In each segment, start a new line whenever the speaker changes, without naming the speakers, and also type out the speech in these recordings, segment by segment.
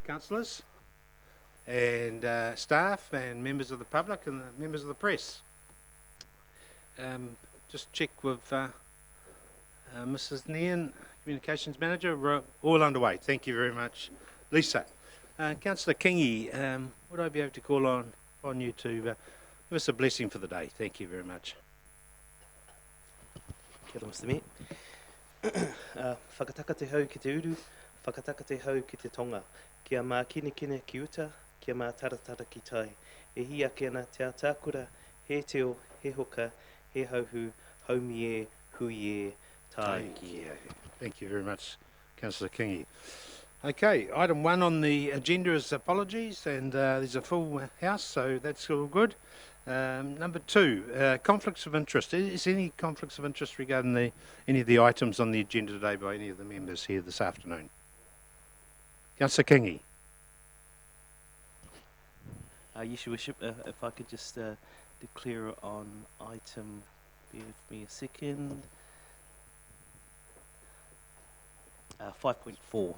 councillors and staff and members of the public and the members of the press. Just check with Mrs. Nian, Communications Manager. We're all underway. Thank you very much, Lisa. Councillor Kingy, would I be able to call on you to give us a blessing for the day? Thank you very much.
Kia ora, Mr. Mayor. Whakataka te hau ki te uru, whakataka te hau ki te tonga. Kia mā kine ki uta, kia mā taratara ki tai. E hi ake ana te atākura, he teo, he hoka, he hauhu, haumi e, hui e, tai ki e.
Thank you very much, Councillor Kingy. Okay, item 1 on the agenda is apologies, and there's a full house, so that's all good. Number 2, conflicts of interest. Is any conflicts of interest regarding any of the items on the agenda today by any of the members here this afternoon? Councillor Kingy.
Yes, Your Worship, if I could just declare on item, bear with me a second, 5.4.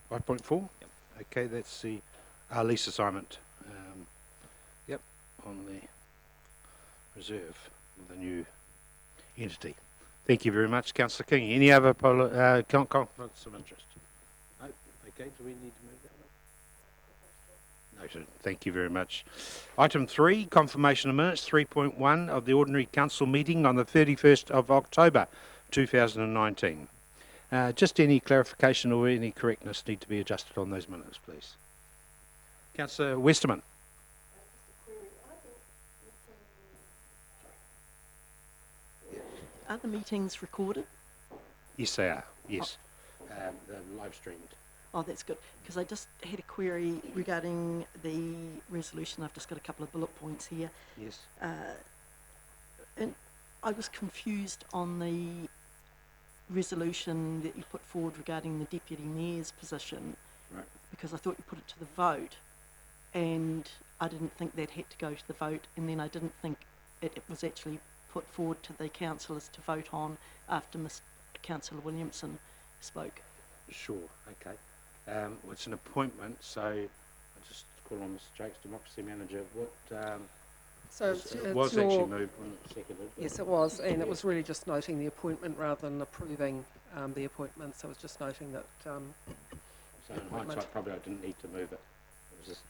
5.4?
Yep.
Okay, that's the lease assignment. Yep, on the reserve with a new entity. Thank you very much, Councillor King. Any other conflicts of interest? No? Okay, do we need to move that? Noted. Thank you very much. Item 3, confirmation of minutes 3.1 of the Ordinary Council meeting on the 31st of October 2019. Just any clarification or any correctness need to be adjusted on those minutes, please. Councillor Westerman.
Are the meetings recorded?
Yes, they are. Yes. They're live streamed.
Oh, that's good. Because I just had a query regarding the resolution. I've just got a couple of bullet points here.
Yes.
And I was confused on the resolution that you put forward regarding the Deputy Mayor's position.
Right.
Because I thought you put it to the vote. And I didn't think that had to go to the vote. And then I didn't think it was actually put forward to the councillors to vote on after Councillor Williamson spoke.
Sure, okay. Well, it's an appointment, so I'll just call on Mr. Jakes, Democracy Manager. What
So
it was actually moved when it seconded.
Yes, it was, and it was really just noting the appointment rather than approving the appointment. So it was just noting that.
So in hindsight, probably I didn't need to move it. It was just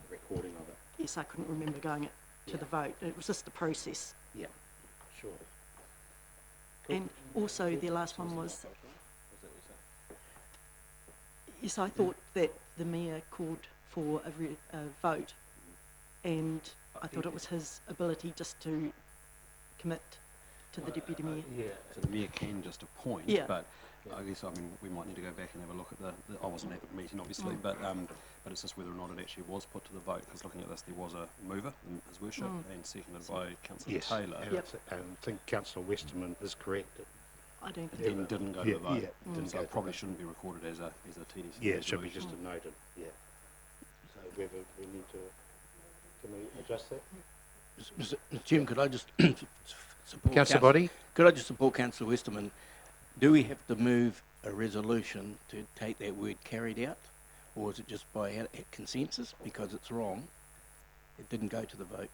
a recording of it.
Yes, I couldn't remember going it to the vote. It was just the process.
Yeah, sure. Cool.
And also the last one was, yes, I thought that the Mayor called for a vote, and I thought it was his ability just to commit to the Deputy Mayor.
Yeah, so the Mayor can just appoint, but I guess, I mean, we might need to go back and have a look at I wasn't at the meeting, obviously, but it's just whether or not it actually was put to the vote, because looking at this, there was a mover, His Worship, and seconded by Councillor Taylor.
And I think Councillor Westerman is correct.
I don't think
Then didn't go to the vote. So it probably
vote.
shouldn't be recorded as a TDC.
Yeah, it should be just a noted, yeah. So whether we need to, can we adjust that?
Mr. Chairman, could I just support
Councillor Body?
Could I just support Councillor Westerman? Do we have to move a resolution to take that word carried out, or is it just by consensus? Because it's wrong. It didn't go to the vote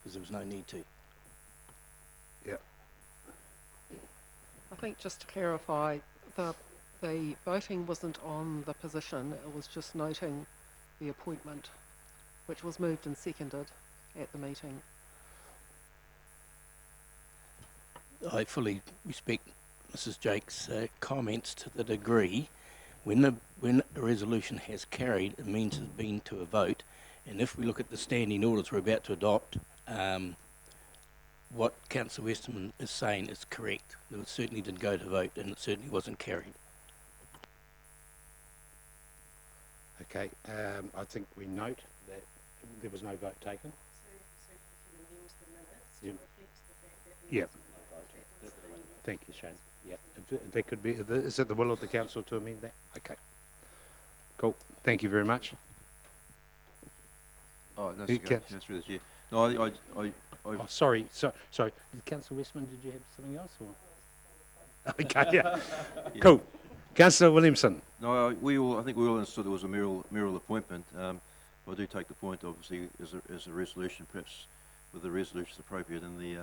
because there was no need to.
Yeah.
I think just to clarify, the voting wasn't on the position. It was just noting the appointment, which was moved and seconded at the meeting.
I fully respect Mrs. Jake's comments to the degree when a resolution has carried, it means it's been to a vote. And if we look at the standing orders we're about to adopt, what Councillor Westerman is saying is correct. It certainly didn't go to vote, and it certainly wasn't carried.
Okay, I think we note that there was no vote taken. Yeah. Thank you, Shane. Yeah, there could be. Is it the will of the council to amend that? Okay. Cool. Thank you very much.
Oh, that's good. That's really good. No,
Oh, sorry. Sorry. Councillor Westman, did you have something else? Or? Okay. Yeah. Cool. Councillor Williamson.
No, I think we all understood it was a mayoral appointment. I do take the point, obviously, as a resolution, perhaps with the resolutions appropriate in the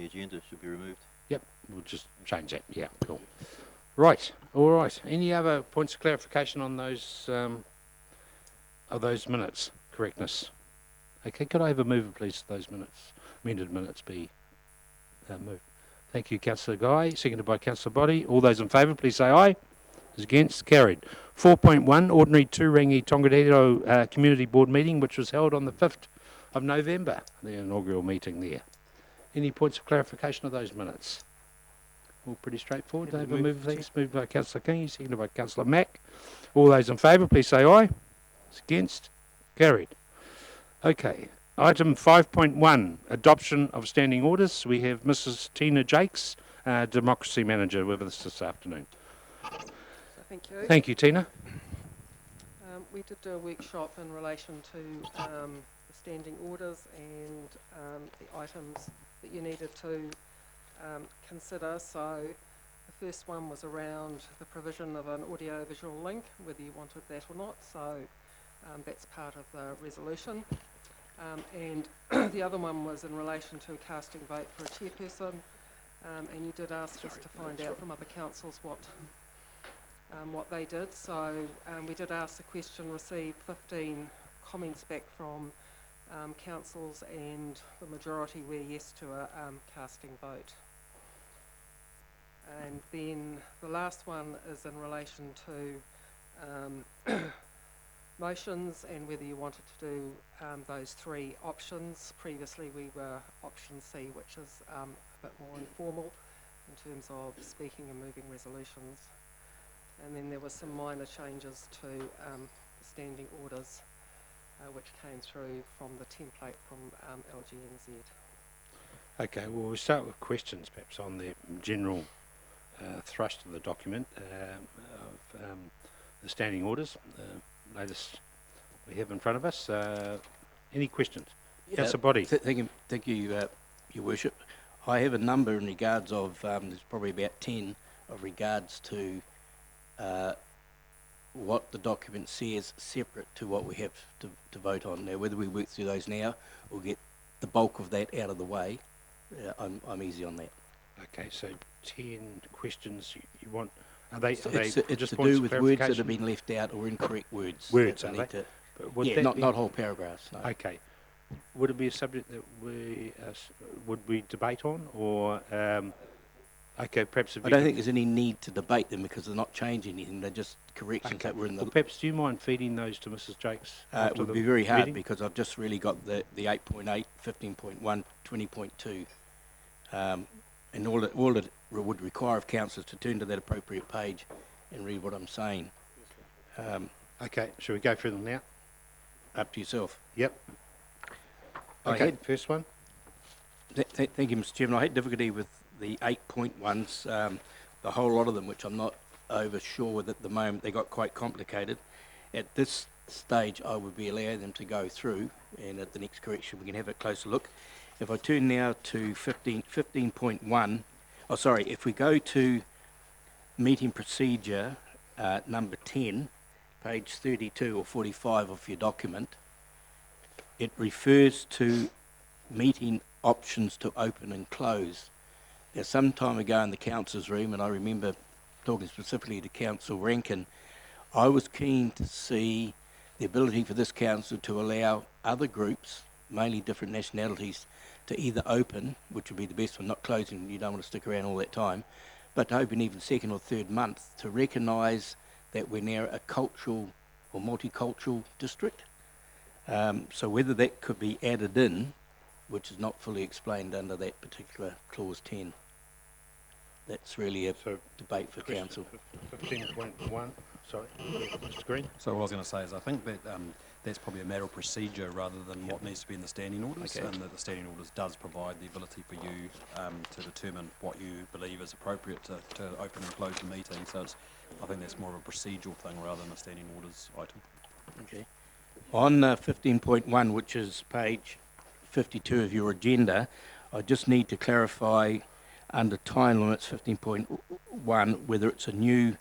agenda should be removed.
Yep, we'll just change that. Yeah, cool. Right, all right. Any other points of clarification on those minutes? Correctness. Okay, could I have a mover, please, those minutes, amended minutes be moved? Thank you, Councillor Guy. Seconded by Councillor Boddy. All those in favour, please say aye. Those against, carried. 4.1, Ordinary Turangi Tongariro Community Board meeting, which was held on the 5th of November, the inaugural meeting there. Any points of clarification of those minutes? All pretty straightforward. Have a mover, please. Moved by Councillor King, seconded by Councillor Mack. All those in favour, please say aye. Those against, carried. Okay. Item 5.1, adoption of standing orders. We have Mrs. Tina Jakes, Democracy Manager, with us this afternoon.
Thank you.
Thank you, Tina.
We did do a workshop in relation to the standing orders and the items that you needed to consider. So the first one was around the provision of an audio-visual link, whether you wanted that or not. So that's part of the resolution. And the other one was in relation to a casting vote for a chairperson, and you did ask us to find out from other councils what they did. So we did ask the question, received 15 comments back from councils, and the majority were yes to a casting vote. And then the last one is in relation to motions and whether you wanted to do those three options. Previously we were option C, which is a bit more informal in terms of speaking and moving resolutions. And then there were some minor changes to the standing orders which came through from the template from LGNZ.
Okay, well, we'll start with questions perhaps on the general thrust of the document, of the standing orders, latest we have in front of us. Any questions? Councillor Boddy.
Thank you, Your Worship. I have a number in regards of, there's probably about 10 of regards to what the document says separate to what we have to vote on. Now, whether we work through those now or get the bulk of that out of the way, I'm easy on that.
Okay, so 10 questions you want. Are they
It's
just
to
points
do
of
with words that have
clarification?
been left out or incorrect words.
Words,
that
are
we need
they?
to-
But would
Yeah,
that be-
not whole paragraphs, no.
Okay. Would it be a subject that we would we debate on, or okay, perhaps if
I don't think there's any need to debate them because they're not changing anything, they're just corrections that were in the...
Well, perhaps do you mind feeding those to Mrs. Jakes?
It
after
would
the
be very hard
meeting?
because I've just really got the 8.8, 15.1, 20.2. And all it would require of councillors to turn to that appropriate page and read what I'm saying.
Okay, shall we go through them now?
Up to yourself.
Yep.
I
Okay,
had-
first one.
Thank you, Mr. Chairman. I had difficulty with the 8.1s, the whole lot of them, which I'm not over sure with at the moment. They got quite complicated. At this stage, I would be allowing them to go through, and at the next correction, we can have a closer look. If I turn now to 15.1, oh, sorry, if we go to meeting procedure number 10, page 32 or 45 of your document, it refers to meeting options to open and close. Now, some time ago in the council's room, and I remember talking specifically to Council Rankin, I was keen to see the ability for this council to allow other groups, mainly different nationalities, to either open, which would be the best one, not closing, you don't want to stick around all that time, but to open even second or third month, to recognise that we're now a cultural or multicultural district. So whether that could be added in, which is not fully explained under that particular clause 10. That's really a debate for council.
15.1, sorry, Mr. Green.
So what I was going to say is I think that that's probably a matter of procedure rather than what needs to be in the standing orders,
Okay.
and that the standing orders does provide the ability for you to determine what you believe is appropriate to open and close the meeting. So I think that's more of a procedural thing rather than a standing orders item.
Okay. On 15.1, which is page 52 of your agenda, I just need to clarify under time limits 15.1 whether it's a new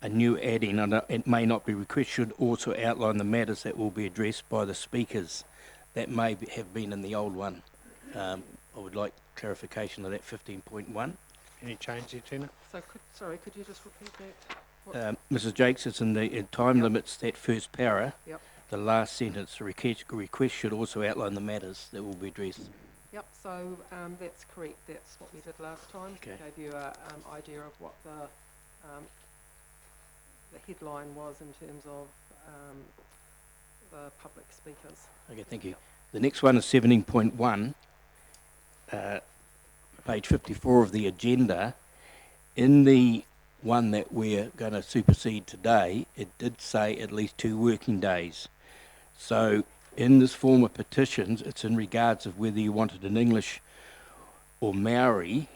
a new add-in, and it may not be requested, should also outline the matters that will be addressed by the speakers. That may have been in the old one. I would like clarification of that 15.1.
Any change there, Tina?
So could you just repeat that?
Mrs. Jakes, it's in the time limits, that first para.
Yep.
The last sentence, request should also outline the matters that will be addressed.
Yep, so that's correct. That's what we did last time.
Okay.
Gave you an idea of what the headline was in terms of the public speakers.
Okay, thank you. The next one is 17.1, page 54 of the agenda. In the one that we're going to supersede today, it did say at least 2 working days. So in this form of petitions, it's in regards of whether you want it in English or Maori.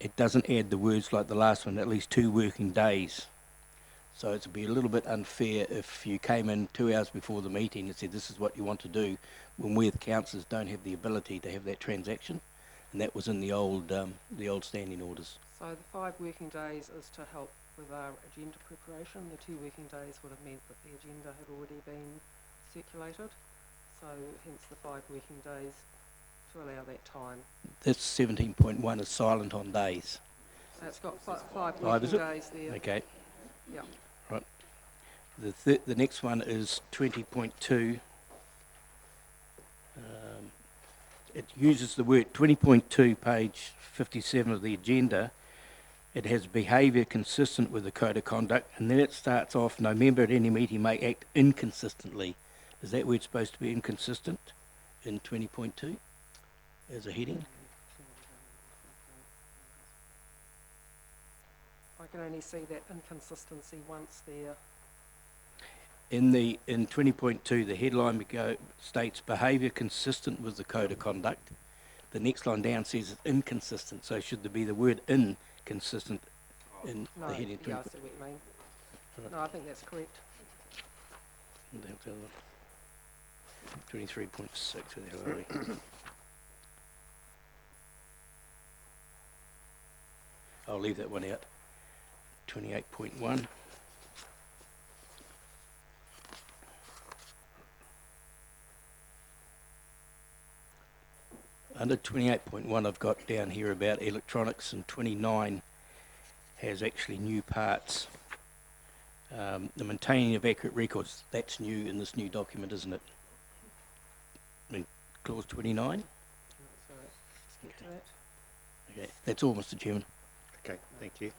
It doesn't add the words like the last one, at least 2 working days. So it'd be a little bit unfair if you came in 2 hours before the meeting and said this is what you want to do, when we the councillors don't have the ability to have that transaction. And that was in the old standing orders.
So the 5 working days is to help with our agenda preparation. The 2 working days would have meant that the agenda had already been circulated. So hence the 5 working days to allow that time.
This 17.1 is silent on days.
So it's got 5
is
working
it?
days there.
Okay.
Yeah.
Right. The next one is 20.2. It uses the word 20.2, page 57 of the agenda. It has behaviour consistent with the code of conduct, and then it starts off, no member at any meeting may act inconsistently. Is that word supposed to be inconsistent in 20.2 as a heading?
I can only see that inconsistency once there.
In 20.2, the headline states behaviour consistent with the code of conduct. The next line down says it's inconsistent, so should there be the word inconsistent in
No,
the heading?
yeah, I see what you mean. No, I think that's correct.
23.6, where the hell are we? I'll leave that one out. 28.1. Under 28.1, I've got down here about electronics, and 29 has actually new parts. The maintaining of accurate records, that's new in this new document, isn't it? In clause 29?
So skip to that.
Okay, that's all, Mr. Chairman.
Okay, thank you.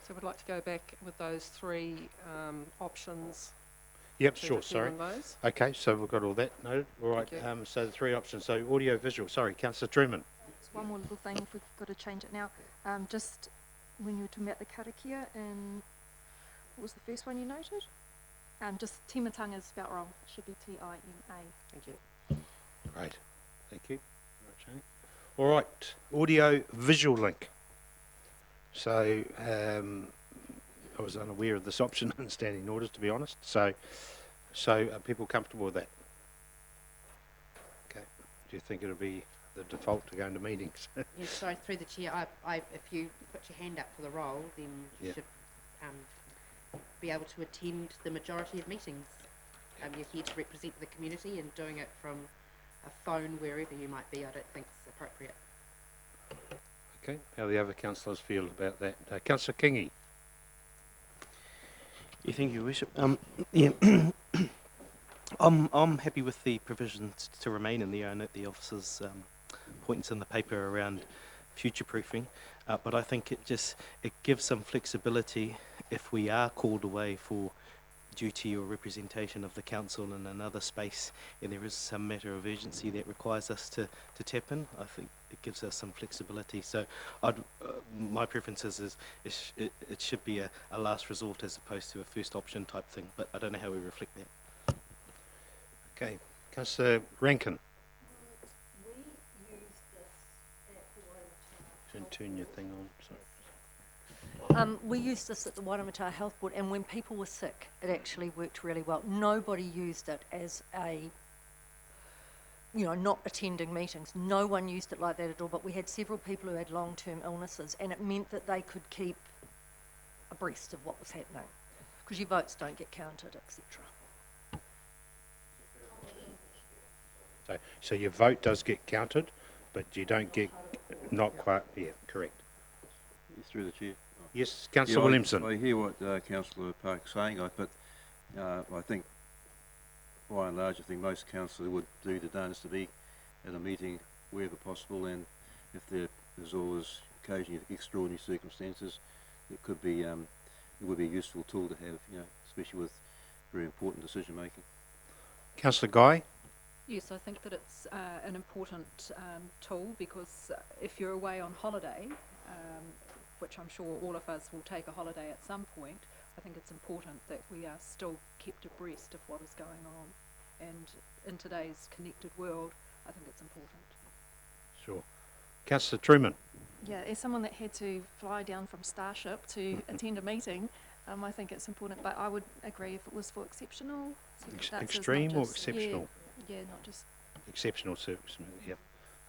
So we'd like to go back with those 3 options.
Yep,
to
sure, sorry.
determine those.
Okay, so we've got all that noted. All right,
Thank you.
so the 3 options. So audio visual, sorry, Councillor Truman.
Just one more little thing, if we've got to change it now. Just when you were talking about the karakia, and what was the first one you noted? Just timatanga is spelt wrong. It should be T-I-M-A.
Thank you.
Great, thank you. All right, audio visual link. So I was unaware of this option in standing orders, to be honest. So are people comfortable with that? Okay. Do you think it'll be the default to go into meetings?
Yes, sorry, through the chair, if you put your hand up for the role, then you should be able to attend the majority of meetings. You're here to represent the community, and doing it from a phone wherever you might be, I don't think is appropriate.
Okay, how the other councillors feel about that? Councillor Kingy.
Yeah, thank you, Worship. Yeah, I'm happy with the provisions to remain in there. I note the officer's points in the paper around future-proofing, but I think it gives some flexibility if we are called away for duty or representation of the council in another space, and there is some matter of urgency that requires us to tap in. I think it gives us some flexibility. So my preference is it should be a last resort as opposed to a first option type thing, but I don't know how we reflect that.
Okay, Councillor Rankin. Turn your thing on, sorry.
We used this at the Wairarapa Health Board, and when people were sick, it actually worked really well. Nobody used it as a not attending meetings. No one used it like that at all, but we had several people who had long-term illnesses, and it meant that they could keep abreast of what was happening, because your votes don't get counted, etc.
So your vote does get counted, but you don't get, not quite, yeah, correct.
Through the chair.
Yes, Councillor Williamson.
I hear what Councillor Park's saying, but I think, by and large, I think most councillors would do the dance to be at a meeting wherever possible, and if there's always occasionally extraordinary circumstances, it could be, it would be a useful tool to have, especially with very important decision making.
Councillor Guy?
Yes, I think that it's an important tool, because if you're away on holiday, which I'm sure all of us will take a holiday at some point, I think it's important that we are still kept abreast of what is going on. And in today's connected world, I think it's important.
Sure. Councillor Truman?
Yeah, as someone that had to fly down from Starship to attend a meeting, I think it's important, but I would agree if it was for exceptional circumstances,
Extreme
not
or
just-
exceptional?
Yeah, not just...
Exceptional circumstances, yeah.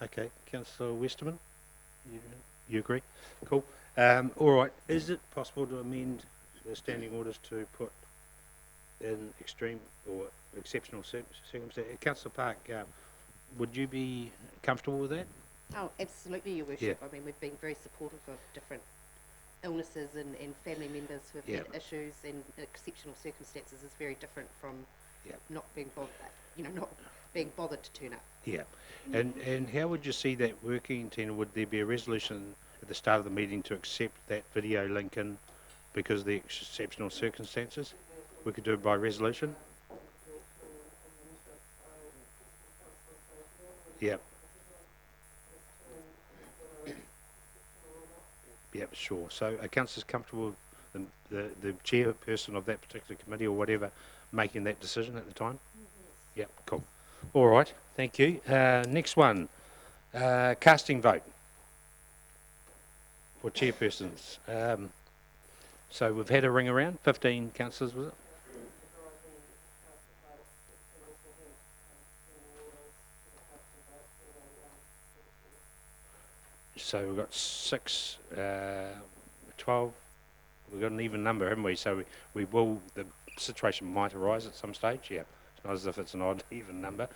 Okay, Councillor Westerman? You agree? Cool. All right, is it possible to amend the standing orders to put in extreme or exceptional circumstances? Councillor Park, would you be comfortable with that?
Oh, absolutely, Your Worship.
Yeah.
I mean, we've been very supportive of different illnesses and family members who have had issues, and exceptional circumstances is very different from not being bothered, not being bothered to turn up.
Yeah. And how would you see that working, Tina? Would there be a resolution at the start of the meeting to accept that video link in because of the exceptional circumstances? We could do it by resolution? Yeah. Yeah, sure. So are councillors comfortable with the chairperson of that particular committee or whatever making that decision at the time? Yeah, cool. All right, thank you. Next one, casting vote for chairpersons. So we've had a ring around, 15 councillors, was it? So we've got 6, 12, we've got an even number, haven't we? So we will, the situation might arise at some stage, yeah. It's not as if it's an odd number.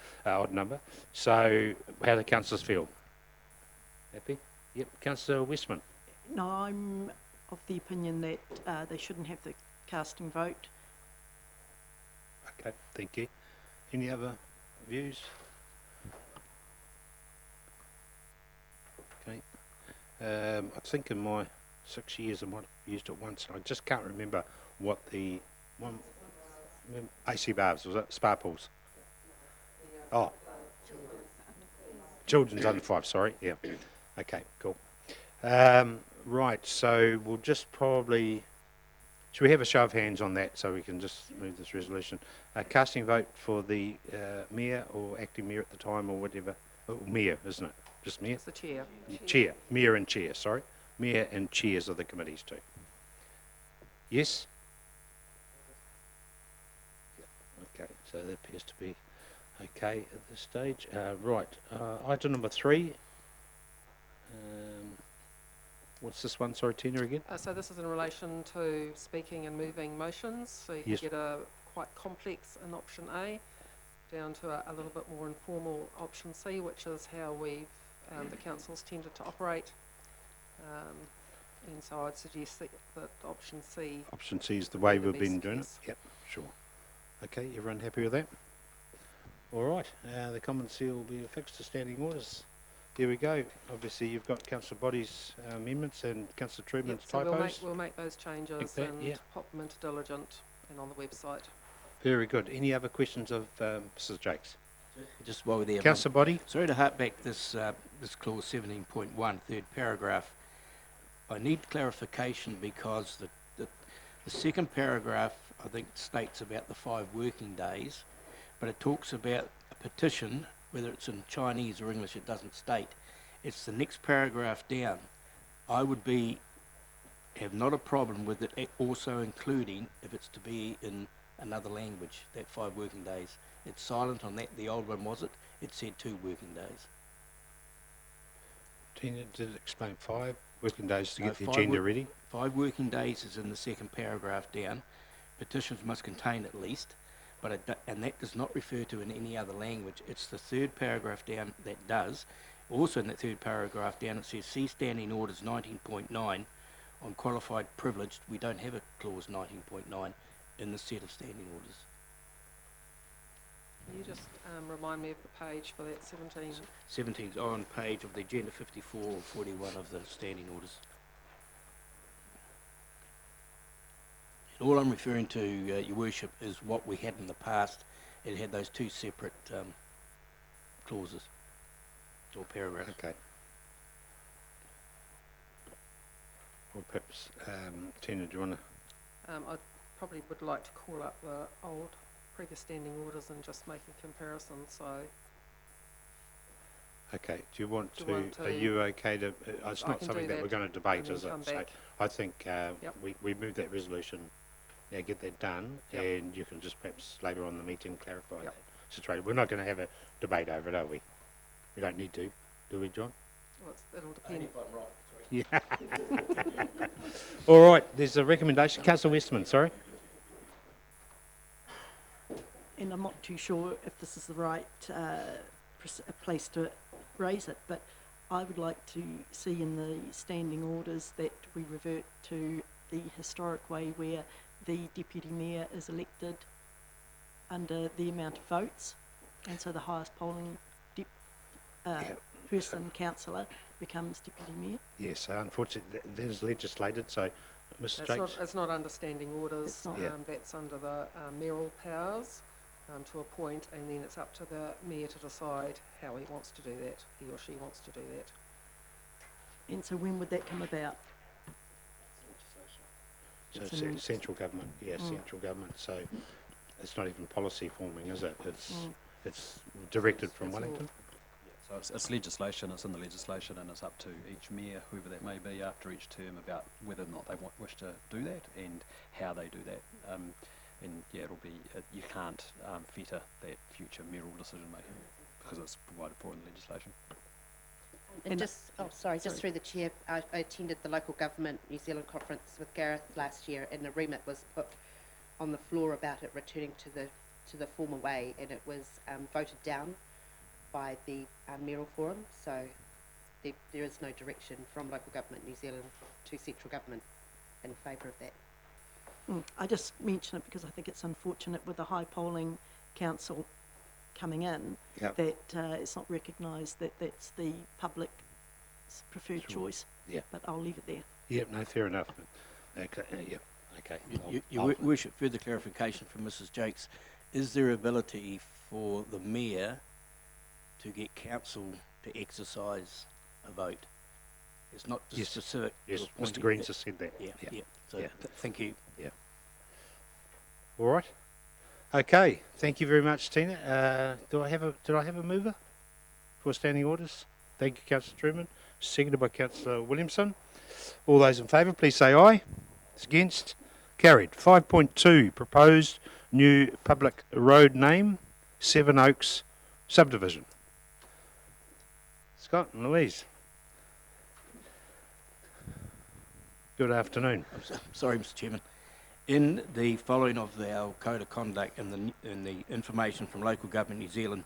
So how do councillors feel? Happy? Yep. Councillor Westman?
No, I'm of the opinion that they shouldn't have the casting vote.
Okay, thank you. Any other views? Okay. I think in my 6 years I might have used it once. I just can't remember what the one... AC bars, was it? Spa pools? Oh. Children's under 5, sorry, yeah. Okay, cool. Right, so we'll just probably... Should we have a show of hands on that so we can just move this resolution? Casting vote for the mayor or acting mayor at the time or whatever. Oh, mayor, isn't it? Just mayor?
It's the chair.
Chair. Mayor and chair, sorry. Mayor and chairs of the committees too. Yes? Okay, so that appears to be okay at this stage. Right, item number 3. What's this one? Sorry, Tina, again?
So this is in relation to speaking and moving motions. So you can get a quite complex in option A down to a little bit more informal option C, which is how we've, the council's tended to operate. And so I'd suggest that option C...
Option C is the way we've been doing it? Yep, sure. Okay, everyone happy with that? All right, the common seal will be affixed to standing orders. Here we go. Obviously, you've got Councillor Boddy's amendments and Councillor Truman's typos.
So we'll make those changes and pop them into Diligent and on the website.
Very good. Any other questions of Mrs. Jakes?
Just while we're there,
Councillor Boddy?
sorry to hark back this clause 17.1, third paragraph. I need clarification because the second paragraph, I think, states about the 5 working days, but it talks about a petition, whether it's in Chinese or English, it doesn't state. It's the next paragraph down. I would have not a problem with it also including if it's to be in another language, that 5 working days. It's silent on that, the old one was it. it said 2 working days.
Tina, did it explain 5 working days to
No,
get the
5
agenda
wo-
ready?
5 working days is in the second paragraph down. Petitions must contain at least, but and that does not refer to in any other language. It's the third paragraph down that does. Also in that third paragraph down it says see standing orders 19.9 on qualified privileged. We don't have a clause 19.9 in the set of standing orders.
Can you just remind me of the page for that 17?
17's on page of the agenda 54 or 41 of the standing orders. And all I'm referring to, Your Worship, is what we had in the past. It had those 2 separate clauses or paragraphs.
Okay. Or perhaps, Tina, do you want to?
I probably would like to call up the old previous standing orders and just make a comparison, so
Okay, do you want
Do
to,
you want
are
to-
you okay to, it's
I
not
can
something
do
that
that
we're going to debate,
and then
is it?
come
So
back.
I think
Yep.
we move that resolution, get that done,
Yep.
and you can just perhaps later on in the meeting clarify
Yep.
that situation. We're not going to have a debate over it, are we? We don't need to, do we, John?
well, it'll depend.
Yeah. All right, there's a recommendation. Councillor Westerman, sorry.
And I'm not too sure if this is the right place to raise it, but I would like to see in the standing orders that we revert to the historic way where the deputy mayor is elected under the amount of votes, and so the highest polling person, councillor, becomes deputy mayor.
Yes, unfortunately, that is legislated, so Mr. Jakes.
It's not under standing orders,
It's not.
Yeah.
That's under the mayoral powers to appoint, and then it's up to the mayor to decide how he wants to do that, he or she wants to do that.
And so when would that come about?
So
It's in-
central government, central government, so it's not even policy forming, is it? It's directed from
It's all-
Wellington?
So it's legislation, it's in the legislation, and it's up to each mayor, whoever that may be, after each term about whether or not they wish to do that and how they do that. And yeah, it'll be, you can't fetter that future mayoral decision making because it's provided for in the legislation.
And just through the chair, I attended the local government New Zealand conference with Gareth last year, and the remit was put on the floor about it returning to the former way, and it was voted down by the mayoral forum. So there is no direction from local government New Zealand to central government in favour of that.
I just mention it because I think it's unfortunate with the high polling council coming in
Yep.
that it's not recognised that that's the public's preferred
Sure.
choice.
Yeah.
But I'll leave it there.
Yep, no, fair enough. Okay, okay.
Your Worship, further clarification from Mrs. Jakes. Is there ability for the mayor to get council to exercise a vote? It's not just
Yes.
specific. to
Yes,
appointing
Mr. Green's
the-
just said that.
Yeah. So
Yeah.
thank you.
All right. Okay, thank you very much, Tina. Did I have a mover for standing orders? Thank you, Councillor Truman. Seconded by Councillor Williamson. All those in favour, please say aye. Against? Carried. 5.2, proposed new public road name, Seven Oaks Subdivision. Scott and Louise. Good afternoon.
Sorry, Mr. Chairman. In the following of our code of conduct and the information from local government New Zealand,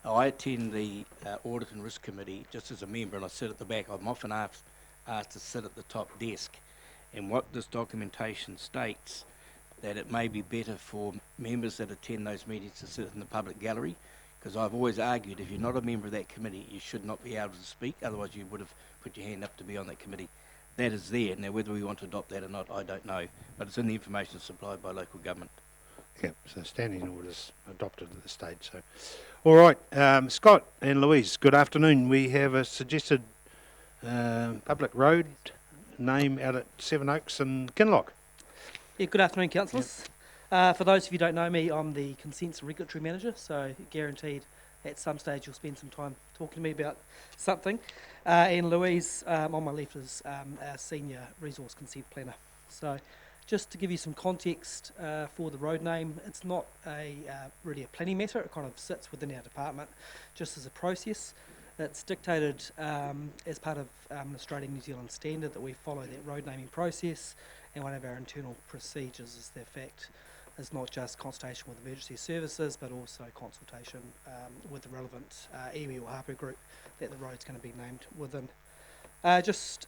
I attend the audit and risk committee just as a member, and I sit at the back. I'm often asked to sit at the top desk, and what this documentation states that it may be better for members that attend those meetings to sit in the public gallery, because I've always argued if you're not a member of that committee, you should not be able to speak. Otherwise, you would have put your hand up to be on that committee. That is there. Now, whether we want to adopt that or not, I don't know. But it's in the information supplied by local government.
Yep, so standing orders adopted at this stage. So, all right, Scott and Louise, good afternoon. We have a suggested public road name out at Seven Oaks and Kinloch.
Yeah, good afternoon, councillors. For those of you who don't know me, I'm the Consents and Regulatory Manager, so guaranteed at some stage you'll spend some time talking to me about something. And Louise, on my left, is our Senior Resource Consent Planner. So Just to give you some context for the road name, it's not really a planning matter. It kind of sits within our department just as a process. It's dictated as part of an Australian New Zealand standard that we follow that road naming process, and one of our internal procedures is the fact is not just consultation with emergency services but also consultation with the relevant iwi or hapu group that the road's going to be named within. Just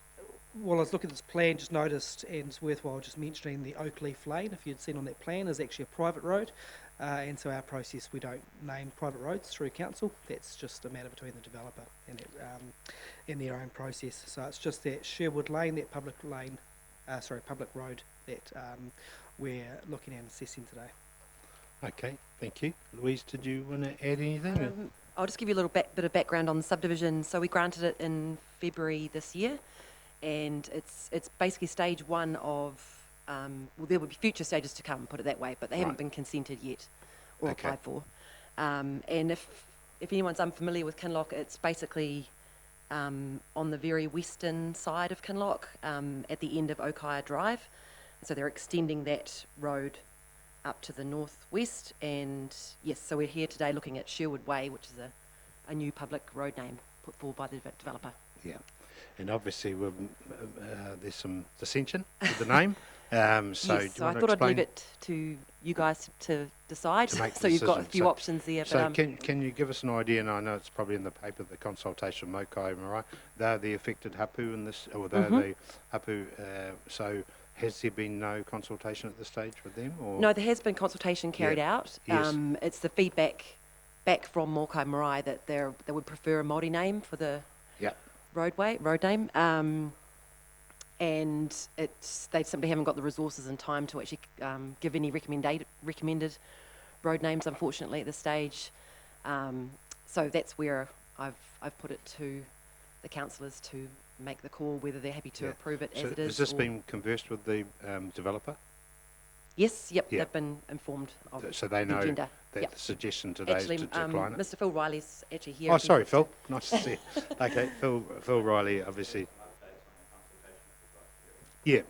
while I was looking at this plan, just noticed, and it's worthwhile just mentioning, the Oakleaf Lane, if you'd seen on that plan, is actually a private road, and so our process, we don't name private roads through council. That's just a matter between the developer and in their own process. So it's just that Sherwood Lane, that public road that we're looking at and assessing today.
Okay, thank you. Louise, did you want to add anything?
I'll just give you a little bit of background on the subdivision. So we granted it in February this year, and it's basically stage one of, well, there will be future stages to come, put it that way, but they haven't been consented yet or applied for. And if anyone's unfamiliar with Kinloch, it's basically on the very western side of Kinloch, at the end of Okaya Drive. So they're extending that road up to the northwest, and yes, so we're here today looking at Sherwood Way, which is a new public road name put forward by the developer.
Yeah, and obviously there's some dissension with the name. So,
yes, so I thought I'd leave it to you guys to decide. So you've got a few options there.
So can you give us an idea, and I know it's probably in the paper, the consultation Mokai, am I right? They're the affected hapu in this, or they're the hapu, so has there been no consultation at this stage with them? Or?
No, there has been consultation carried out.
Yes.
It's the feedback back from Mokai Marae that they would prefer a Māori name for the road name. And they simply haven't got the resources and time to actually give any recommended road names, unfortunately, at this stage. So that's where I've put it to the councillors to make the call whether they're happy to approve it as it is.
Has this been conversed with the developer?
Yes, they've been informed of
so they know
the agenda.
That the suggestion today is to decline it?
Mr. Phil Riley's actually here.
Oh, sorry, Phil. Nice to see you. Okay, Phil Riley, obviously. Yeah,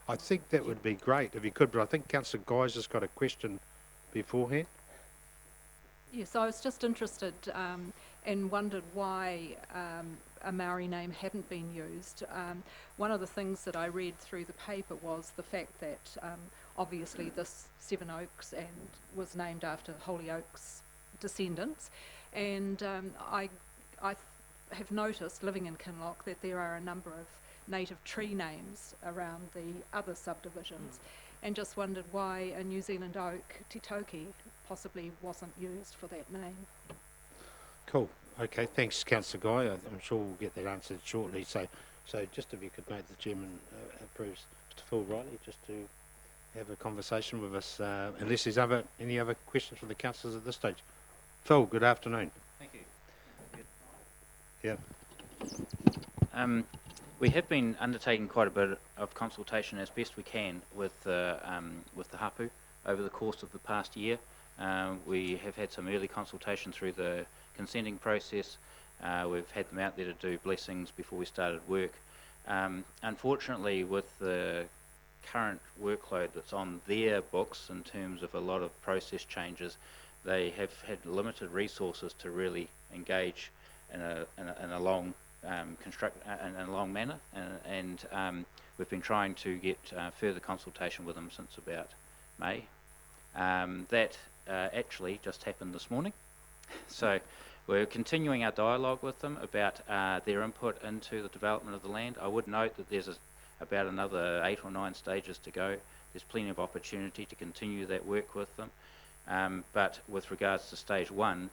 I think that would be great if you could, but I think Councillor Guy's just got a question beforehand.
Yes, I was just interested and wondered why a Maori name hadn't been used. One of the things that I read through the paper was the fact that obviously this Seven Oaks and was named after Holyoke's descendants, and I have noticed, living in Kinloch, that there are a number of native tree names around the other subdivisions, and just wondered why a New Zealand oak, Te Toki, possibly wasn't used for that name.
Cool. Okay, thanks, Councillor Guy. I'm sure we'll get that answered shortly. So just if you could make the chairman approves Mr. Phil Riley just to have a conversation with us, unless there's any other questions from the councillors at this stage. Phil, good afternoon.
Thank
Yeah.
you. We have been undertaking quite a bit of consultation as best we can with the hapu over the course of the past year. We have had some early consultation through the consenting process. We've had them out there to do blessings before we started work. Unfortunately, with the current workload that's on their books in terms of a lot of process changes, they have had limited resources to really engage in a long in a long manner, and we've been trying to get further consultation with them since about May. That actually just happened this morning, so we're continuing our dialogue with them about their input into the development of the land. I would note that there's about another 8 or 9 stages to go. There's plenty of opportunity to continue that work with them, but with regards to stage 1,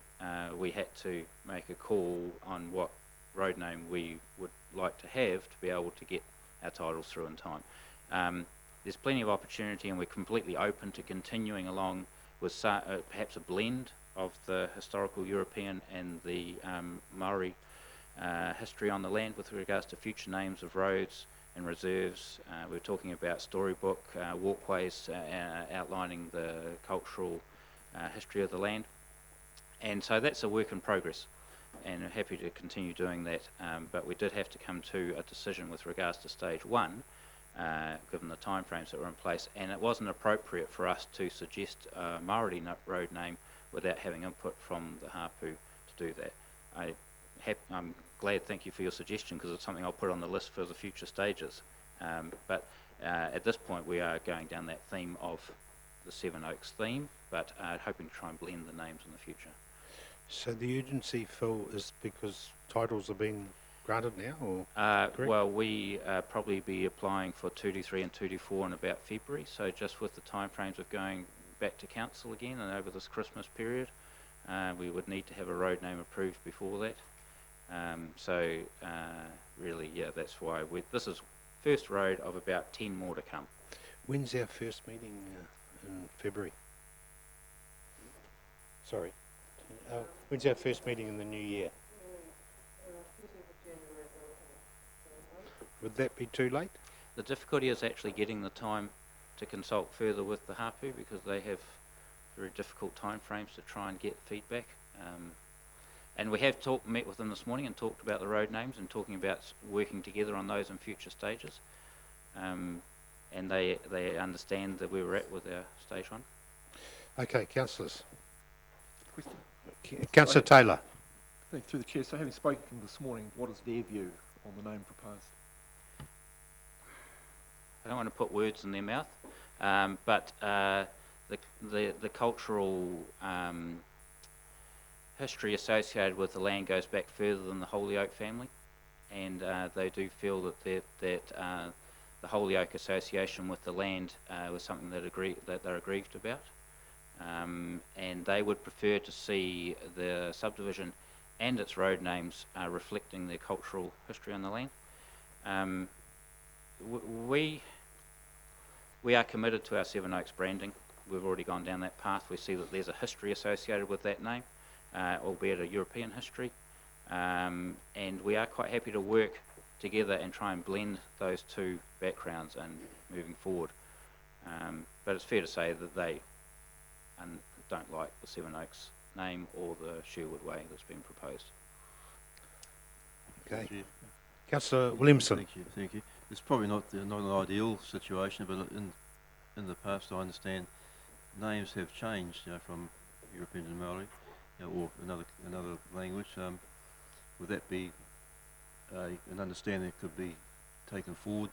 we had to make a call on what road name we would like to have to be able to get our titles through in time. There's plenty of opportunity, and we're completely open to continuing along with perhaps a blend of the historical European and the Maori history on the land with regards to future names of roads and reserves. We're talking about storybook walkways outlining the cultural history of the land, and so that's a work in progress, and I'm happy to continue doing that, but we did have to come to a decision with regards to stage 1 given the timeframes that were in place, and it wasn't appropriate for us to suggest a Māori road name without having input from the Hapu to do that. I'm glad, thank you for your suggestion, because it's something I'll put on the list for the future stages. But at this point we are going down that theme of the Seven Oaks theme, but hoping to try and blend the names in the future.
So the urgency, Phil, is because titles are being granted now, or?
Well, we probably be applying for 2D3 and 2D4 in about February, so just with the timeframes of going back to council again and over this Christmas period, we would need to have a road name approved before that. Really, yeah, that's why this is first road of about 10 more to come.
When's our first meeting in February? Sorry. When's our first meeting in the new year? Would that be too late?
The difficulty is actually getting the time to consult further with the Hapu, because they have very difficult time frames to try and get feedback. And we have met with them this morning and talked about the road names and talking about working together on those in future stages. And they understand that where we're at with our stage one.
Okay, councillors.
Question.
Councillor Taylor.
Thank you, through the chair. So having spoken this morning, what is their view on the name proposed?
I don't want to put words in their mouth, but the cultural history associated with the land goes back further than the Holyoake family, and they do feel that the Holyoake association with the land was something that they're aggrieved about, and they would prefer to see the subdivision and its road names reflecting their cultural history on the land. We are committed to our Seven Oaks branding. We've already gone down that path. We see that there's a history associated with that name, albeit a European history, and we are quite happy to work together and try and blend those two backgrounds and moving forward. But it's fair to say that they don't like the Seven Oaks name or the Sherwood Way that's been proposed.
Okay. Councillor Williamson.
Thank you. It's probably not an ideal situation, but in the past, I understand names have changed, from European to Maori, or another language. Would that be an understanding that could be taken forward?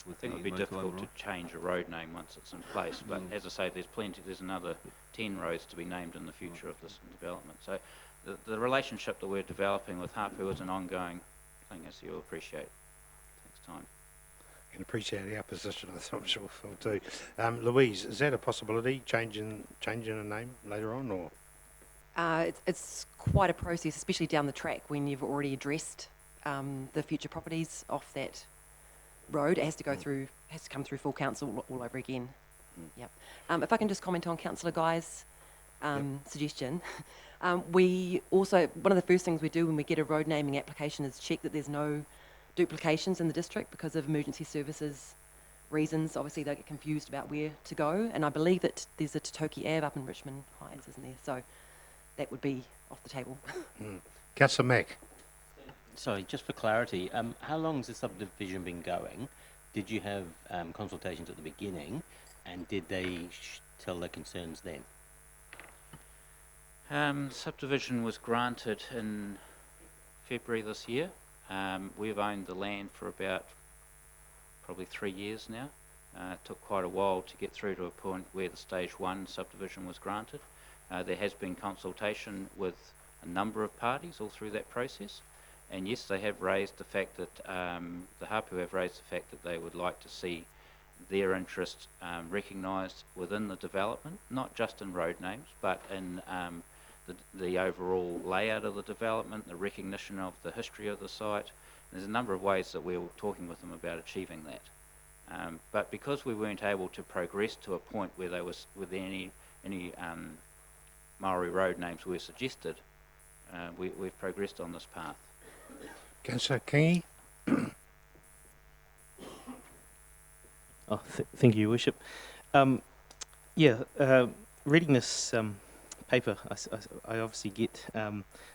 I think it would be difficult to change a road name once it's in place, but as I say, there's another 10 roads to be named in the future of this development. So the relationship that we're developing with Hapu is an ongoing thing, as you'll appreciate. Takes time.
You can appreciate our position, I'm sure Phil too. Louise, is that a possibility, changing a name later on, or?
It's quite a process, especially down the track when you've already addressed the future properties off that road. It has to come through full council all over again. Yep. If I can just comment on Councillor Guy's suggestion. We also, one of the first things we do when we get a road naming application is check that there's no duplications in the district because of emergency services reasons. Obviously they get confused about where to go, and I believe that there's a Taupo Ave up in Richmond Heights, isn't there? So that would be off the table.
Councillor Mack.
Sorry, just for clarity, how long has the subdivision been going? Did you have consultations at the beginning, and did they tell their concerns then?
Subdivision was granted in February this year. We've owned the land for about probably 3 years now. It took quite a while to get through to a point where the stage 1 subdivision was granted. There has been consultation with a number of parties all through that process, and yes, they have raised the fact that the Hapu have raised the fact that they would like to see their interest recognised within the development, not just in road names, but in the overall layout of the development, the recognition of the history of the site. There's a number of ways that we're talking with them about achieving that. But because we weren't able to progress to a point where there was any Maori road names were suggested, we've progressed on this path.
Councillor Kingi.
Thank you, Your Worship. Reading this paper, I obviously get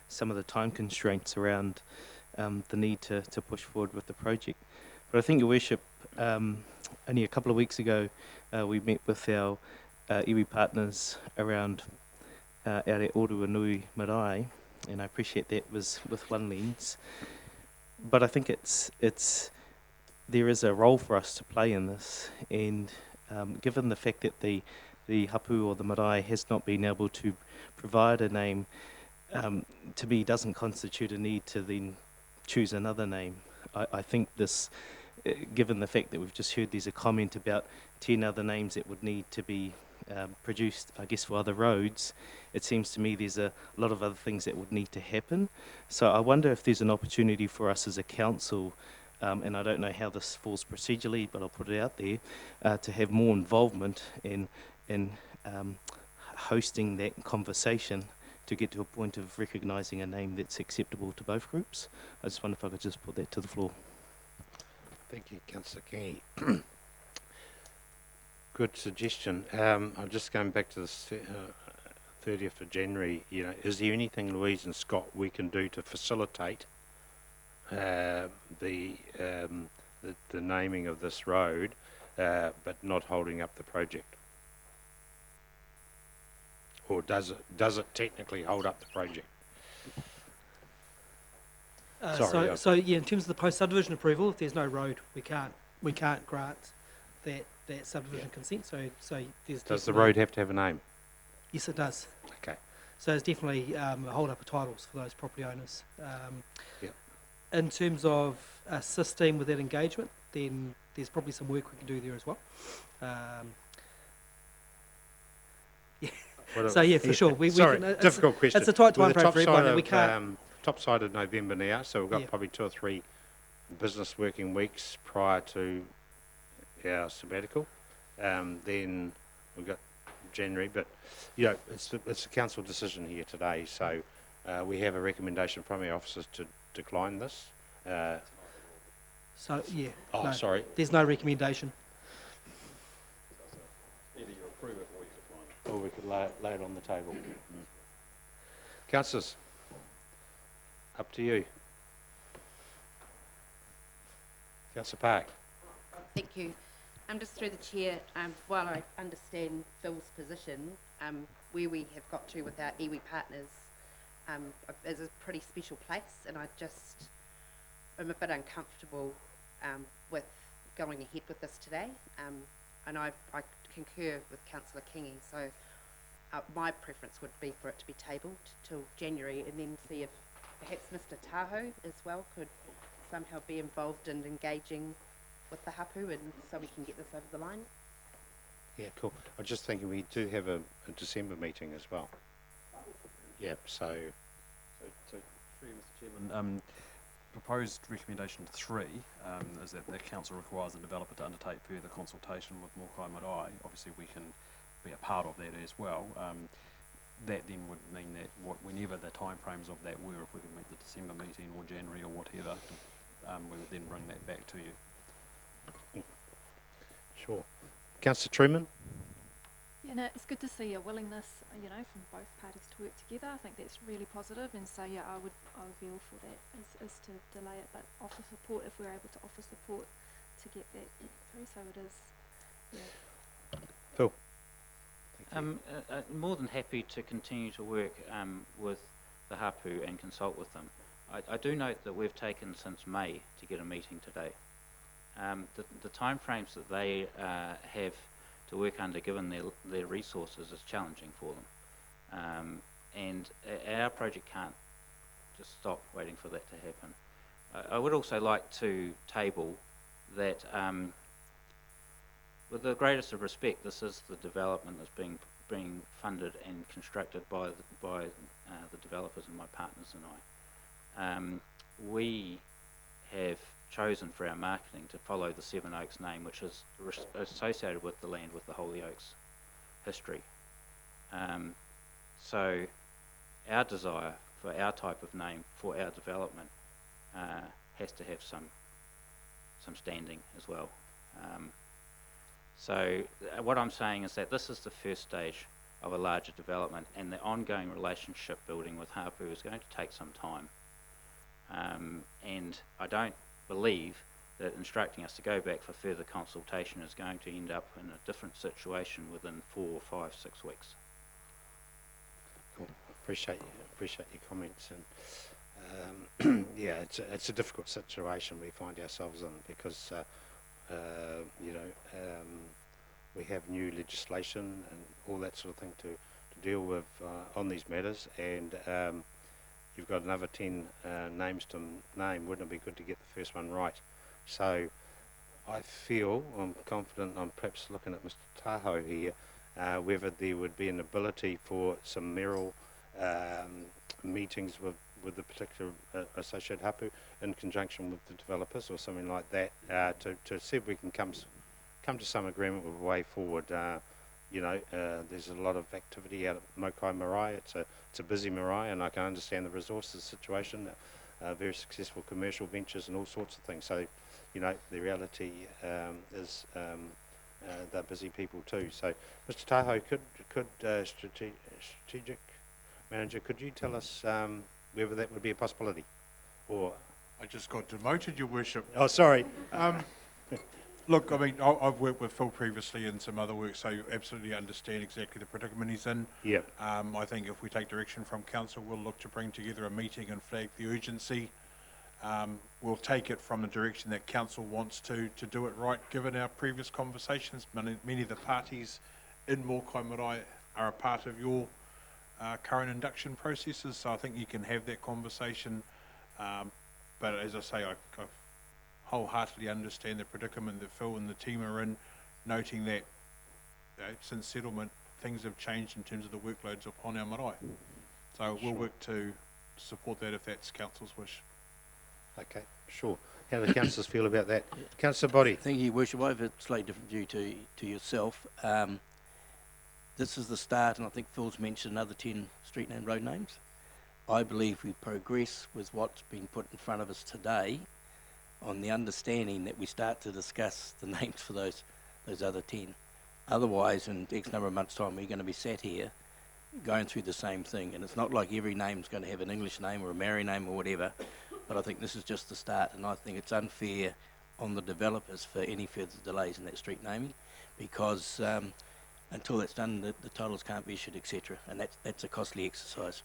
some of the time constraints around the need to push forward with the project. But I think, Your Worship, only a couple of weeks ago, we met with our iwi partners around out at Oruanui Marae, and I appreciate that was with one lens. But I think there is a role for us to play in this, and given the fact that the hapu or the marae has not been able to provide a name, to me doesn't constitute a need to then choose another name. I think this, given the fact that we've just heard there's a comment about 10 other names that would need to be produced, I guess, for other roads, it seems to me there's a lot of other things that would need to happen. So I wonder if there's an opportunity for us as a council, and I don't know how this falls procedurally, but I'll put it out there, to have more involvement in hosting that conversation to get to a point of recognising a name that's acceptable to both groups. I just wonder if I could just put that to the floor.
Thank you, Councillor King. Good suggestion. I'm just going back to the 30th of January. Is there anything, Louise and Scott, we can do to facilitate the naming of this road, but not holding up the project? Or does it technically hold up the project?
So yeah, in terms of the post-subdivision approval, if there's no road, we can't grant that subdivision consent. So there's.
Does the road have to have a name?
Yes, it does.
Okay.
So there's definitely a hold up of titles for those property owners.
Yeah.
In terms of assisting with that engagement, then there's probably some work we can do there as well. Yeah. So yeah, for sure.
Sorry, difficult question.
It's a tight time frame for everyone, and we can't.
Top side of November now, so we've got probably 2 or 3 business working weeks prior to our sabbatical. Then we've got January, but it's a council decision here today. So we have a recommendation from our officers to decline this.
So yeah.
Oh,
no,
sorry.
There's no recommendation.
Either you approve it or you decline it.
Or we could lay it on the table. Councillors, up to you. Councillor Park.
Thank you. Just through the chair, while I understand Phil's position, where we have got to with our iwi partners is a pretty special place, and I just am a bit uncomfortable with going ahead with this today. And I concur with Councillor Kingy, so my preference would be for it to be tabled till January, and then see if perhaps Mr Taho as well could somehow be involved in engaging with the hapu, and so we can get this over the line.
Yeah, cool. I was just thinking we do have a December meeting as well. Yep, so
through you, Mr Chairman, proposed recommendation 3 is that the council requires the developer to undertake further consultation with Walkway Marae. Obviously we can be a part of that as well. That then would mean that whenever the timeframes of that were, if we could meet the December meeting or January or whatever, we would then bring that back to you.
Sure. Councillor Truman?
Yeah, no, it's good to see a willingness, from both parties to work together. I think that's really positive, and so yeah, I would be all for that, is to delay it, but offer support if we're able to offer support to get that through. So it is. Yeah.
Phil?
More than happy to continue to work with the hapu and consult with them. I do note that we've taken since May to get a meeting today. The time frames that they have to work under, given their resources, is challenging for them. And our project can't just stop waiting for that to happen. I would also like to table that, with the greatest of respect, this is the development that's being funded and constructed by the developers and my partners and I. We have chosen for our marketing to follow the Seven Oaks name, which is associated with the land with the Holy Oaks history. So our desire for our type of name for our development has to have some standing as well. So what I'm saying is that this is the first stage of a larger development, and the ongoing relationship building with hapu is going to take some time. And I don't believe that instructing us to go back for further consultation is going to end up in a different situation within 4, 5, 6 weeks.
Cool. Appreciate your comments, and yeah, it's a difficult situation we find ourselves in because you know, we have new legislation and all that sort of thing to deal with on these matters, and you've got another 10 names to name. Wouldn't it be good to get the first one right? So I feel, I'm confident, I'm perhaps looking at Mr. Taho here, whether there would be an ability for some mayoral meetings with the particular associated hapu in conjunction with the developers or something like that, to see if we can come to some agreement with a way forward. You know, there's a lot of activity out at Mokai Marae. It's a busy marae, and I can understand the resources situation, very successful commercial ventures and all sorts of things. So, you know, the reality is they're busy people too. So, Mr. Taho, could strategic manager, could you tell us whether that would be a possibility, or?
I just got demoted, Your Worship.
Oh, sorry.
Look, I mean, I've worked with Phil previously in some other work, so you absolutely understand exactly the predicament he's in.
Yeah.
I think if we take direction from council, we'll look to bring together a meeting and flag the urgency. We'll take it from the direction that council wants to do it right, given our previous conversations. Many of the parties in Mokai Marae are a part of your current induction processes, so I think you can have that conversation. But as I say, I wholeheartedly understand the predicament that Phil and the team are in, noting that since settlement, things have changed in terms of the workloads upon our marae. So we'll work to support that if that's council's wish.
Okay, sure. How do the councillors feel about that? Councillor Body.
Thank you, Your Worship. I have a slightly different view to yourself. This is the start, and I think Phil's mentioned another 10 street name, road names. I believe we progress with what's been put in front of us today on the understanding that we start to discuss the names for those other 10. Otherwise, in X number of months' time, we're going to be sat here going through the same thing. And it's not like every name's going to have an English name or a Maori name or whatever, but I think this is just the start, and I think it's unfair on the developers for any further delays in that street naming, because until that's done, the titles can't be issued, etc., and that's a costly exercise.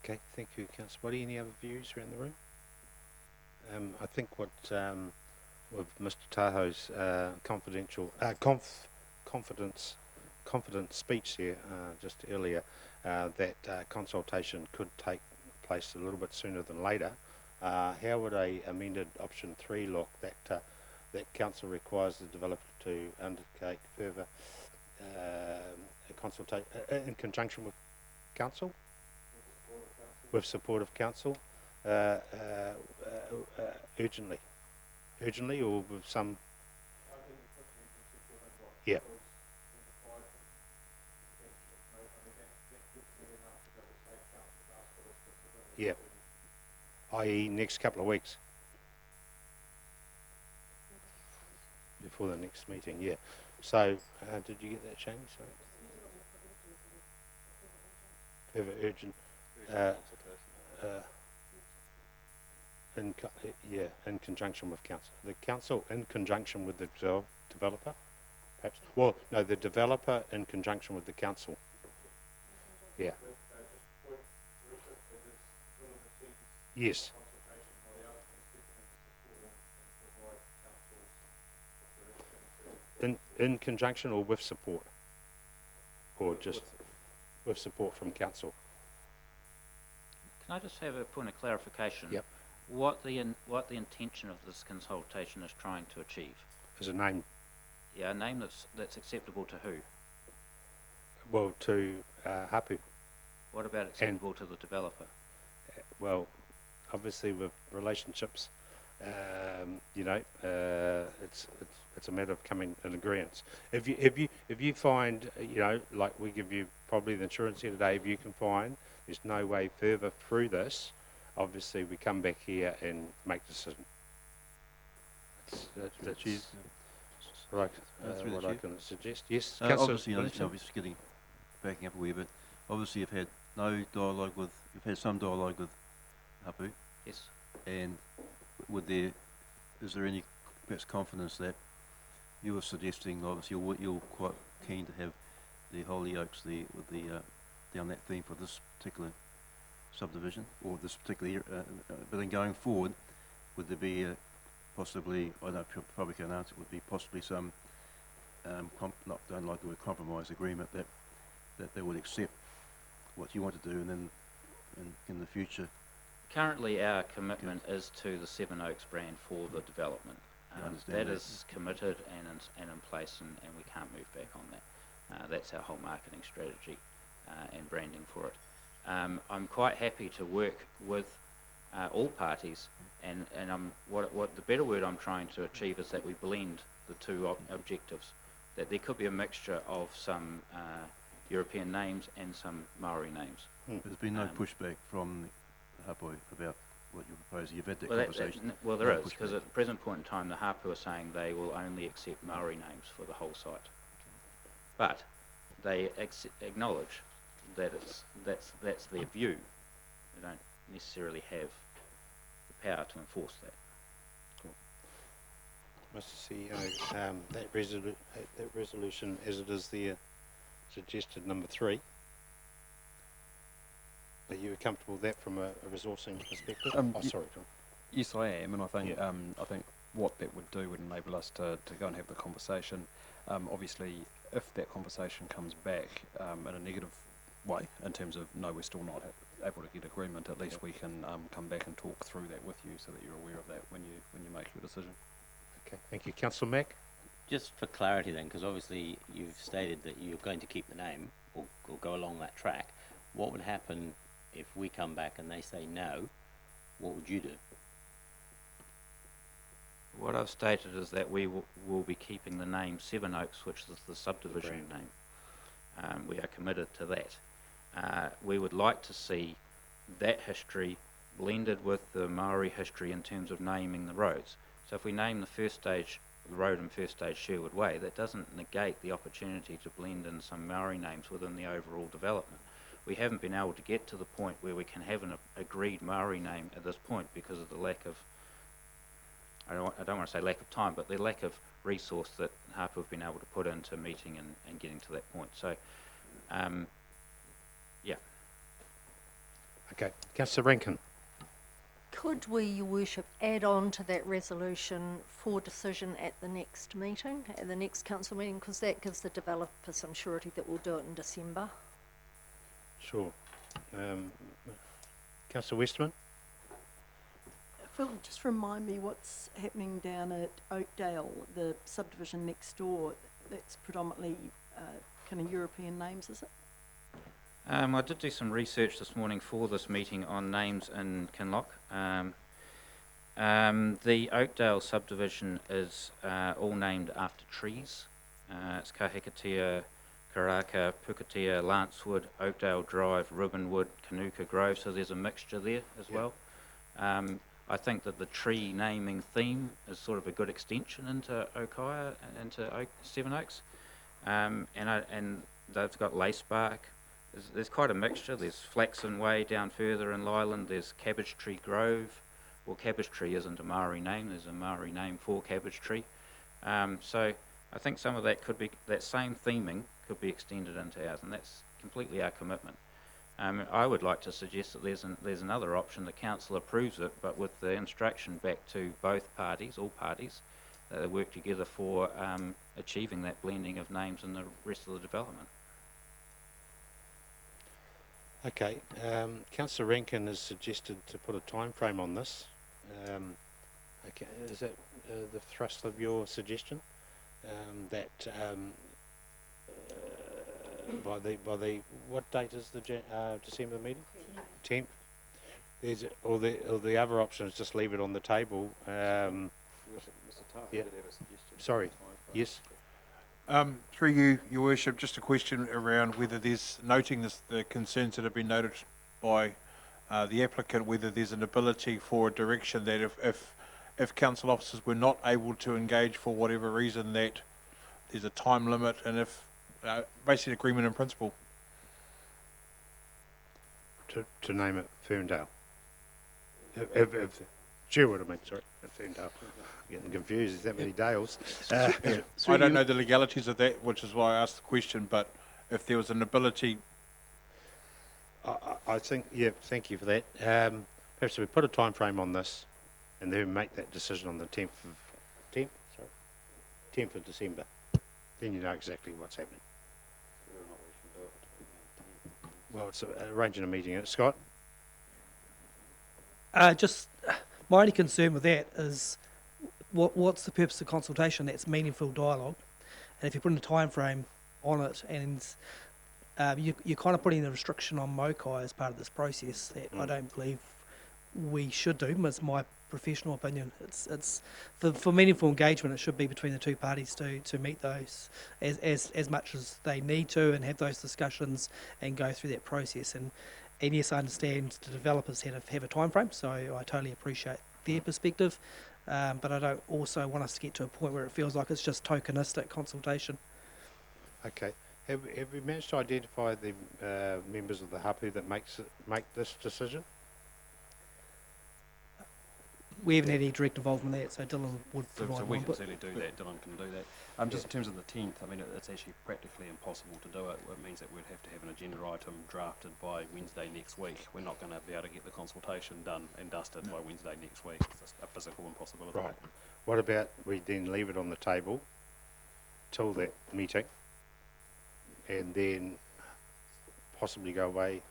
Okay, thank you, Councillor Body. Any other views around the room? I think what with Mr. Taho's confident speech here just earlier, that consultation could take place a little bit sooner than later. How would a amended option 3 look, that council requires the developer to undertake further consultation in conjunction with council? With support of council, urgently, or with some. Yeah. Yeah. I.e., next couple of weeks. Before the next meeting, yeah. So, did you get that, Shane? Further urgent. In conjunction with council. The council in conjunction with the developer, perhaps. Well, no, the developer in conjunction with the council. Yeah. Yes. In conjunction or with support, or just with support from council.
Can I just have a point of clarification?
Yep.
What the intention of this consultation is trying to achieve?
As a name.
Yeah, a name that's acceptable to who?
Well, to hapu.
What about acceptable to the developer?
Well, obviously with relationships, you know, it's a matter of coming in agreement. If you find, you know, like we give you probably the insurance here today, if you can find there's no way further through this, obviously we come back here and make a decision. That's right. What I can suggest. Yes,
obviously, obviously backing up a wee bit. Obviously, you've had some dialogue with hapu.
Yes.
And is there any perhaps confidence that you were suggesting, obviously you're quite keen to have the Hollyoaks down that theme for this particular subdivision, or this particular but then going forward, would there be possibly, I know probably can't answer, would be possibly some, don't like the word compromise agreement, that they would accept what you want to do, and then in the future?
Currently, our commitment is to the Seven Oaks brand for the development. That is committed and in place, and we can't move back on that. That's our whole marketing strategy and branding for it. I'm quite happy to work with all parties, and what the better word I'm trying to achieve is that we blend the two objectives. That there could be a mixture of some European names and some Maori names.
There's been no pushback from the Hapoi about what you're proposing. You've had that
Well,
conversation.
well, there is, because at the present point in time, the Hapu are saying they will only accept Maori names for the whole site. But they acknowledge that that's their view. They don't necessarily have the power to enforce that.
Mr. CEO, that resolution as it is there, suggested number 3. Are you comfortable with that from a resourcing perspective? Sorry, John.
Yes, I am, and I think I think what that would do would enable us to go and have the conversation. Obviously, if that conversation comes back in a negative way, in terms of no, we're still not able to get agreement, at least we can come back and talk through that with you, so that you're aware of that when you make your decision.
Okay, thank you. Councillor Mack?
Just for clarity then, because obviously you've stated that you're going to keep the name or go along that track. What would happen if we come back and they say no? What would you do?
What I've stated is that we will be keeping the name Seven Oaks, which is the subdivision name. We are committed to that. We would like to see that history blended with the Maori history in terms of naming the roads. So if we name the first stage, the road in first stage Sherwood Way, that doesn't negate the opportunity to blend in some Maori names within the overall development. We haven't been able to get to the point where we can have an agreed Maori name at this point because of the lack of, I don't want to say lack of time, but the lack of resource that Hapu have been able to put into meeting and getting to that point. So, yeah.
Okay, Councillor Rankin.
Could we, Your Worship, add on to that resolution for decision at the next meeting, at the next council meeting, because that gives the developer some surety that we'll do it in December?
Sure. Councillor Westerman?
Phil, just remind me what's happening down at Oakdale, the subdivision next door. That's predominantly kind of European names, is it?
I did do some research this morning for this meeting on names in Kinloch. The Oakdale subdivision is all named after trees. It's Kahikatea, Karaka, Pukatea, Lancewood, Oakdale Drive, Ribbonwood, Kanuka Grove, so there's a mixture there as well. I think that the tree naming theme is sort of a good extension into Okaya, into Seven Oaks. And they've got lacebark. There's quite a mixture. There's Flaxen Way down further in Lyland. There's Cabbage Tree Grove. Well, Cabbage Tree isn't a Maori name. There's a Maori name for Cabbage Tree. So I think some of that could be, that same theming could be extended into ours, and that's completely our commitment. I would like to suggest that there's another option. The council approves it, but with the instruction back to both parties, all parties, that they work together for achieving that blending of names in the rest of the development.
Okay, Councillor Rankin has suggested to put a time frame on this. Okay, is that the thrust of your suggestion? That by the what date is the December meeting? 10th. There's or the other option is just leave it on the table. Yeah. Sorry. Yes.
Through you, Your Worship, just a question around whether there's, noting the concerns that have been noted by the applicant, whether there's an ability for a direction that if council officers were not able to engage for whatever reason, that there's a time limit, and if basically agreement in principle.
To name it Ferndale. If Sherwood, I mean, sorry. Ferndale. Getting confused, there's that many Dales.
I don't know the legalities of that, which is why I asked the question, but if there was an ability...
I think, yeah, thank you for that. Perhaps we put a time frame on this and then make that decision on the 10th of December. Then you know exactly what's happening. Well, it's arranging a meeting. Scott?
Just my only concern with that is what's the purpose of consultation? That's meaningful dialogue. And if you put in a time frame on it and you're kind of putting a restriction on Mokai as part of this process that I don't believe we should do. It's my professional opinion. It's for meaningful engagement. It should be between the two parties to meet those as much as they need to and have those discussions and go through that process. And yes, I understand the developers have a time frame, so I totally appreciate their perspective. But I don't also want us to get to a point where it feels like it's just tokenistic consultation.
Okay. Have we managed to identify the members of the hapu that make this decision?
We haven't had any direct involvement in that, so Dylan would provide
So we
one.
can certainly do that, Dylan can do that. Just in terms of the 10th, I mean, it's actually practically impossible to do it. It means that we'd have to have an agenda item drafted by Wednesday next week. We're not going to be able to get the consultation done and dusted by Wednesday next week. It's just a physical impossibility.
Right. What about we then leave it on the table till that meeting and then possibly go away,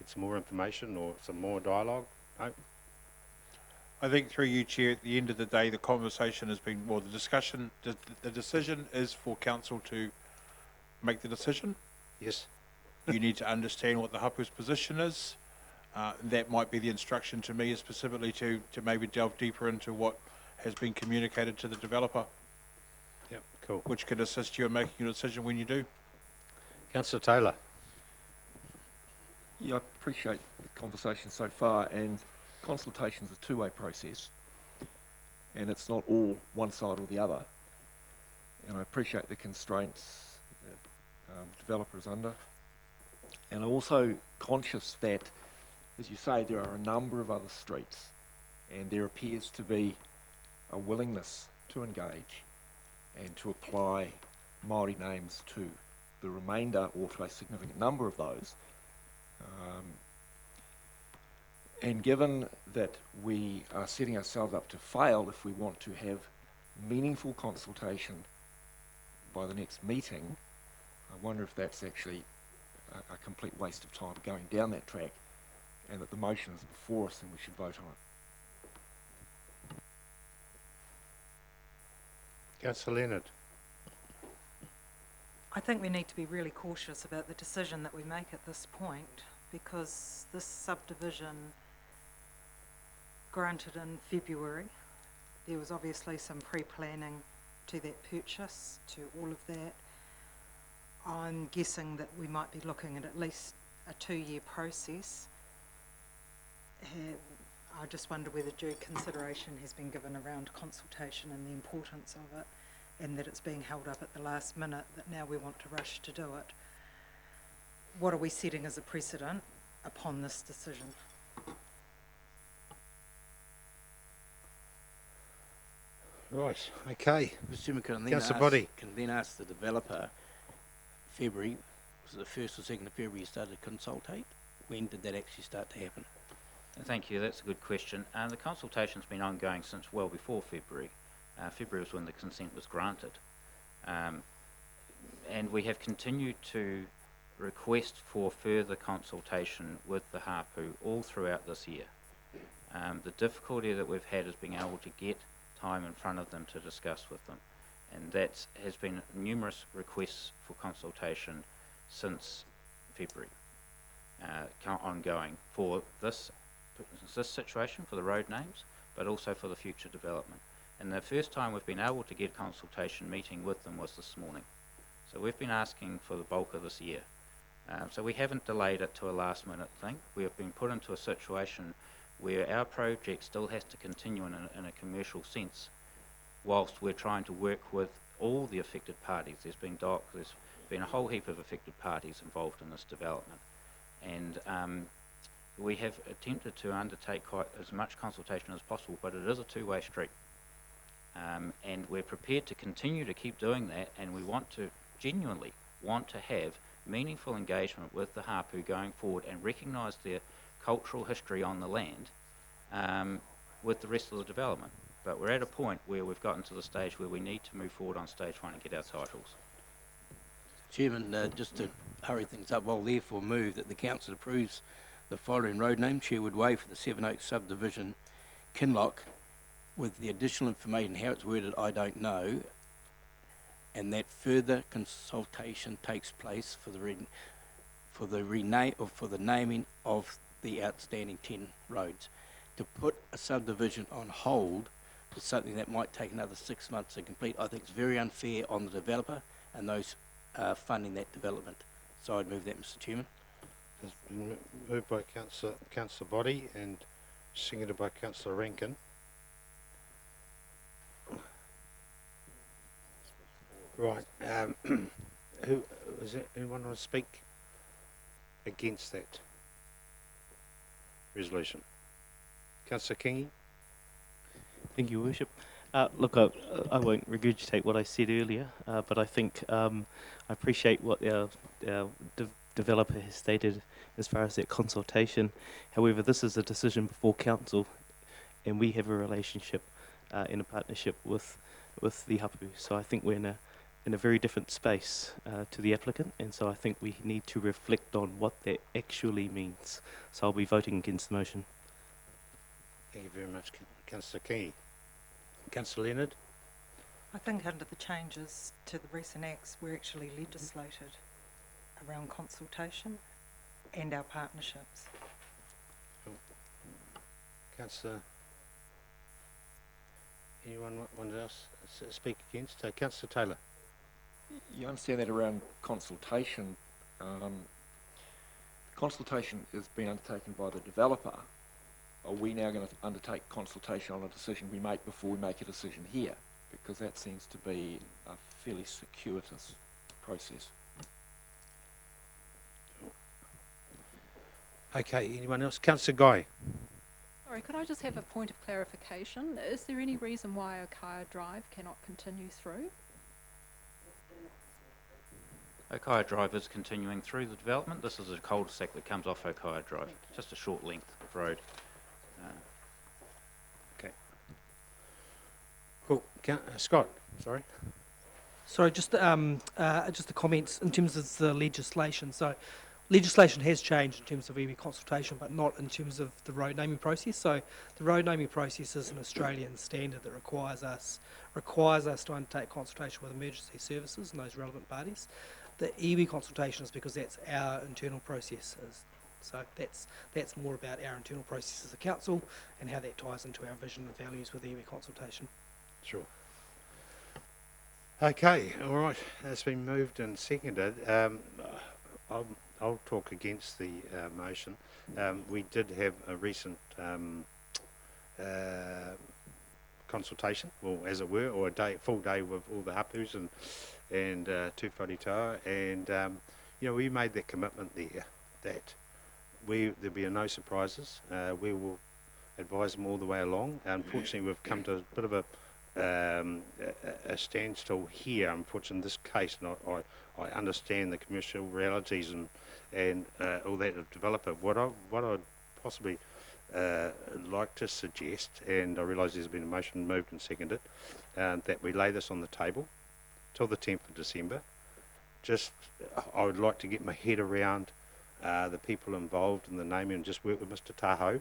get some more information or some more dialogue? No?
I think through you, Chair, at the end of the day, the conversation has been, well, the discussion, the decision is for council to make the decision.
Yes.
You need to understand what the hapu's position is. That might be the instruction to me, specifically to maybe delve deeper into what has been communicated to the developer.
Yep, cool.
Which could assist you in making a decision when you do.
Councillor Taylor.
Yeah, I appreciate the conversation so far, and consultation's a two-way process, and it's not all one side or the other. And I appreciate the constraints that the developer is under. And I'm also conscious that, as you say, there are a number of other streets, and there appears to be a willingness to engage and to apply Māori names to the remainder or to a significant number of those. And given that we are setting ourselves up to fail if we want to have meaningful consultation by the next meeting, I wonder if that's actually a complete waste of time going down that track, and that the motion is before us and we should vote on it.
Councillor Leonard.
I think we need to be really cautious about the decision that we make at this point, because this subdivision granted in February, there was obviously some pre-planning to that purchase, to all of that. I'm guessing that we might be looking at least a 2-year process. I just wonder whether due consideration has been given around consultation and the importance of it, and that it's being held up at the last minute, that now we want to rush to do it. What are we setting as a precedent upon this decision?
Right, okay.
Mr. Chairman, can then ask the developer, February, was it the 1st or 2nd of February you started to consultate? When did that actually start to happen?
Thank you, that's a good question. The consultation's been ongoing since well before February. February was when the consent was granted. And we have continued to request for further consultation with the hapu all throughout this year. The difficulty that we've had is being able to get time in front of them to discuss with them, and that has been numerous requests for consultation since February, ongoing for this situation, for the road names, but also for the future development. And the first time we've been able to get consultation meeting with them was this morning. So we've been asking for the bulk of this year. So we haven't delayed it to a last minute thing. We have been put into a situation where our project still has to continue in a commercial sense, whilst we're trying to work with all the affected parties. There's been a whole heap of affected parties involved in this development, and we have attempted to undertake quite as much consultation as possible, but it is a two-way street. And we're prepared to continue to keep doing that, and we genuinely want to have meaningful engagement with the Hapu going forward and recognise their cultural history on the land with the rest of the development. But we're at a point where we've gotten to the stage where we need to move forward on stage one and get our titles.
Chairman, just to hurry things up, I'll therefore move that the council approves the following road name, Sherwood Way for the Seven Oaks subdivision, Kinloch, with the additional information, how it's worded, I don't know, and that further consultation takes place for the naming of the outstanding 10 roads. To put a subdivision on hold is something that might take another 6 months to complete. I think it's very unfair on the developer and those funding that development. So I'd move that, Mr. Chairman.
It's been moved by Councillor Boddy and seconded by Councillor Rankin. Right. Who is it? Anyone want to speak against that resolution? Councillor Kingy.
Thank you, Worship. Look, I won't regurgitate what I said earlier, but I think I appreciate what our developer has stated as far as that consultation. However, this is a decision before council, and we have a relationship in a partnership with the Hapu. So I think we're in a very different space to the applicant, and so I think we need to reflect on what that actually means. So I'll be voting against the motion.
Thank you very much, Councillor Kingy. Councillor Leonard.
I think under the changes to the recent acts, we're actually legislated around consultation and our partnerships.
Councillor, anyone want else speak against? Councillor Taylor.
You understand that around consultation, consultation is being undertaken by the developer. Are we now going to undertake consultation on a decision we make before we make a decision here? Because that seems to be a fairly circuitous process.
Okay, anyone else? Councillor Guy.
Sorry, could I just have a point of clarification? Is there any reason why Okaya Drive cannot continue through?
Okaya Drive is continuing through the development. This is a cul-de-sac that comes off Okaya Drive, just a short length of road.
Okay. Cool. Scott, sorry.
Sorry, just the comments in terms of the legislation. So, legislation has changed in terms of iwi consultation, but not in terms of the road naming process. So, the road naming process is an Australian standard that requires us to undertake consultation with emergency services and those relevant parties. The iwi consultation is because that's our internal process. So that's more about our internal process as a council and how that ties into our vision and values with iwi consultation.
Sure. Okay, all right. That's been moved and seconded. I'll talk against the motion. We did have a recent consultation, well, as it were, or full day with all the hapus and Tū Wharetoa, and we made that commitment there that there'll be no surprises. We will advise them all the way along. Unfortunately, we've come to a bit of a standstill here. Unfortunately, in this case, and I understand the commercial realities and all that of developer. What I'd possibly like to suggest, and I realise there's been a motion moved and seconded, that we lay this on the table till the 10th of December. I would like to get my head around the people involved in the naming and just work with Mr. Tahoe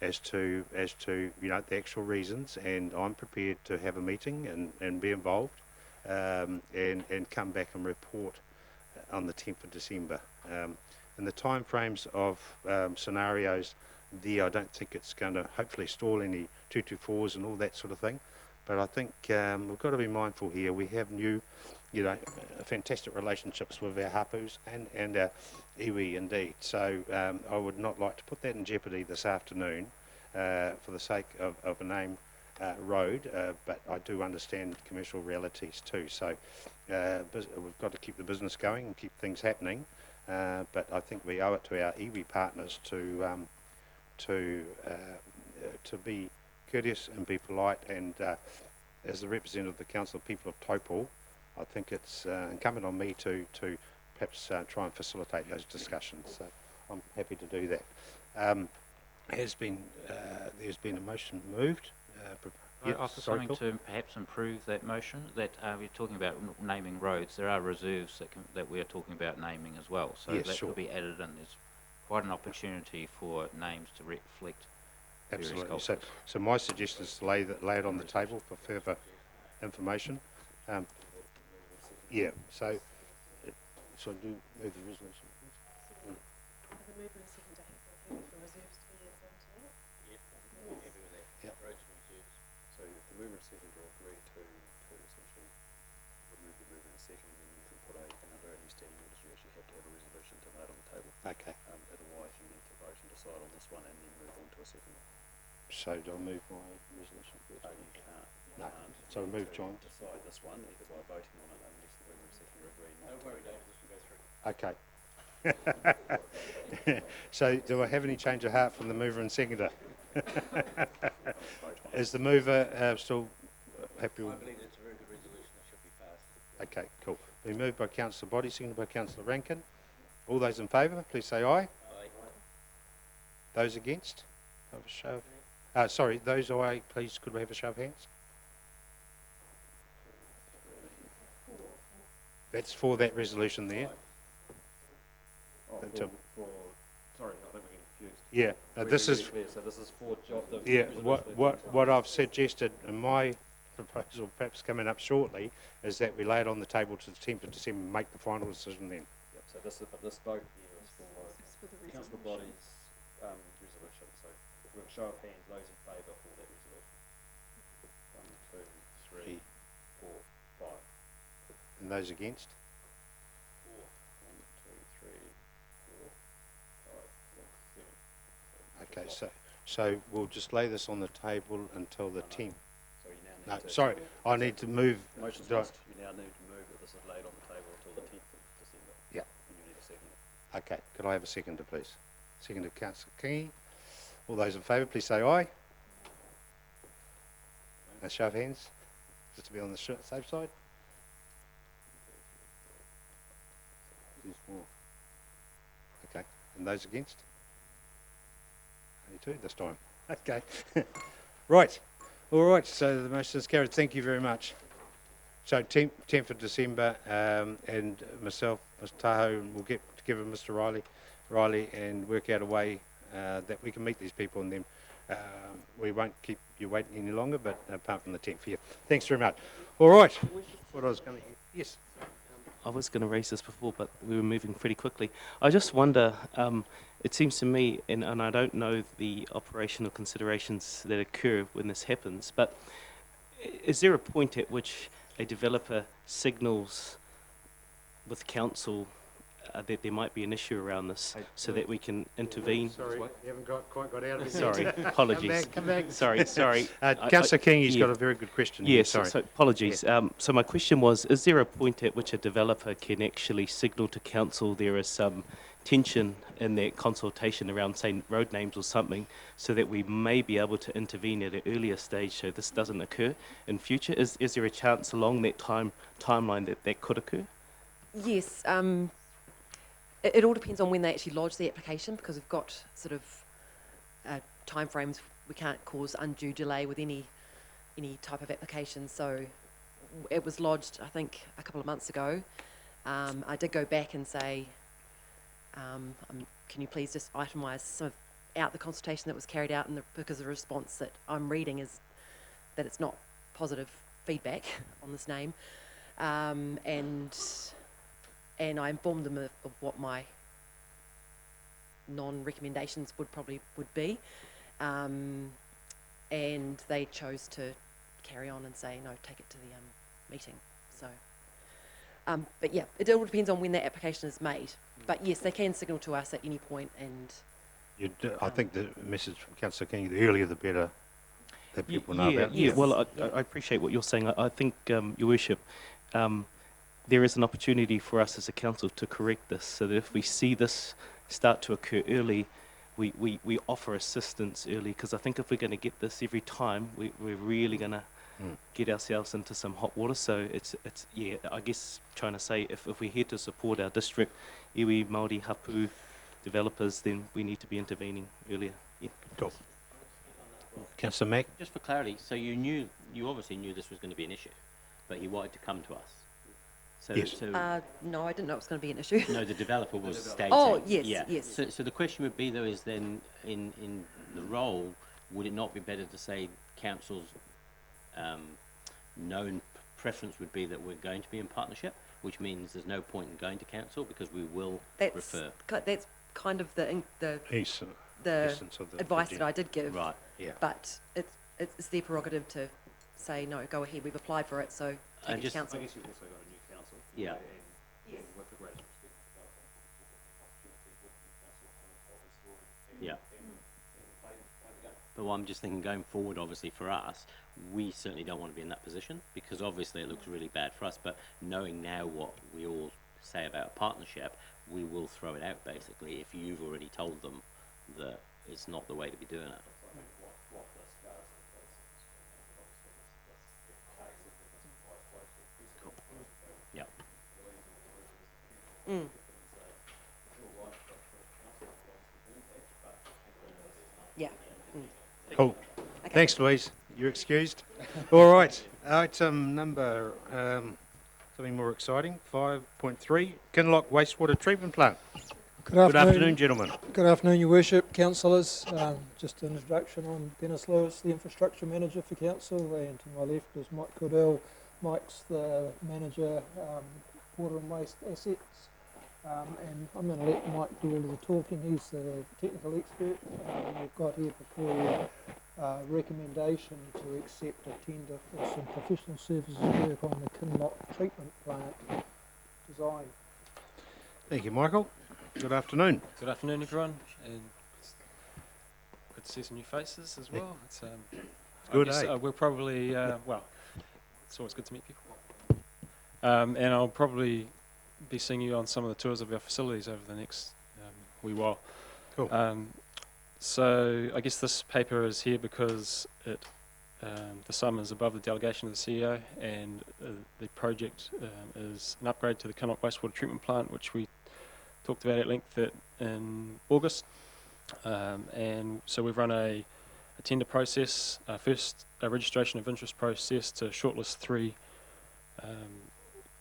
as to the actual reasons, and I'm prepared to have a meeting and be involved and come back and report on the 10th of December. And the time frames of scenarios there, I don't think it's going to hopefully stall any 224s and all that sort of thing. But I think we've got to be mindful here. We have new, fantastic relationships with our hapus and our iwi indeed. So I would not like to put that in jeopardy this afternoon for the sake of a name road, but I do understand commercial realities too. So we've got to keep the business going and keep things happening. But I think we owe it to our iwi partners to to be courteous and be polite, and as the representative of the Council of People of Taupo, I think it's incumbent on me to perhaps try and facilitate those discussions. So I'm happy to do that. There's been a motion moved.
I offer something to perhaps improve that motion. That we're talking about naming roads. There are reserves that we're talking about naming as well. So
yes,
that
sure.
could be added in. There's quite an opportunity for names to reflect various
Absolutely.
cultures.
So my suggestion is to lay it on the table for further information. Yeah. So I do move the resolution.
So if the mover and seconder agree to essentially remove the mover and second, then you can put under any standing orders, you actually have to have a resolution to lay it on the table.
Okay.
Otherwise, you need to vote and decide on this one and then move on to a second one.
So do I move my resolution first?
You can't.
No. So I move, John.
Decide this one either by voting on it unless the mover and seconder agree not to.
Okay. So do I have any change of heart from the mover and seconder? Is the mover still happy with?
I believe it's a very good resolution. It should be passed.
Okay, cool. Been moved by Councillor Boddy, seconded by Councillor Rankin. All those in favour, please say aye. Aye. Those against? Have a show of... sorry, those aye, please, could we have a show of hands? That's for that resolution there.
Sorry, I think we're getting confused.
Yeah, this is...
Clear. So this is for the
Yeah, what I've suggested in my proposal, perhaps coming up shortly, is that we lay it on the table to the 10th of December and make the final decision then.
Yep, so this vote here is for the Council Body's resolution. So if we have a show of hands, those in favour for that resolution. 1, 2, 3, 4, 5.
And those against?
4. 1, 2, 3, 4, 5, 6, 7.
Okay, so we'll just lay this on the table until the 10th.
So you now need to...
Sorry, I need to move...
Motion's passed. You now need to move that this is laid on the table until the 10th of December.
Yeah.
And you need a second.
Okay, could I have a seconder, please? Seconder, Councillor Kingy. All those in favour, please say aye. A show of hands, just to be on the safe side. Okay, and those against? Only 2 this time. Okay. Right. All right, so the motion is carried. Thank you very much. So 10th of December, and myself, Mr Tahoe, will get together with Mr Riley and work out a way that we can meet these people, and then we won't keep you waiting any longer, but apart from the 10th here. Thanks very much. All right. What I was going to... Yes.
I was going to raise this before, but we were moving pretty quickly. I just wonder, it seems to me, and I don't know the operational considerations that occur when this happens, but is there a point at which a developer signals with council that there might be an issue around this so that we can intervene?
Sorry, you haven't quite got out of it.
Sorry, apologies.
Come back.
Sorry.
Councillor King, he's got a very good question.
Yes,
Sorry.
so apologies.
Yeah.
So my question was, is there a point at which a developer can actually signal to council there is some tension in that consultation around, say, road names or something, so that we may be able to intervene at an earlier stage so this doesn't occur in future? Is there a chance along that timeline that could occur?
Yes. It all depends on when they actually lodge the application, because we've got sort of timeframes. We can't cause undue delay with any type of application. So it was lodged, I think, a couple of months ago. I did go back and say, can you please just itemise some out the consultation that was carried out, because the response that I'm reading is that it's not positive feedback on this name, and I informed them of what my non-recommendations would be, and they chose to carry on and say no, take it to the meeting. So, but yeah, it all depends on when that application is made. But yes, they can signal to us at any point, and
I think the message from Councillor King, the earlier the better, that people know about.
Yeah, well, I appreciate what you're saying. I think, Your Worship, there is an opportunity for us as a council to correct this, so that if we see this start to occur early, we offer assistance early, because I think if we're going to get this every time, we're really going to get ourselves into some hot water. So it's yeah, I guess trying to say if we're here to support our district, iwi, Māori, hapu developers, then we need to be intervening earlier. Yeah.
Cool. Councillor Mack?
Just for clarity, so you obviously knew this was going to be an issue, but you wanted to come to us. So,
Yes.
No, I didn't know it was going to be an issue.
No, the developer was stating.
Oh, yes,
yeah.
yes.
So the question would be, though, is then in the role, would it not be better to say council's known preference would be that we're going to be in partnership, which means there's no point in going to council because we will refer.
That's kind of the
essence of the
advice that I did give.
Right.
Yeah.
But it's their prerogative to say, no, go ahead, we've applied for it, so take it to council.
I guess you've also got a new council.
Yeah.
Yes.
With the greatest respect to the
Yeah. But what I'm just thinking, going forward, obviously for us, we certainly don't want to be in that position, because obviously it looks really bad for us, but knowing now what we all say about a partnership, we will throw it out basically if you've already told them that it's not the way to be doing it. Cool. Yeah.
Mm. Yeah. Mm.
Cool.
Okay.
Thanks, Louise. You're excused. All right. Item number, something more exciting, 5.3, Kinloch Wastewater Treatment Plant. Good afternoon, gentlemen.
Good afternoon, Your Worship, councillors. Just an introduction, I'm Dennis Lewis, the Infrastructure Manager for Council, and to my left is Mike Cordell. Mike's the Manager, Water and Waste Assets, and I'm going to let Mike do all of the talking. He's the technical expert. We've got here before you recommendation to accept a tender for some professional services work on the Kinloch Treatment Plant design.
Thank you, Michael. Good afternoon.
Good afternoon, everyone, and good to see some new faces as well. It's
good,
I guess,
eh?
we'll probably, well, it's always good to meet people. And I'll probably be seeing you on some of the tours of our facilities over the next wee while.
Cool.
So I guess this paper is here because the sum is above the delegation of the CEO, and the project is an upgrade to the Kinloch Wastewater Treatment Plant, which we talked about at length in August. And so we've run a tender process, first a registration of interest process to shortlist 3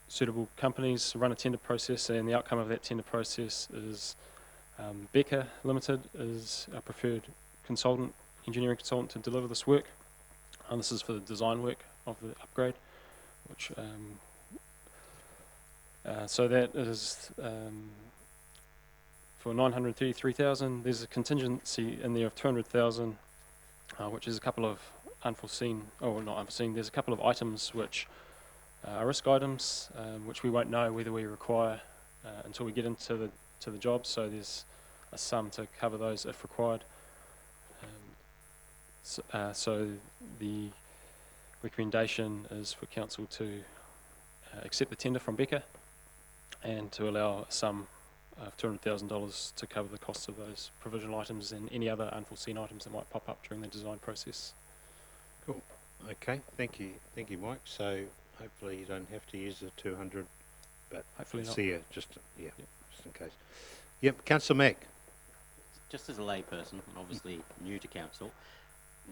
suitable companies, run a tender process, and the outcome of that tender process is Becker Limited is our preferred consultant, engineering consultant to deliver this work. And this is for the design work of the upgrade, which so that is for 933,000. There's a contingency in there of 200,000, which is a couple of unforeseen, oh not unforeseen, there's a couple of items which are risk items, which we won't know whether we require until we get into the job, so there's a sum to cover those if required. So the recommendation is for council to accept the tender from Becker and to allow a sum of $200,000 to cover the costs of those provisional items and any other unforeseen items that might pop up during the design process.
Cool. Okay, thank you, Mike. So hopefully you don't have to use the 200, but
hopefully not.
See you just in case. Yep, Councillor Mack.
Just as a layperson, and obviously new to council,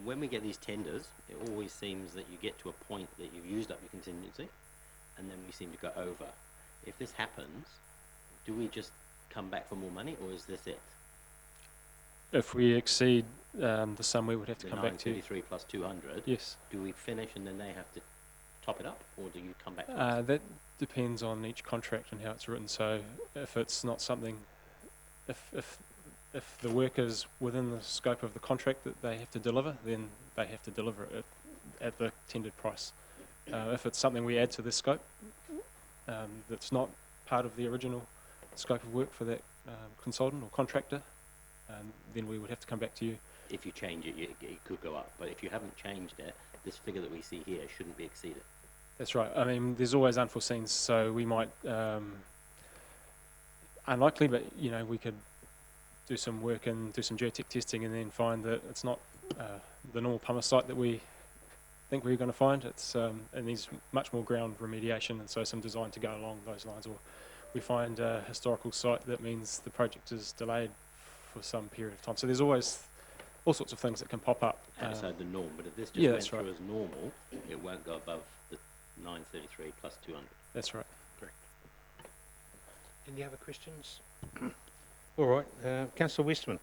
when we get these tenders, it always seems that you get to a point that you've used up your contingency, and then we seem to go over. If this happens, do we just come back for more money, or is this it?
If we exceed the sum, we would have to
The
come back to you.
933 plus 200.
Yes.
Do we finish and then they have to top it up, or do you come back to us?
That depends on each contract and how it's written. So if it's not something, if the work is within the scope of the contract that they have to deliver, then they have to deliver it at the tendered price. If it's something we add to the scope that's not part of the original scope of work for that consultant or contractor, then we would have to come back to you.
If you change it, it could go up, but if you haven't changed it, this figure that we see here shouldn't be exceeded.
That's right. I mean, there's always unforeseens, so we might, unlikely, but we could do some work and do some geotech testing, and then find that it's not the normal pumice site that we think we're going to find. It's it needs much more ground remediation, and so some design to go along those lines. Or we find a historical site that means the project is delayed for some period of time. So there's always all sorts of things that can pop up.
Outside the norm, but if this just
yeah,
went
that's
through
right.
as normal, it won't go above the 933 plus 200.
That's right.
Correct. Any other questions? All right, Councillor Westman.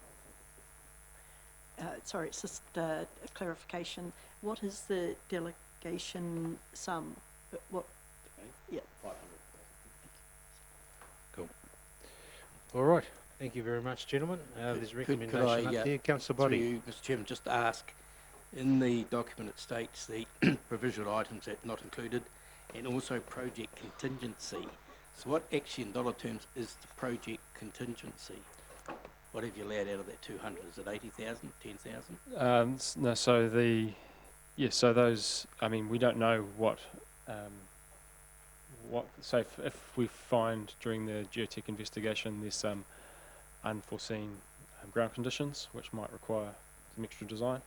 Sorry, it's just a clarification. What is the delegation sum? What? Yeah.
500.
Cool. All right. Thank you very much, gentlemen. There's a recommendation
Could I,
up there. Councillor
through
Body.
you, Mr. Chairman, just ask, in the document it states the provisional items that not included, and also project contingency. So what actually in dollar terms is the project contingency? What have you allowed out of that 200? Is it 80,000, 10,000?
No, so those, I mean, we don't know what, say if we find during the geotech investigation there's some unforeseen ground conditions which might require some extra design,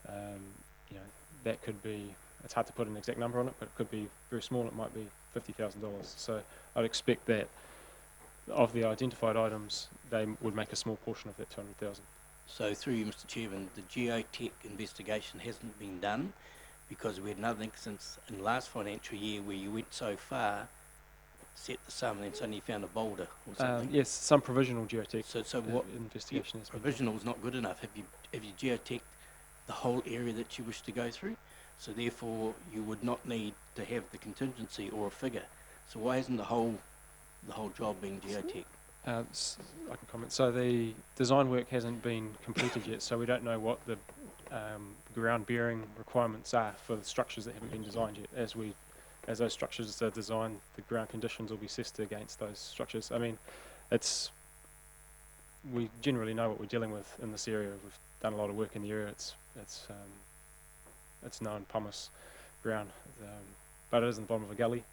you know, that could be, it's hard to put an exact number on it, but it could be very small. It might be $50,000. So I'd expect that of the identified items, they would make a small portion of that 200,000.
So through you, Mr. Chairman, the geotech investigation hasn't been done because we had another instance in the last financial year where you went so far, set the sum, and then suddenly you found a boulder or something.
Yes, some provisional geotech.
So what
investigation has been done.
provisional is not good enough. Have you geoteched the whole area that you wish to go through? So therefore, you would not need to have the contingency or a figure. So why hasn't the whole job been geotech?
I can comment. So the design work hasn't been completed yet, so we don't know what the ground bearing requirements are for the structures that haven't been designed yet. As those structures are designed, the ground conditions will be assessed against those structures. I mean, we generally know what we're dealing with in this area. We've done a lot of work in the area. It's known pumice ground, but it is in the bottom of a gully.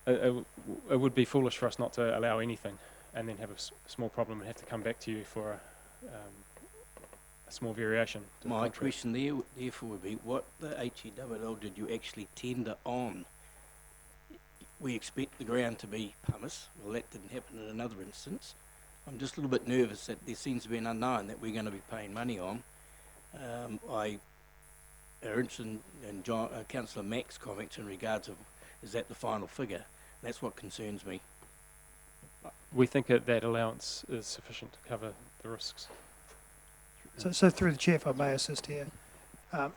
It would be foolish for us not to allow anything and then have a small problem and have to come back to you for a small variation.
My question therefore would be, what the HEWL did you actually tender on? We expect the ground to be pumice. Well, that didn't happen in another instance. I'm just a little bit nervous that there seems to be an unknown that we're going to be paying money on. I are interested in Councillor Mack's comments in regards of, is that the final figure? That's what concerns me.
We think that allowance is sufficient to cover the risks.
So through the chair, if I may assist here,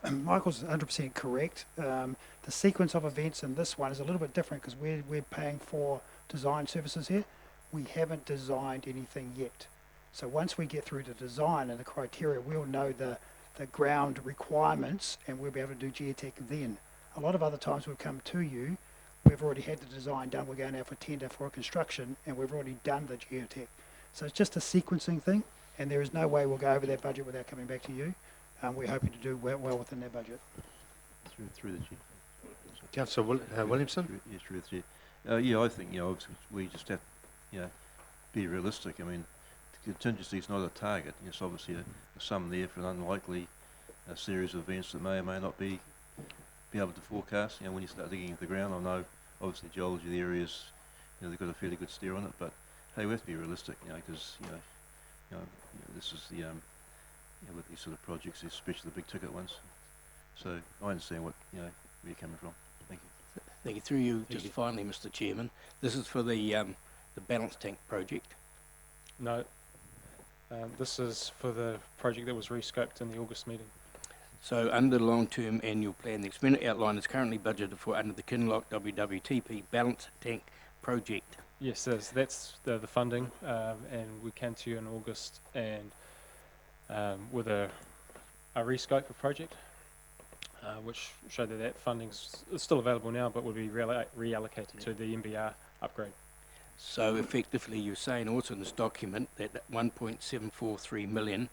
Michael's 100% correct. The sequence of events in this one is a little bit different because we're paying for design services here. We haven't designed anything yet. So once we get through the design and the criteria, we'll know the ground requirements and we'll be able to do geotech then. A lot of other times we've come to you, we've already had the design done, we're going out for tender for a construction and we've already done the geotech. So it's just a sequencing thing and there is no way we'll go over that budget without coming back to you. We're hoping to do well within that budget.
Through the chair.
Councillor Williamson?
Yes, through the chair. Yeah, I think, obviously we just have, be realistic. I mean, contingency is not a target. It's obviously a sum there for an unlikely series of events that may or may not be able to forecast. When you start digging into the ground, I know obviously geology of the areas, they've got a fairly good steer on it, but hey, we have to be realistic, because this is the with these sort of projects, especially the big ticket ones. So I understand where you're coming from. Thank you.
Thank you. Through you, just finally, Mr. Chairman, this is for the balance tank project.
No, this is for the project that was rescoped in the August meeting.
So under the long-term annual plan, the expenditure outline is currently budgeted for under the Kinloch WWTP balance tank project.
Yes, that's the funding, and we came to you in August and with a rescope of project, which showed that funding is still available now, but will be reallocated to the MBR upgrade.
So effectively, you're saying also in this document that 1.743 million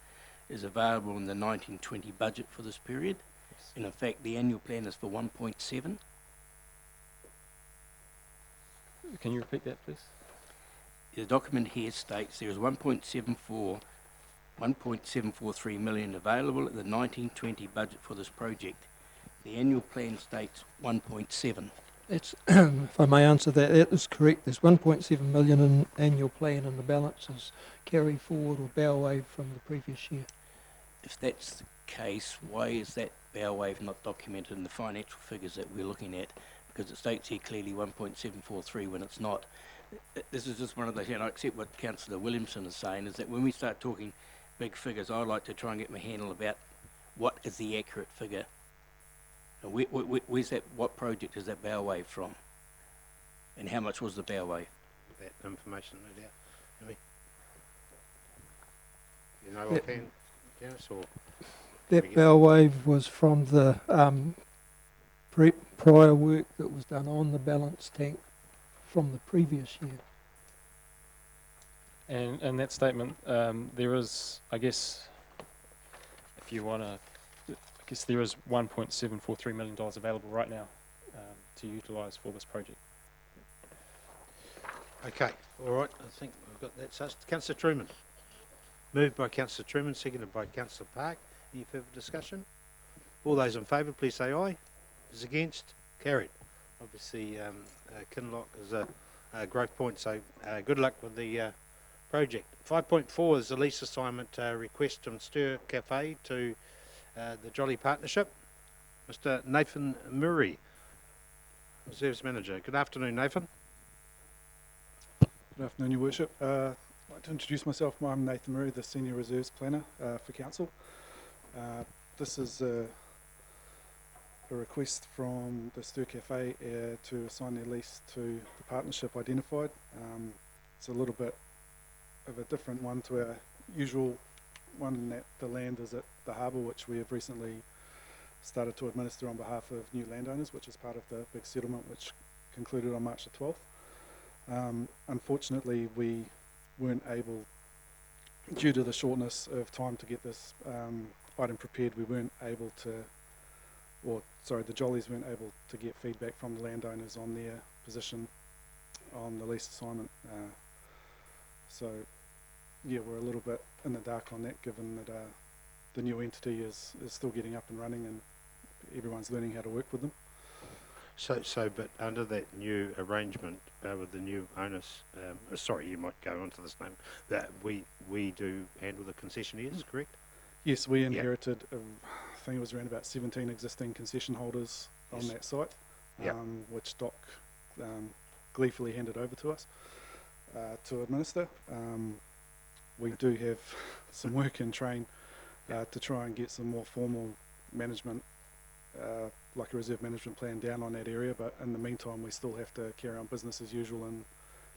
is available in the 1920 budget for this period, yes. And in fact, the annual plan is for 1.7.
Can you repeat that, please?
the document here states there is 1.743 million available at the 1920 budget for this project. The annual plan states 1.7.
It's, if I may answer that, that is correct. There's 1.7 million in annual plan and the balance is carry forward or bow wave from the previous year.
If that's the case, why is that bow wave not documented in the financial figures that we're looking at? Because it states here clearly 1.743 when it's not. This is just one of those, and I accept what Councillor Williamson is saying, is that when we start talking big figures, I like to try and get my handle about what is the accurate figure. And where's that, what project is that bow wave from? And how much was the bow wave?
That information, no doubt. You know offhand, Janice, or?
That bow wave was from the prior work that was done on the balance tank from the previous year.
And in that statement, there is, I guess, if you want to, I guess there is $1.743 million available right now to utilise for this project.
Okay, all right, I think we've got that. So, Councillor Truman. Moved by Councillor Truman, seconded by Councillor Park. Any further discussion? All those in favour, please say aye. Is against? Carried. Obviously, Kinloch is a growth point, so good luck with the project. 5.4 is the lease assignment request from Stir Cafe to the Jolly Partnership. Mr. Nathan Murray, Reserves Manager. Good afternoon, Nathan.
Good afternoon, Your Worship. I'd like to introduce myself. I'm Nathan Murray, the Senior Reserves Planner for Council. This is a request from the Stir Cafe to assign their lease to the partnership identified. It's a little bit of a different one to our usual one in that the land is at the harbour, which we have recently started to administer on behalf of new landowners, which is part of the big settlement which concluded on March the 12th. Unfortunately, we weren't able, due to the shortness of time to get this item prepared, we weren't able to, or sorry, the Jollies weren't able to get feedback from the landowners on their position on the lease assignment. So, yeah, we're a little bit in the dark on that, given that the new entity is still getting up and running and everyone's learning how to work with them.
But under that new arrangement with the new owners, sorry, you might go on to this name, that we do handle the concessionaires, correct?
Yes, we inherited, I think it was around about 17 existing concession holders on that site, which Doc gleefully handed over to us to administer. We do have some work in train to try and get some more formal management, like a reserve management plan down on that area, but in the meantime we still have to carry on business as usual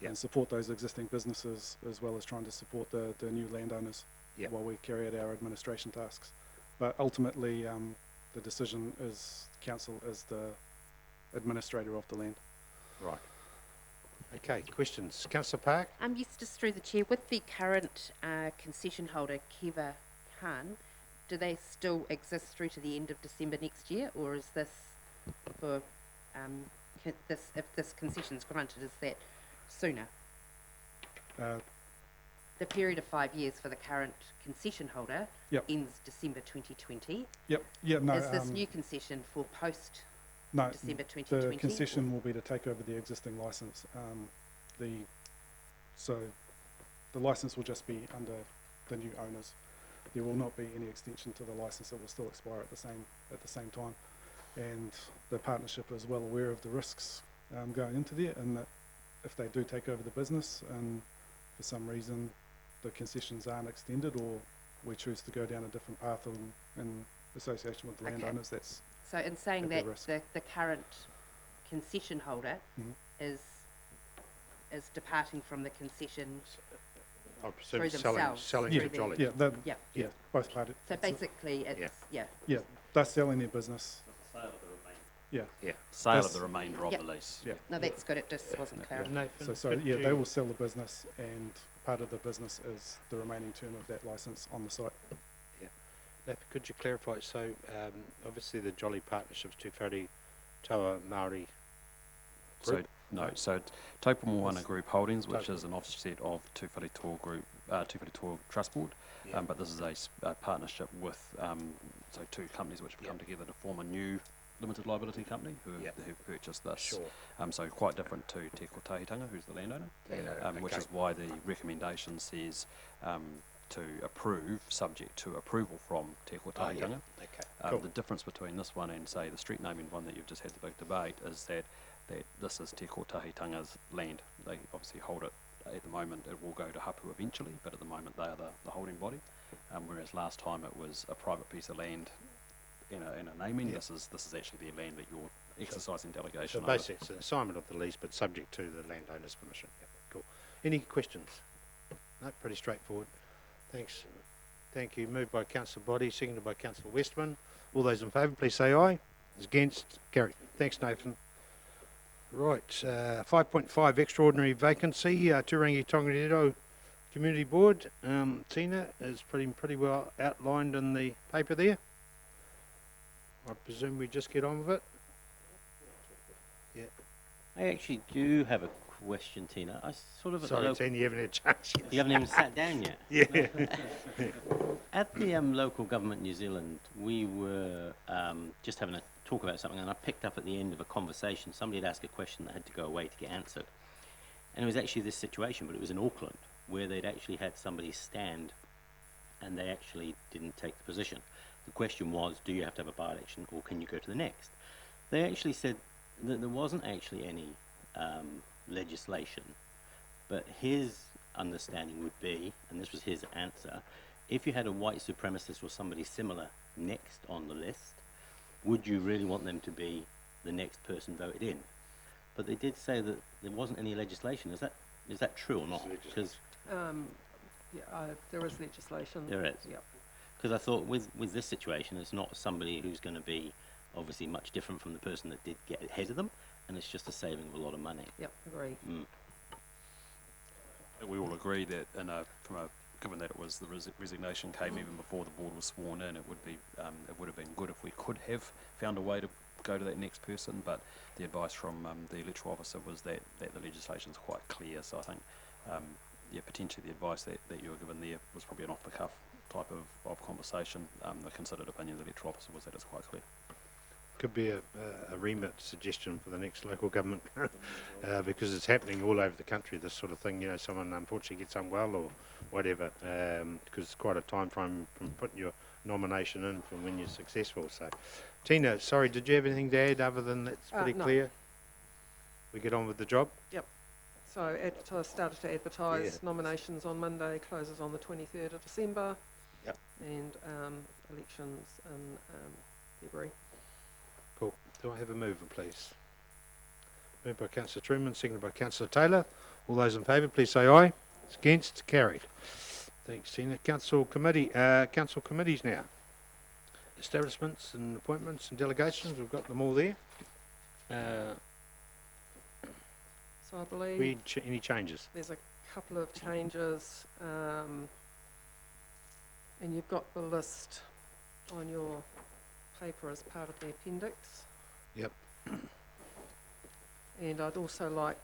and support those existing businesses, as well as trying to support the new landowners while we carry out our administration tasks. But ultimately the decision is council as the administrator of the land.
Right. Okay, questions? Councillor Park?
Yes, just through the chair, with the current concession holder, Kiva Khan, do they still exist through to the end of December next year, or is this for if this concession is granted, is that sooner? The period of 5 years for the current concession holder ends December 2020.
No.
Is this new concession for post December 2020?
The concession will be to take over the existing licence. So the licence will just be under the new owners. There will not be any extension to the licence. It will still expire at the same time, and the partnership is well aware of the risks going into there, and that if they do take over the business and for some reason the concessions aren't extended, or we choose to go down a different path in association with the landowners, that's
so in saying that the current concession holder is departing from the concession through themselves,
selling to Jolly.
Both parties.
So basically, it's
they're selling their business.
Sale of the remainder of the lease.
No, that's good. It just wasn't clear.
They will sell the business, and part of the business is the remaining term of that licence on the site.
Could you clarify? So obviously the Jolly Partnership's Te Whare Taua Māori group.
No, so Taupo Moana Group Holdings, which is an offset of Te Wharetoa Group, Te Wharetoa Trust Board, but this is a partnership with so two companies which have come together to form a new limited liability company who purchased this.
Sure.
So quite different to Te Kotahitanga, who's the landowner, which is why the recommendation says to approve, subject to approval from Te Kotahitanga.
Cool.
The difference between this one and, say, the street naming one that you've just had the big debate is that this is Te Kotahitanga's land. They obviously hold it at the moment. It will go to Hapu eventually, but at the moment they are the holding body. Whereas last time it was a private piece of land in a naming. This is actually their land that you're exercising delegation
So basically it's an assignment of the lease, but subject to the landowner's permission. Yep, cool. Any questions? No, pretty straightforward. Thanks. Thank you. Moved by Councillor Boddy, seconded by Councillor Westman. All those in favour, please say aye. Against? Carried. Thanks, Nathan. Right, 5.5 extraordinary vacancy, Turangi Tongariro Community Board. Tina is pretty well outlined in the paper there. I presume we just get on with it. Yeah.
I actually do have a question, Tina. I sort of
Sorry, Tina, you haven't had a chance yet.
You haven't even sat down yet.
Yeah.
At the local government New Zealand, we were just having a talk about something, and I picked up at the end of a conversation. Somebody had asked a question that had to go away to get answered, and it was actually this situation, but it was in Auckland, where they'd actually had somebody stand, and they actually didn't take the position. The question was, do you have to have a by-election, or can you go to the next? They actually said that there wasn't actually any legislation, but his understanding would be, and this was his answer, if you had a white supremacist or somebody similar next on the list, would you really want them to be the next person voted in? But they did say that there wasn't any legislation. Is that true or not? Because
there is legislation.
there is.
Yep.
Because I thought with this situation, it's not somebody who's going to be obviously much different from the person that did get ahead of them, and it's just a saving of a lot of money.
Yep, agree.
We all agree that given that it was the resignation came even before the board was sworn in, it would have been good if we could have found a way to go to that next person, but the advice from the electoral officer was that the legislation is quite clear. So I think potentially the advice that you were given there was probably an off-the-cuff type of conversation. The considered opinion of the electoral officer was that it's quite clear.
Could be a remit suggestion for the next local government because it's happening all over the country, this sort of thing. You know, someone unfortunately gets unwell or whatever, because it's quite a time frame from putting your nomination in from when you're successful. So, Tina, sorry, did you have anything to add other than that's pretty
no.
clear? We get on with the job?
Yep. So started to advertise nominations on Monday, closes on the 23rd of December.
Yep.
And elections in February.
Cool. Do I have a mover, please? Moved by Councillor Truman, seconded by Councillor Taylor. All those in favour, please say aye. Against? Carried. Thanks, Tina. Council committees now. Establishments and appointments and delegations, we've got them all there.
So I believe
Any changes?
there's a couple of changes, and you've got the list on your paper as part of the appendix.
Yep.
And I'd also like,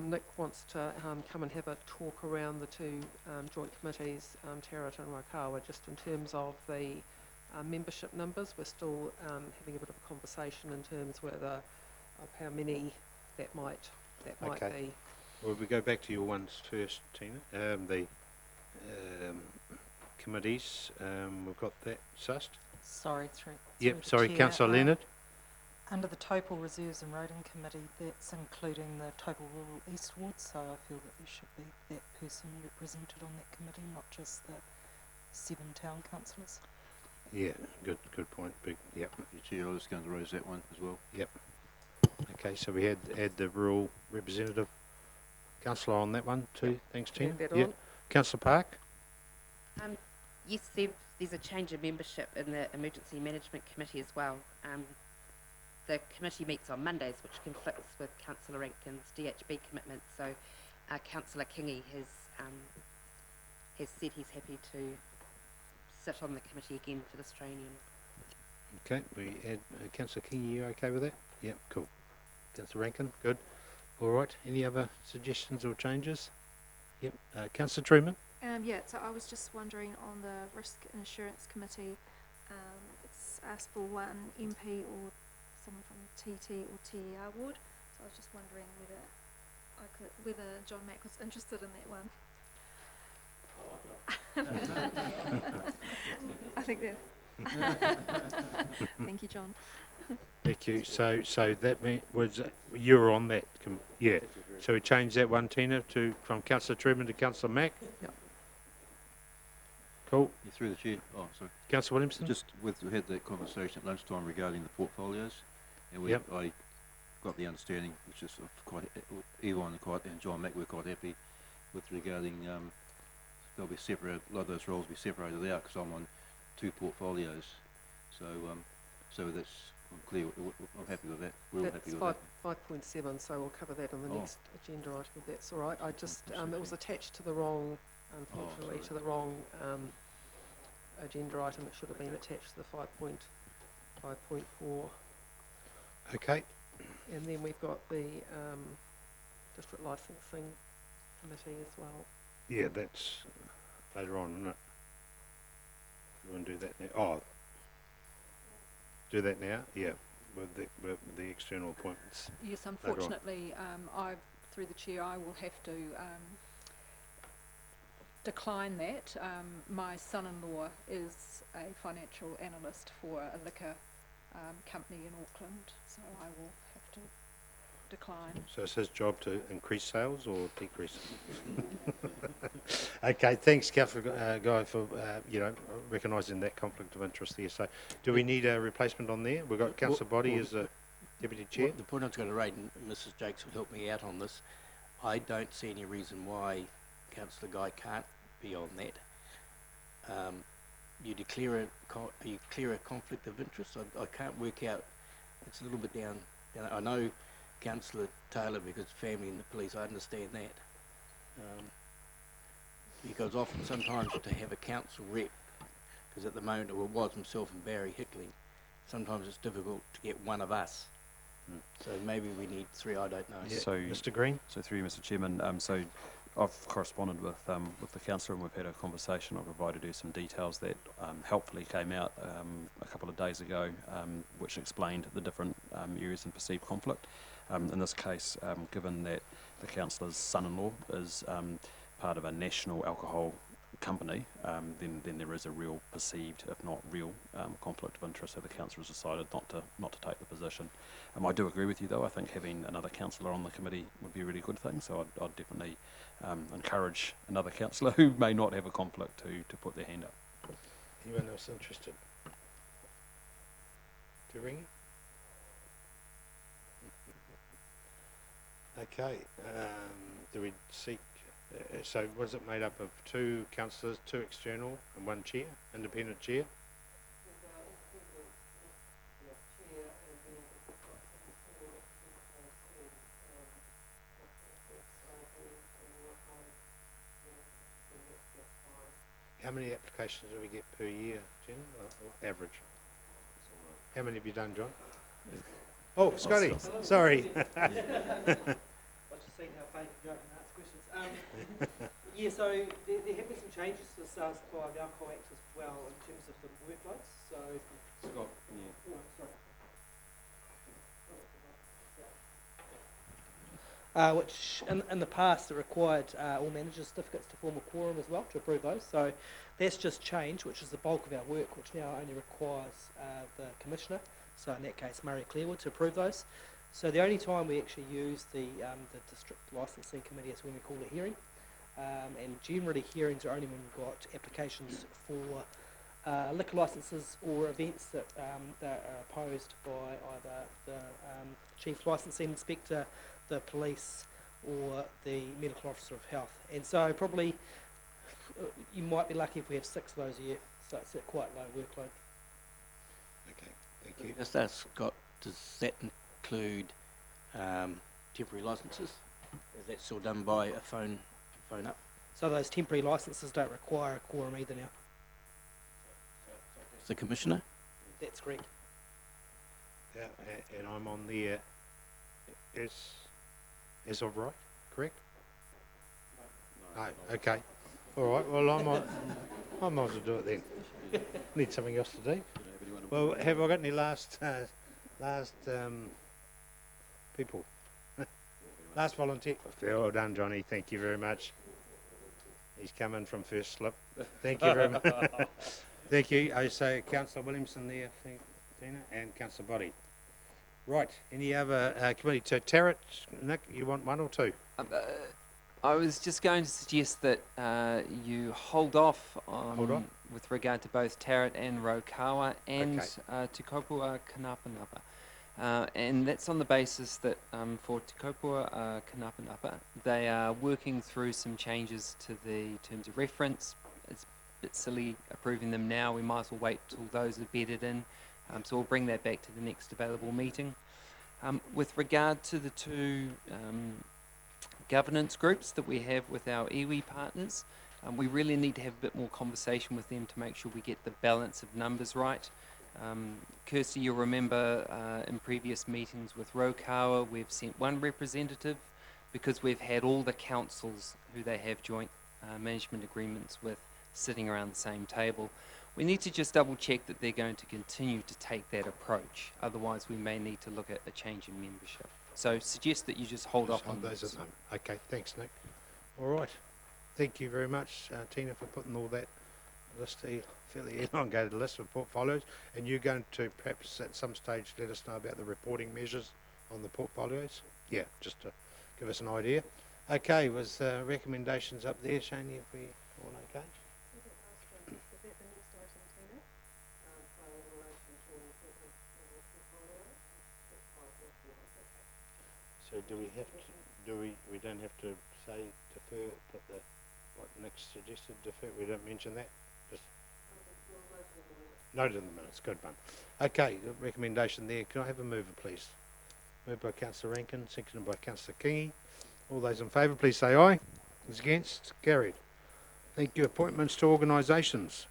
Nick wants to come and have a talk around the two joint committees, Terrat and Waikawa, just in terms of the membership numbers. We're still having a bit of a conversation in terms of how many that might be.
Well, we go back to your ones first, Tina. The committees, we've got that sussed.
Sorry, through
Yep,
the
sorry,
chair.
Councillor Leonard.
Under the Taupo Reserves and Roading Committee, that's including the Taupo Rural East Ward, so I feel that there should be that person represented on that committee, not just the 7 town councillors.
Yeah, good point. Yep.
Chair, I was going to raise that one as well.
Yep. Okay, so we had the rural representative councillor on that one too. Thanks, Tina.
Yep.
Councillor Park.
Yes, there's a change of membership in the Emergency Management Committee as well. The committee meets on Mondays, which conflicts with Councillor Rankin's DHB commitment. So, Councillor Kingy has said he's happy to sit on the committee again for this training.
Okay, we had Councillor Kingy. You okay with that? Yep, cool. Councillor Rankin, good. All right, any other suggestions or changes? Yep, Councillor Truman?
Yeah, so I was just wondering on the Risk and Insurance Committee, it's asked for one MP or someone from TT or TER ward. So I was just wondering whether John Mack was interested in that one. I think that. Thank you, John.
Thank you. So that was you were on that. Yeah. So we changed that one, Tina, from Councillor Truman to Councillor Mack.
Yep.
Cool.
You through the chair. Oh, sorry.
Councillor Williamson.
We had that conversation at lunchtime regarding the portfolios, and I got the understanding, which is quite Yvonne and John Mack were quite happy with regarding they'll be separated. A lot of those roles will be separated out because I'm on 2 portfolios. So that's I'm clear. I'm happy with that. We're all happy with that.
5.7, so we'll cover that on the next agenda item if that's all right. I just, it was attached to the wrong, unfortunately, to the wrong agenda item. It should have been attached to the 5.4.
Okay.
And then we've got the District Licensing Committee as well.
Yeah, that's later on, isn't it? You want to do that now? Oh, do that now? Yeah, with the external appointments.
Yes, unfortunately, through the chair, I will have to decline that. My son-in-law is a financial analyst for a liquor company in Auckland, so I will have to decline.
So it's his job to increase sales or decrease? Okay, thanks, Councillor Guy, for recognising that conflict of interest there. So, do we need a replacement on there? We've got Councillor Boddy as a deputy chair.
The point I was going to raise, and Mrs. Jakes would help me out on this. I don't see any reason why Councillor Guy can't be on that. You declare a conflict of interest. I can't work out. It's a little bit down. I know Councillor Taylor because family in the police. I understand that. Because often, sometimes to have a council rep, because at the moment it was himself and Barry Hickling, sometimes it's difficult to get one of us. So maybe we need 3. I don't know.
Yeah. So, Mr. Green.
So through you, Mr. Chairman. So I've corresponded with the councillor and we've had a conversation. I provided her some details that helpfully came out a couple of days ago, which explained the different areas and perceived conflict. In this case, given that the councillor's son-in-law is part of a national alcohol company, then there is a real perceived, if not real, conflict of interest. So the councillor has decided not to take the position. I do agree with you, though. I think having another councillor on the committee would be a really good thing. So I'd definitely encourage another councillor who may not have a conflict to put their hand up.
Anyone else interested? To ring? Okay. Do we seek? So was it made up of 2 councillors, 2 external, and 1 chair, independent chair? How many applications do we get per year, Jen? Or average? How many have you done, John? Oh, Scotty, sorry.
Yeah, so there have been some changes to the Sales Supply of Alcohol Act as well in terms of the workloads. So,
Scott,
which in the past it required all manager certificates to form a quorum as well to approve those. So that's just changed, which is the bulk of our work, which now only requires the Commissioner, so in that case Murray Clearwood, to approve those. So the only time we actually use the District Licensing Committee is when we call a hearing. And generally hearings are only when we've got applications for liquor licences or events that are opposed by either the Chief Licensing Inspector, the police or the Medical Officer of Health. And so probably you might be lucky if we have 6 of those a year, so it's a quite low workload.
Okay, thank you.
Just ask Scott, does that include temporary licences? Is that still done by a phone up?
So those temporary licences don't require a quorum either now.
The Commissioner?
That's correct.
Yeah, and I'm on there. as of right, correct? No, okay. All right, well, I might as well do it then. Need something else to do. Well, have I got any last people? Last volunteer. Well done, Johnny. Thank you very much. He's coming from first slip. Thank you very much. Thank you. I say Councillor Williamson there, Tina, and Councillor Boddy. Right. Any other committee? So Tarrant, Nick, you want one or two?
I was just going to suggest that you hold off on with regard to both Tarrant and Rokawa and Te Kopua Kanapanapa. And that's on the basis that for Te Kopua Kanapanapa, they are working through some changes to the terms of reference. It's a bit silly approving them now. We might as well wait till those are bedded in. So we'll bring that back to the next available meeting. With regard to the two governance groups that we have with our iwi partners, we really need to have a bit more conversation with them to make sure we get the balance of numbers right. Kirsty, you'll remember in previous meetings with Rokawa, we've sent one representative because we've had all the councils who they have joint management agreements with sitting around the same table. We need to just double check that they're going to continue to take that approach. Otherwise, we may need to look at a change in membership. So suggest that you just hold off on those.
Okay, thanks, Nick. All right. Thank you very much, Tina, for putting all that list, fairly elongated list of portfolios. And you're going to perhaps at some stage let us know about the reporting measures on the portfolios? Yeah, just to give us an idea. Okay, was recommendations up there, Shani, if we all okay? So do we have to, we don't have to say defer, put the, what Nick suggested, defer, we don't mention that? Just noted in the minutes, good one. Okay, the recommendation there, can I have a mover please? Moved by Councillor Rankin, seconded by Councillor Kingy. All those in favour please say aye. Those against, carried. Thank you. Appointments to organisations.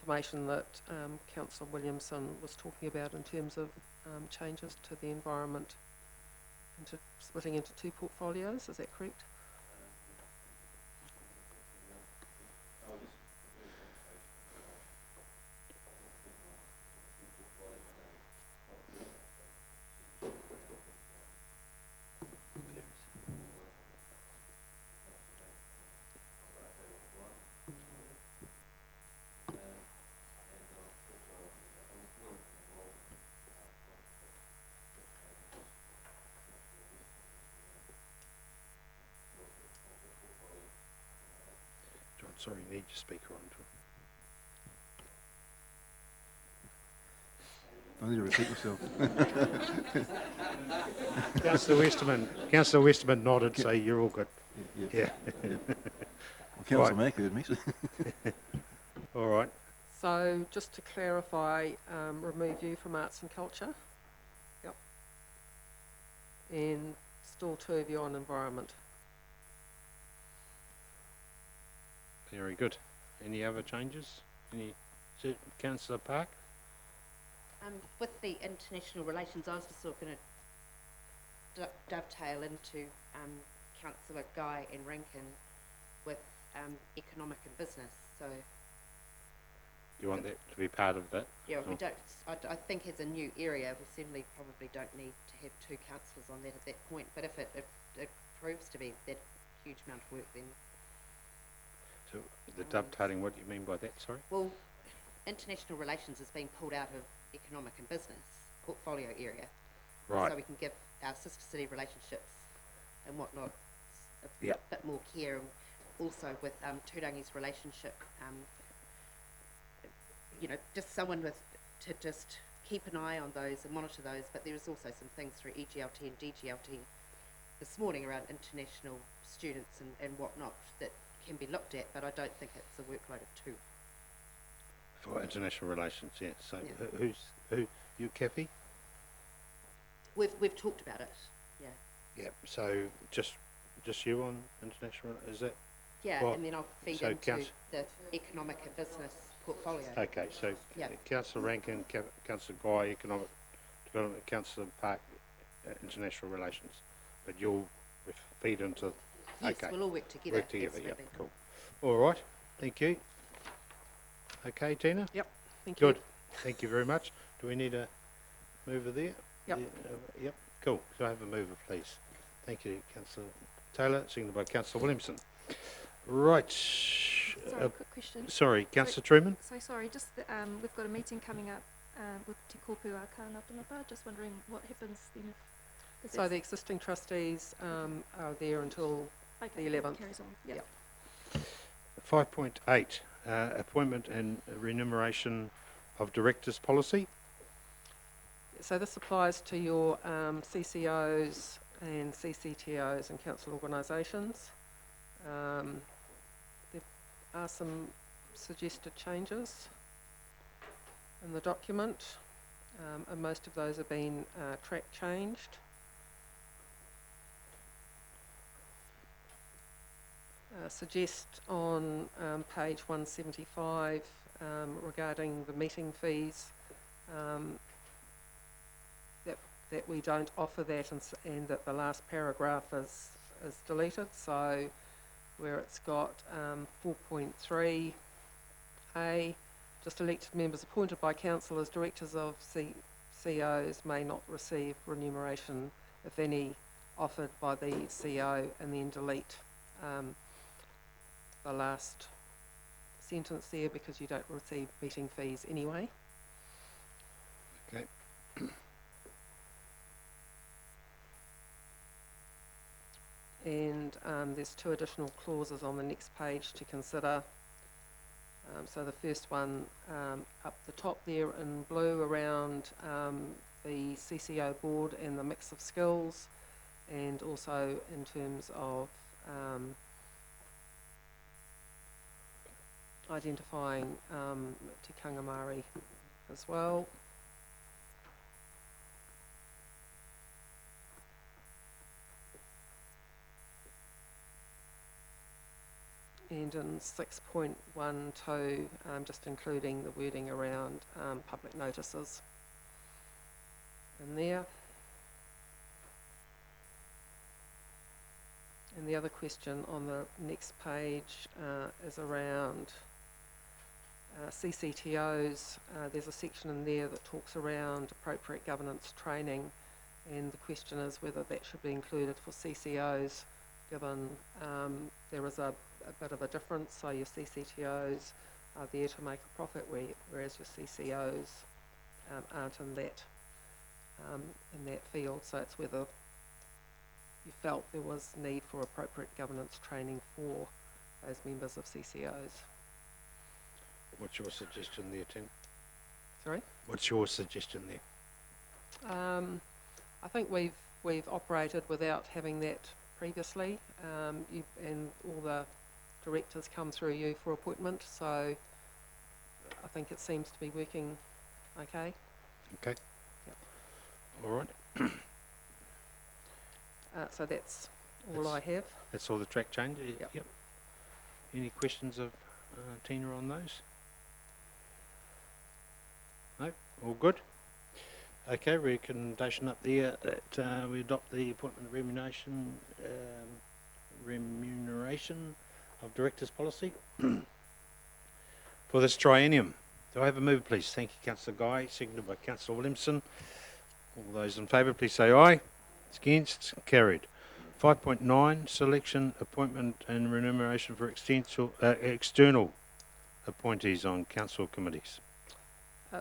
Information that Councillor Williamson was talking about in terms of changes to the environment, splitting into two portfolios, is that correct?
Sorry, you need your speaker on.
I need to repeat myself.
Councillor Westerman nodded, so you're all good. Yeah.
Well, Councillor Mack heard me.
All right.
So just to clarify, remove you from arts and culture. Yep. And still two of you on environment.
Very good. Any other changes? Any, Councillor Park?
With the international relations, I was just sort of going to dovetail into Councillor Guy and Rankin with economic and business. So
You want that to be part of that?
yeah, we don't. I think as a new area, we certainly probably don't need to have two councillors on that at that point. But if it proves to be that huge amount of work, then.
So the dovetailing, what do you mean by that, sorry?
Well, international relations has been pulled out of economic and business portfolio area.
Right.
So we can give our sister city relationships and whatnot a
Yep.
bit more care, and also with Turangi's relationship, you know, just someone to just keep an eye on those and monitor those. But there is also some things through EGLT and DGLT this morning around international students and whatnot that can be looked at, but I don't think it's a workload of two.
For international relations, yeah. So
Yeah.
who, you, Kathy?
We've talked about it, yeah.
Yeah, so just just you on international, is that?
Yeah,
Well,
and then I'll feed
so
into
council-
the economic and business portfolio.
Okay, so
Yeah.
Councillor Rankin, Councillor Guy, Economic Development, Councillor Park, International Relations, but you'll feed into.
Yes,
okay.
we'll all work together.
Work together, yeah,
absolutely.
cool. All right, thank you. Okay, Tina?
Yep, thank you.
Good, thank you very much. Do we need a mover there?
Yep.
Yep, cool. Could I have a mover, please? Thank you, Councillor Taylor, seconded by Councillor Williamson. Right.
Sorry, quick question.
Sorry, Councillor Truman?
So sorry, just we've got a meeting coming up with Te Kopu Ākānapanapa. Just wondering what happens then. If
So the existing trustees are there until the 11th.
Carries on. Yep.
5.8, appointment and remuneration of directors policy.
So this applies to your CCOs and CCTOs and council organisations. There are some suggested changes in the document, and most of those have been track changed. Suggest on page 175 regarding the meeting fees that we don't offer that, and that the last paragraph is deleted. So where it's got 4.3a, just elected members appointed by council as directors of COs may not receive remuneration, if any, offered by the CO, and then delete the last sentence there, because you don't receive meeting fees anyway.
Okay.
And there's two additional clauses on the next page to consider. So the first one up the top there in blue around the CCO board and the mix of skills, and also in terms of identifying Te Kangamari as well. And in 6.12, just including the wording around public notices in there. And the other question on the next page is around CCTOs. There's a section in there that talks around appropriate governance training, and the question is whether that should be included for CCOs, given there is a bit of a difference. So your CCTOs are there to make a profit, whereas your CCOs aren't in that field. So it's whether you felt there was need for appropriate governance training for those members of CCOs.
What's your suggestion there, Tim?
Sorry?
What's your suggestion there?
I think we've operated without having that previously, and all the directors come through you for appointment, so I think it seems to be working okay.
Okay.
Yep.
All right.
So that's all I have.
That's all the track changes?
Yep.
Any questions of Tina on those? No? All good? Okay, recommendation up there that we adopt the appointment remuneration of directors policy for this triennium. Do I have a mover, please? Thank you, Councillor Guy, seconded by Councillor Williamson. All those in favour, please say aye. Against? Carried. 5.9, selection, appointment and remuneration for external appointees on council committees.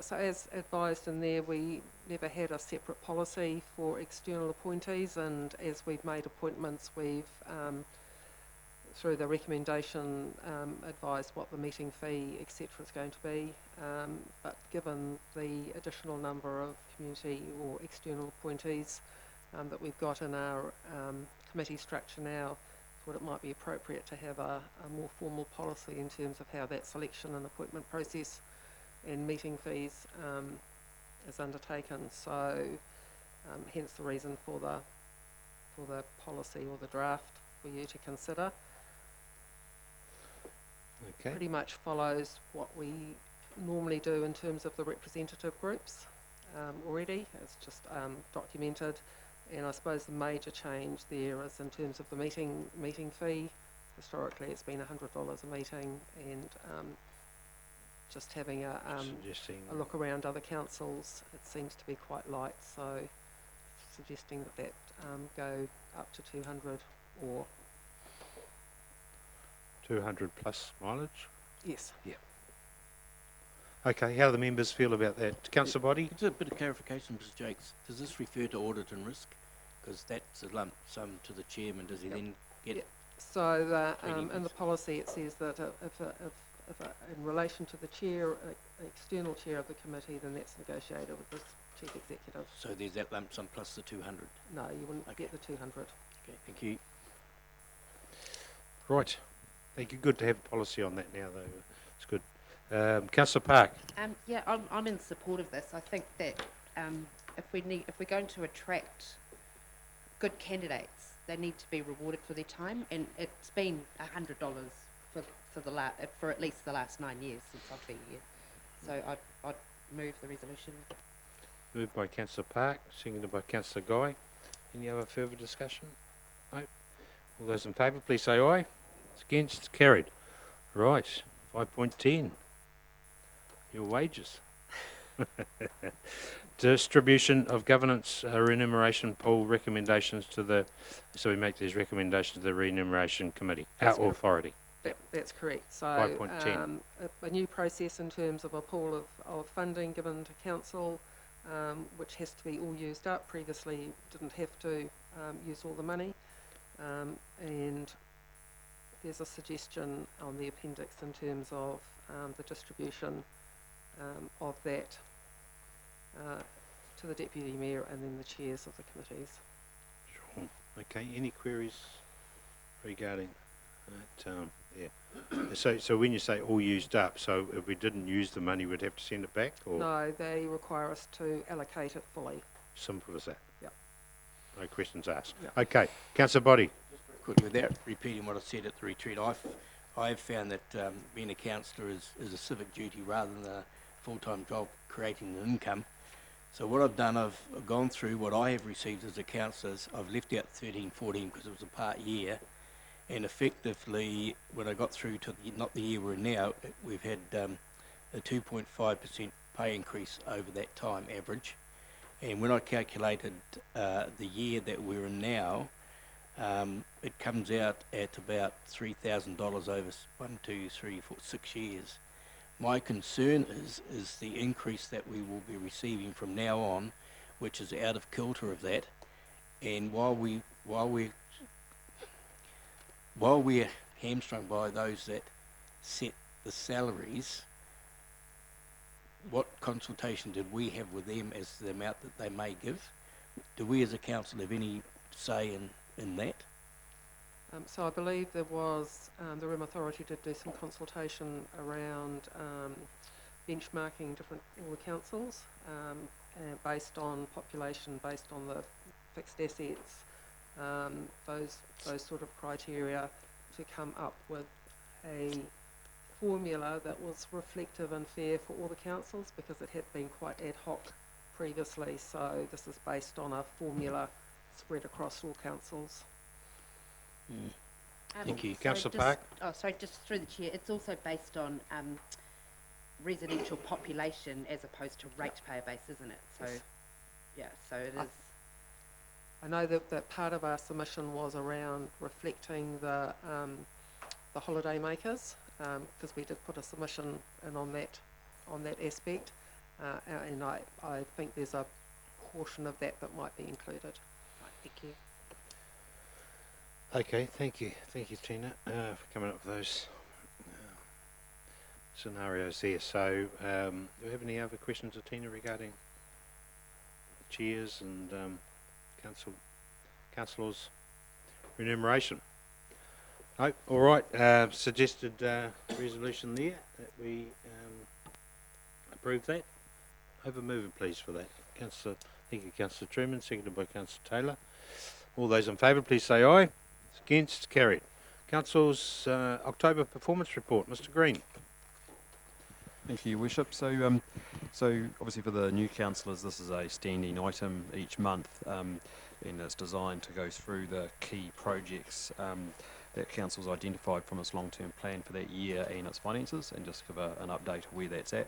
So as advised in there, we never had a separate policy for external appointees, and as we've made appointments, we've, through the recommendation, advised what the meeting fee, etc. is going to be. But given the additional number of community or external appointees that we've got in our committee structure now, thought it might be appropriate to have a more formal policy in terms of how that selection and appointment process and meeting fees is undertaken. So hence the reason for the policy or the draft. for you to consider.
Okay.
Pretty much follows what we normally do in terms of the representative groups already. It's just documented, and I suppose the major change there is in terms of the meeting fee. Historically, it's been $100 a meeting, and just having a look around other councils, it seems to be quite light. So, suggesting that go up to 200 or
200 plus mileage?
yes.
Yeah. Okay, how do the members feel about that? Councillor Body?
Just a bit of clarification, Mr Jakes. Does this refer to audit and risk? Because that's a lump sum to the chairman. Does he then get?
Yep. So in the policy it says that if in relation to the chair, external chair of the committee, then that's negotiated with the chief executive.
So there's that lump sum plus the 200?
No, you wouldn't get the 200.
Okay, thank you.
Right. Thank you. Good to have a policy on that now, though. It's good. Councillor Park.
Yeah, I'm in support of this. I think that if we're going to attract good candidates, they need to be rewarded for their time, and it's been $100 for at least the last 9 years since I've been here. So I'd move the resolution.
Moved by Councillor Park, seconded by Councillor Guy. Any other further discussion? No. All those in favour, please say aye. It's against, it's carried. Right, 5.10. Your wages. Distribution of governance remuneration pool recommendations to the, so we make these recommendations to the remuneration committee, our authority.
That's correct. So
5.10.
A new process in terms of a pool of funding given to council, which has to be all used up. Previously didn't have to use all the money, and there's a suggestion on the appendix in terms of the distribution of that to the Deputy Mayor and then the chairs of the committees.
Sure. Okay, any queries regarding that? Yeah. So when you say all used up, so if we didn't use the money, we'd have to send it back? Or
No, they require us to allocate it fully.
simple as that?
Yep.
No questions asked.
Yep.
Okay, Councillor Body.
Quickly, without repeating what I said at the retreat, I've found that being a councillor is a civic duty rather than a full-time job creating an income. So what I've done, I've gone through what I have received as a councillor. I've left out 13-14 because it was a part year, and effectively when I got through to not the year we're in now, we've had a 2.5% pay increase over that time average. And when I calculated the year that we're in now, it comes out at about $3,000 over 1, 2, 3, 4, 6 years. My concern is the increase that we will be receiving from now on, which is out of kilter of that. And while we're hamstrung by those that set the salaries, what consultation did we have with them as to the amount that they may give? Do we as a council have any say in that?
So I believe there was, the Room Authority did do some consultation around benchmarking all the councils based on population, based on the fixed assets, those sort of criteria, to come up with a formula that was reflective and fair for all the councils, because it had been quite ad hoc previously. So this is based on a formula spread across all councils.
Thank you.
So
Councillor
just-
Park.
Oh, sorry, just through the chair. It's also based on residential population as opposed to ratepayer base, isn't it? So,
Yes.
yeah, so it is.
I know that part of our submission was around reflecting the holiday makers, because we did put a submission in on that aspect, and I think there's a portion of that might be included.
Right, thank you.
Okay, thank you, Tina, for coming up with those scenarios there. So, do we have any other questions of Tina regarding chairs and councillors' remuneration? No, all right. Suggested resolution there that we approve that. Have a mover, please, for that. Thank you, Councillor Truman, seconded by Councillor Taylor. All those in favour, please say aye. Against? Carried. Council's October performance report. Mr Green.
Thank you, Your Worship. So obviously for the new councillors, this is a standing item each month, and it's designed to go through the key projects that council's identified from its long-term plan for that year and its finances, and just give an update of where that's at.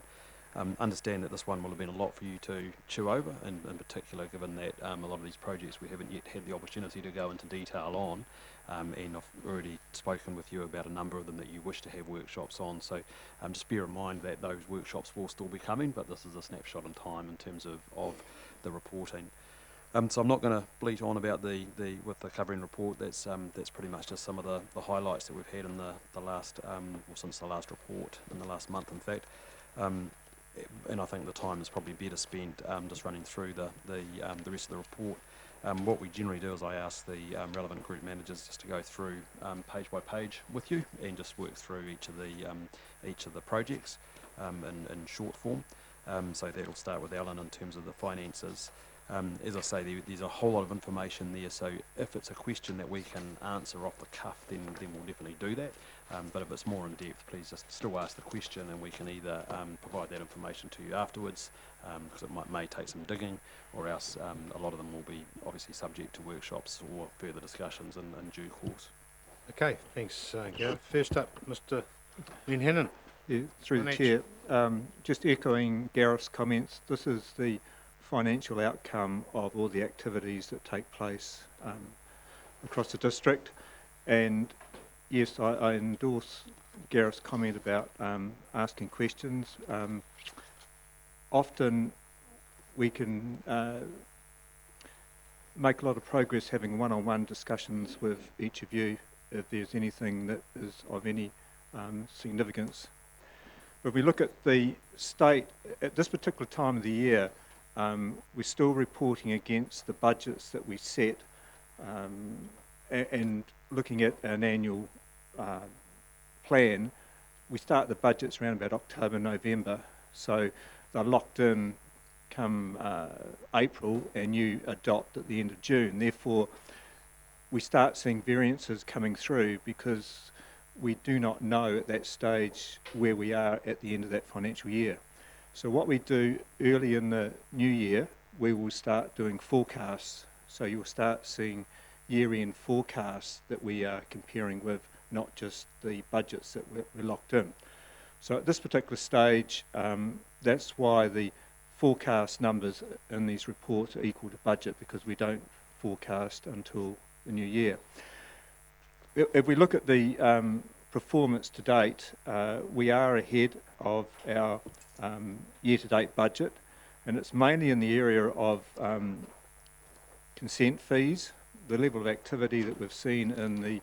Understand that this one will have been a lot for you to chew over, and in particular given that a lot of these projects we haven't yet had the opportunity to go into detail on, and I've already spoken with you about a number of them that you wish to have workshops on, so just bear in mind that those workshops will still be coming, but this is a snapshot in time in terms of the reporting. So I'm not going to bleat on about with the covering report. That's pretty much just some of the highlights that we've had in the last or since the last report in the last month, in fact. And I think the time is probably better spent just running through the rest of the report. What we generally do is I ask the relevant group managers just to go through page by page with you and just work through each of the projects in short form. So that'll start with Alan in terms of the finances. As I say, there's a whole lot of information there, so if it's a question that we can answer off the cuff, then we'll definitely do that. But if it's more in depth, please just still ask the question, and we can either provide that information to you afterwards, because it may take some digging, or else a lot of them will be obviously subject to workshops or further discussions in due course.
Okay, thanks, Gareth. First up, Mr. Hennon.
Yeah, through the Chair, just echoing Gareth's comments, this is the financial outcome of all the activities that take place across the district, and yes, I endorse Gareth's comment about asking questions. Often we can make a lot of progress having one-on-one discussions with each of you if there's anything that is of any significance. But we look at the state at this particular time of the year. We're still reporting against the budgets that we set, and looking at an annual plan. We start the budgets around about October, November, so they're locked in come April, and you adopt at the end of June. Therefore, we start seeing variances coming through because we do not know at that stage where we are at the end of that financial year. So what we do early in the new year, we will start doing forecasts. So you'll start seeing year-end forecasts that we are comparing with, not just the budgets that we're locked in. So at this particular stage, that's why the forecast numbers in these reports are equal to budget, because we don't forecast until the new year. If we look at the performance to date, we are ahead of our year-to-date budget, and it's mainly in the area of consent fees. The level of activity that we've seen in the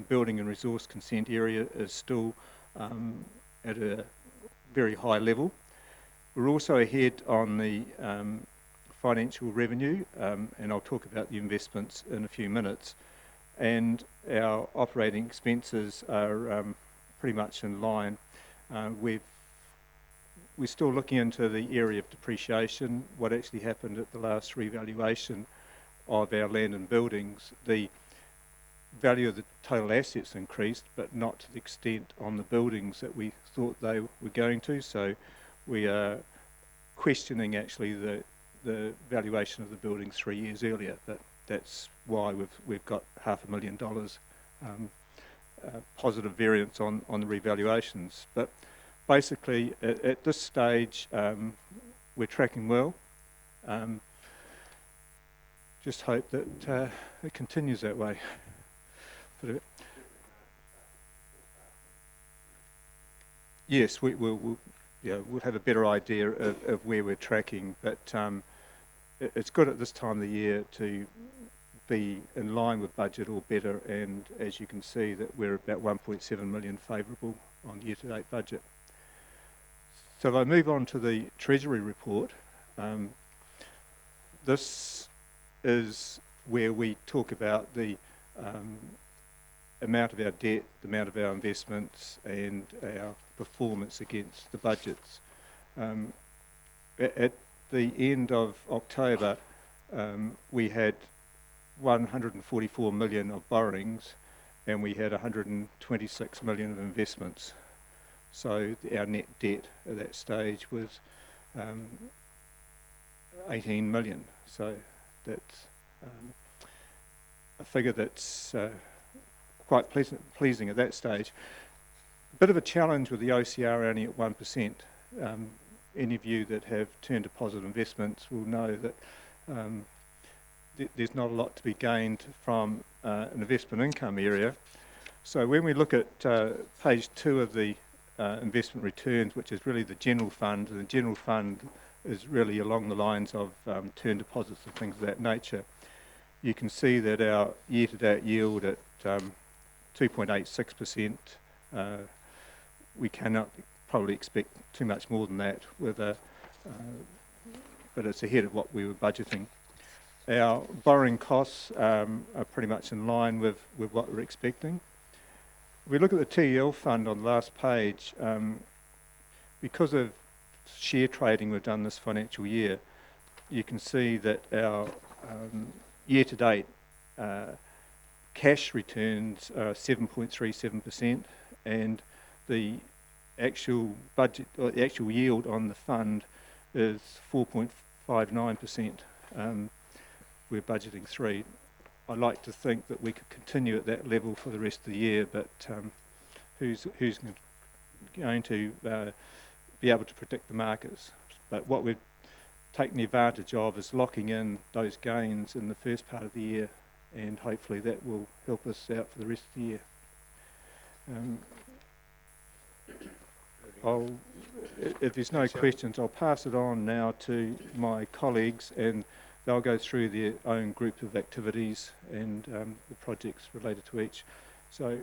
building and resource consent area is still at a very high level. We're also ahead on the financial revenue, and I'll talk about the investments in a few minutes. And our operating expenses are pretty much in line. We're still looking into the area of depreciation, what actually happened at the last revaluation of our land and buildings. The value of the total assets increased, but not to the extent on the buildings that we thought they were going to. So we are questioning actually the valuation of the building 3 years earlier, but that's why we've got $500,000 positive variance on the revaluations. But basically, at this stage, we're tracking well. Just hope that it continues that way. But yes, we'll have a better idea of where we're tracking. But it's good at this time of the year to be in line with budget or better. And as you can see, that we're about 1.7 million favourable on the year-to-date budget. So if I move on to the Treasury Report, this is where we talk about the amount of our debt, the amount of our investments, and our performance against the budgets. At the end of October, we had 144 million of borrowings, and we had 126 million of investments. So our net debt at that stage was 18 million. So that's a figure that's quite pleasing at that stage. A bit of a challenge with the OCR only at 1%. Any of you that have term deposit investments will know that there's not a lot to be gained from an investment income area. So when we look at page 2 of the investment returns, which is really the general fund, and the general fund is really along the lines of term deposits and things of that nature, you can see that our year-to-date yield at 2.86%, we cannot probably expect too much more than that, with but it's ahead of what we were budgeting. Our borrowing costs are pretty much in line with what we're expecting. If we look at the TEL fund on the last page, because of share trading we've done this financial year, you can see that our year-to-date cash returns are 7.37%, and the actual budget, or the actual yield on the fund is 4.59%. We're budgeting 3%. I like to think that we could continue at that level for the rest of the year, but who's going to be able to predict the markets? But what we've taken the advantage of is locking in those gains in the first part of the year, and hopefully that will help us out for the rest of the year. If there's no questions, I'll pass it on now to my colleagues, and they'll go through their own group of activities and the projects related to each. So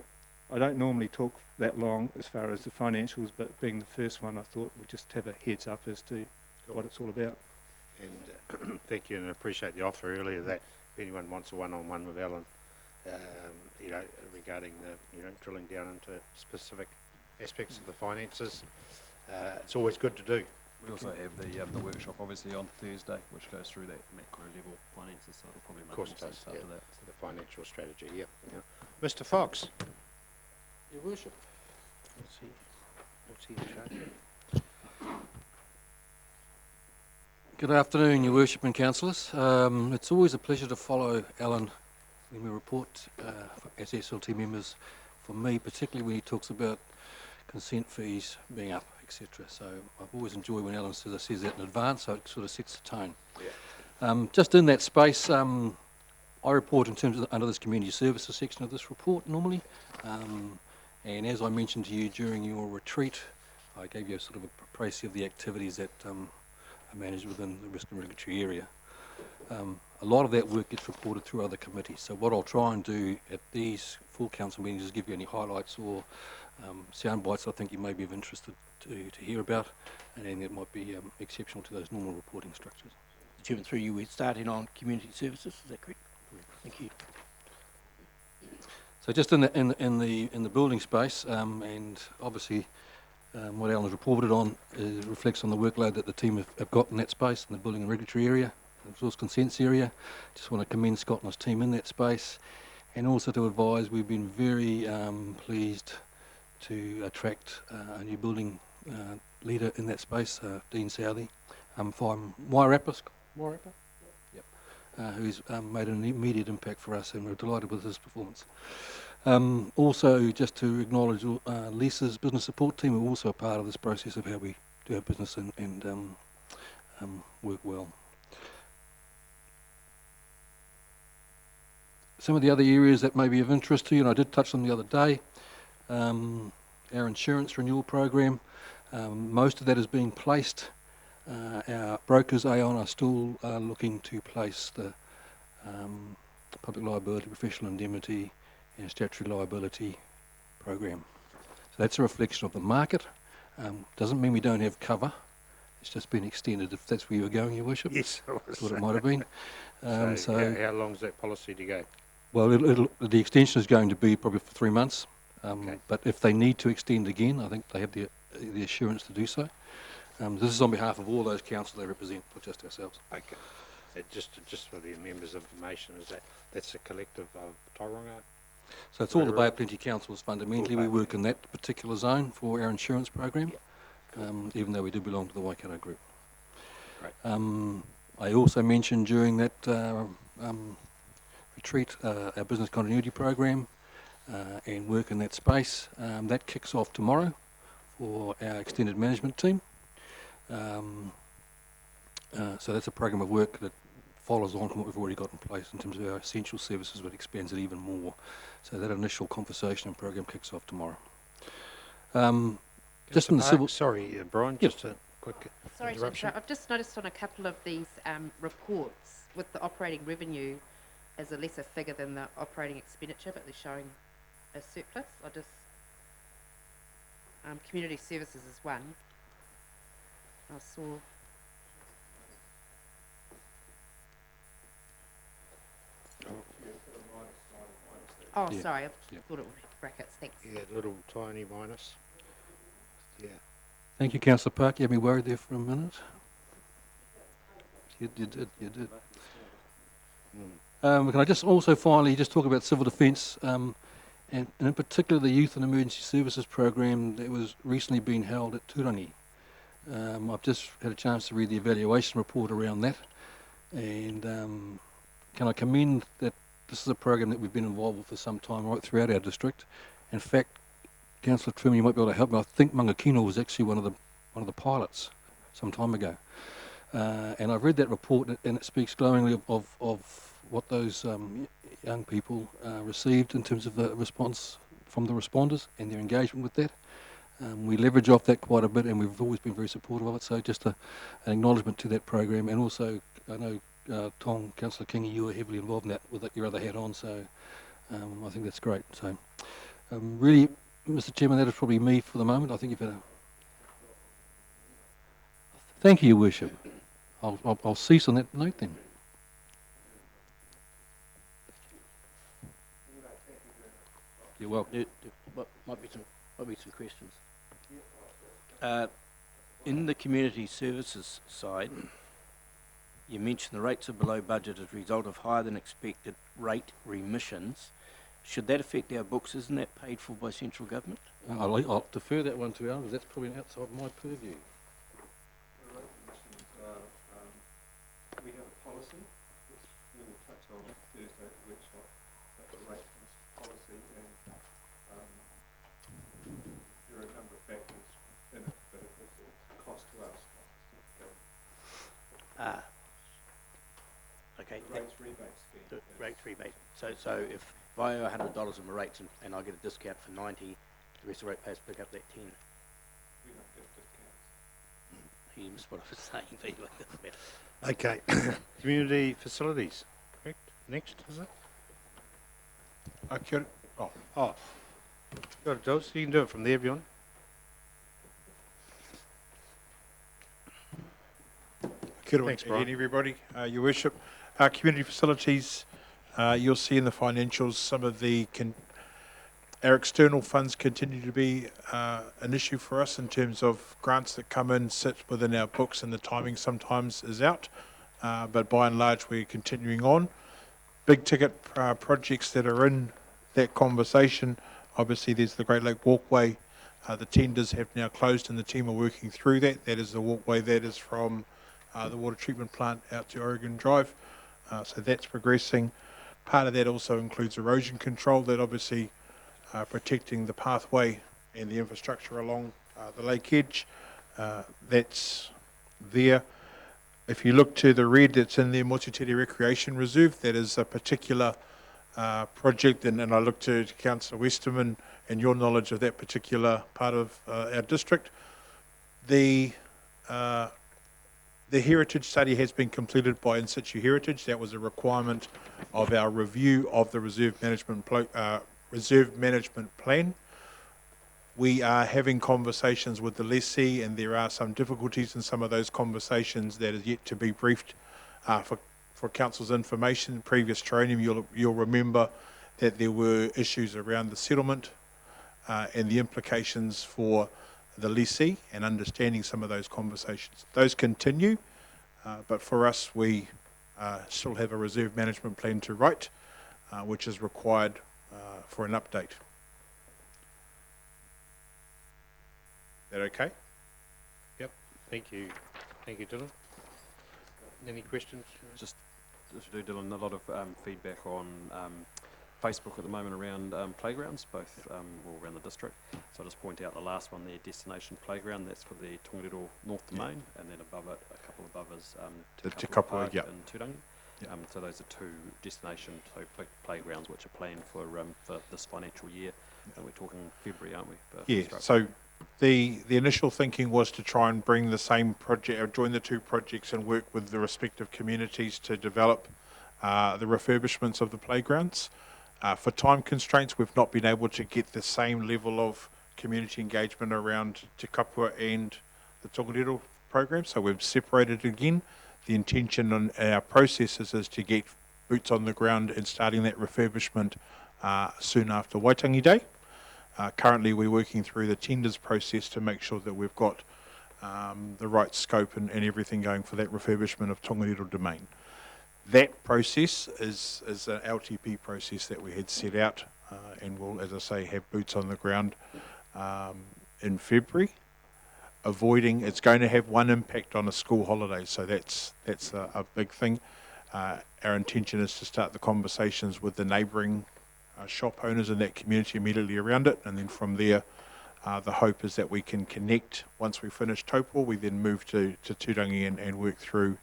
I don't normally talk that long as far as the financials, but being the first one, I thought we'd just have a heads up as to what it's all about.
And thank you, and I appreciate the offer earlier that if anyone wants a one-on-one with Alan, you know, regarding the, you know, drilling down into specific aspects of the finances, it's always good to do.
We also have the workshop obviously on Thursday, which goes through that macro level finances, so it'll probably make more sense after that.
So the financial strategy, yeah. Mr. Fox.
Your Worship.
What's he in charge of?
Good afternoon, Your Worship and Councillors. It's always a pleasure to follow Alan when we report as SLT members. For me, particularly when he talks about consent fees being up, etc. So I've always enjoyed when Alan says that in advance, so it sort of sets the tone. Yeah. Just in that space, I report in terms of under this community services section of this report normally, and as I mentioned to you during your retreat, I gave you a sort of a précis of the activities that are managed within the risk and regulatory area. A lot of that work gets reported through other committees, so what I'll try and do at these full council meetings is give you any highlights or sound bites I think you may be of interest to hear about, and then it might be exceptional to those normal reporting structures.
Chairman, through you, we're starting on community services. Is that correct? Thank you.
So just in the building space, and obviously what Alan has reported on reflects on the workload that the team have got in that space in the building and regulatory area, the resource consents area. Just want to commend Scott and his team in that space, and also to advise we've been very pleased to attract a new building leader in that space, Dean Southey, from Wairapa. Yep. Who's made an immediate impact for us, and we're delighted with his performance. Also, just to acknowledge Lisa's business support team, who are also a part of this process of how we do our business and work well. Some of the other areas that may be of interest to you, and I did touch on the other day, our insurance renewal program, most of that is being placed. Our brokers, Aon, are still looking to place the public liability, professional indemnity and statutory liability program. So that's a reflection of the market. Doesn't mean we don't have cover. It's just been extended, if that's where you were going, Your Worship.
Yes, I
that's what it might have been.
So how long is that policy to go?
Well, the extension is going to be probably for 3 months.
Okay.
But if they need to extend again, I think they have the assurance to do so. This is on behalf of all those councils they represent, not just ourselves.
Okay. Just for the members' information, is that's a collective of Tauranga?
So it's all the Bay of Plenty councils fundamentally. We work in that particular zone for our insurance program, even though we do belong to the Waikato group. I also mentioned during that retreat our business continuity program and work in that space. That kicks off tomorrow for our extended management team. So that's a program of work that follows on from what we've already got in place in terms of our essential services, but expands it even more. So that initial conversation and program kicks off tomorrow. Just in the civil...
Sorry, Brian, just a quick
Sorry to
interruption.
interrupt. I've just noticed on a couple of these reports with the operating revenue as a lesser figure than the operating expenditure, but they're showing a surplus. I just community services is one. I saw. Oh,
Yeah.
sorry. I
Yeah.
thought it was brackets. Thanks.
Yeah, little tiny minus. Yeah.
Thank you, Councillor Park. You had me worried there for a minute. You did. Can I just also finally just talk about civil defence, and in particular the Youth and Emergency Services program that was recently being held at Turangi. I've just had a chance to read the evaluation report around that, and can I commend that this is a program that we've been involved with for some time right throughout our district. In fact, Councillor Trim, you might be able to help me. I think Mangakino was actually one of the pilots some time ago. And I've read that report, and it speaks glowingly of what those young people received in terms of the response from the responders and their engagement with that. We leverage off that quite a bit, and we've always been very supportive of it. So just an acknowledgement to that program, and also I know Tom, Councillor Kingy, you were heavily involved in that with your other hat on. So I think that's great. So really, Mr. Chairman, that is probably me for the moment. I think you've had a... Thank you, Your Worship. I'll cease on that note then. You're welcome.
Might be some questions. In the community services side, you mentioned the rates are below budget as a result of higher than expected rate remissions. Should that affect our books? Isn't that paid for by central government?
I'll defer that one to Alan, because that's probably outside my purview.
We have a policy, which we will touch on Thursday at the workshop, but the rate policy, and there are a number of factors in it, but it's a cost to us.
Okay.
Rates rebate scheme.
The rates rebate. So if I owe $100 of my rates and I get a discount for 90, the rest of the ratepayers pick up that 10.
We don't give discounts.
You missed what I was saying, but anyway, that's better.
Okay. Community facilities, correct? Next, is it?
Kia ora.
Oh. Got it, Jules. You can do it from there, Bjorn.
Kia ora
Thanks, Brian.
again, everybody. Your Worship, community facilities, you'll see in the financials some of the our external funds continue to be an issue for us in terms of grants that come in, sit within our books, and the timing sometimes is out. But by and large, we're continuing on. Big ticket projects that are in that conversation, obviously there's the Great Lake Walkway. The tenders have now closed and the team are working through that. That is the walkway that is from the water treatment plant out to Oregon Drive. So that's progressing. Part of that also includes erosion control, that obviously protecting the pathway and the infrastructure along the lake edge. That's there. If you look to the red that's in there, Motutere Recreation Reserve, that is a particular project, and I look to Councillor Westerman and your knowledge of that particular part of our district. The heritage study has been completed by In Situ Heritage. That was a requirement of our review of the reserve management plan. We are having conversations with the lessee, and there are some difficulties in some of those conversations that is yet to be briefed for Council's information. Previous training, you'll remember that there were issues around the settlement and the implications for the lessee, and understanding some of those conversations. Those continue, but for us, we still have a reserve management plan to write, which is required for an update. That okay?
Yep. Thank you, Dylan. Any questions?
Just to do, Dylan, a lot of feedback on Facebook at the moment around playgrounds, both all around the district. So I'll just point out the last one there, Destination Playground, that's for the Tongariro North Domain, and then above it, a couple above us,
Te
Kapua
Kapua,
Park
yep.
and Turangi.
Yep.
So those are two destination playgrounds which are planned for this financial year, and we're talking February, aren't we? For
Yeah,
construction.
so the initial thinking was to try and bring the same project, or join the two projects and work with the respective communities to develop the refurbishments of the playgrounds. For time constraints, we've not been able to get the same level of community engagement around Te Kapua and the Tongariro program, so we've separated again. The intention on our processes is to get boots on the ground and starting that refurbishment soon after Waitangi Day. Currently, we're working through the tenders process to make sure that we've got the right scope and everything going for that refurbishment of Tongariro Domain. That process is an LTP process that we had set out, and we'll, as I say, have boots on the ground in February. Avoiding, it's going to have one impact on a school holiday, so that's a big thing. Our intention is to start the conversations with the neighbouring shop owners in that community immediately around it, and then from there, the hope is that we can connect. Once we finish Taupo, we then move to Turangi and work through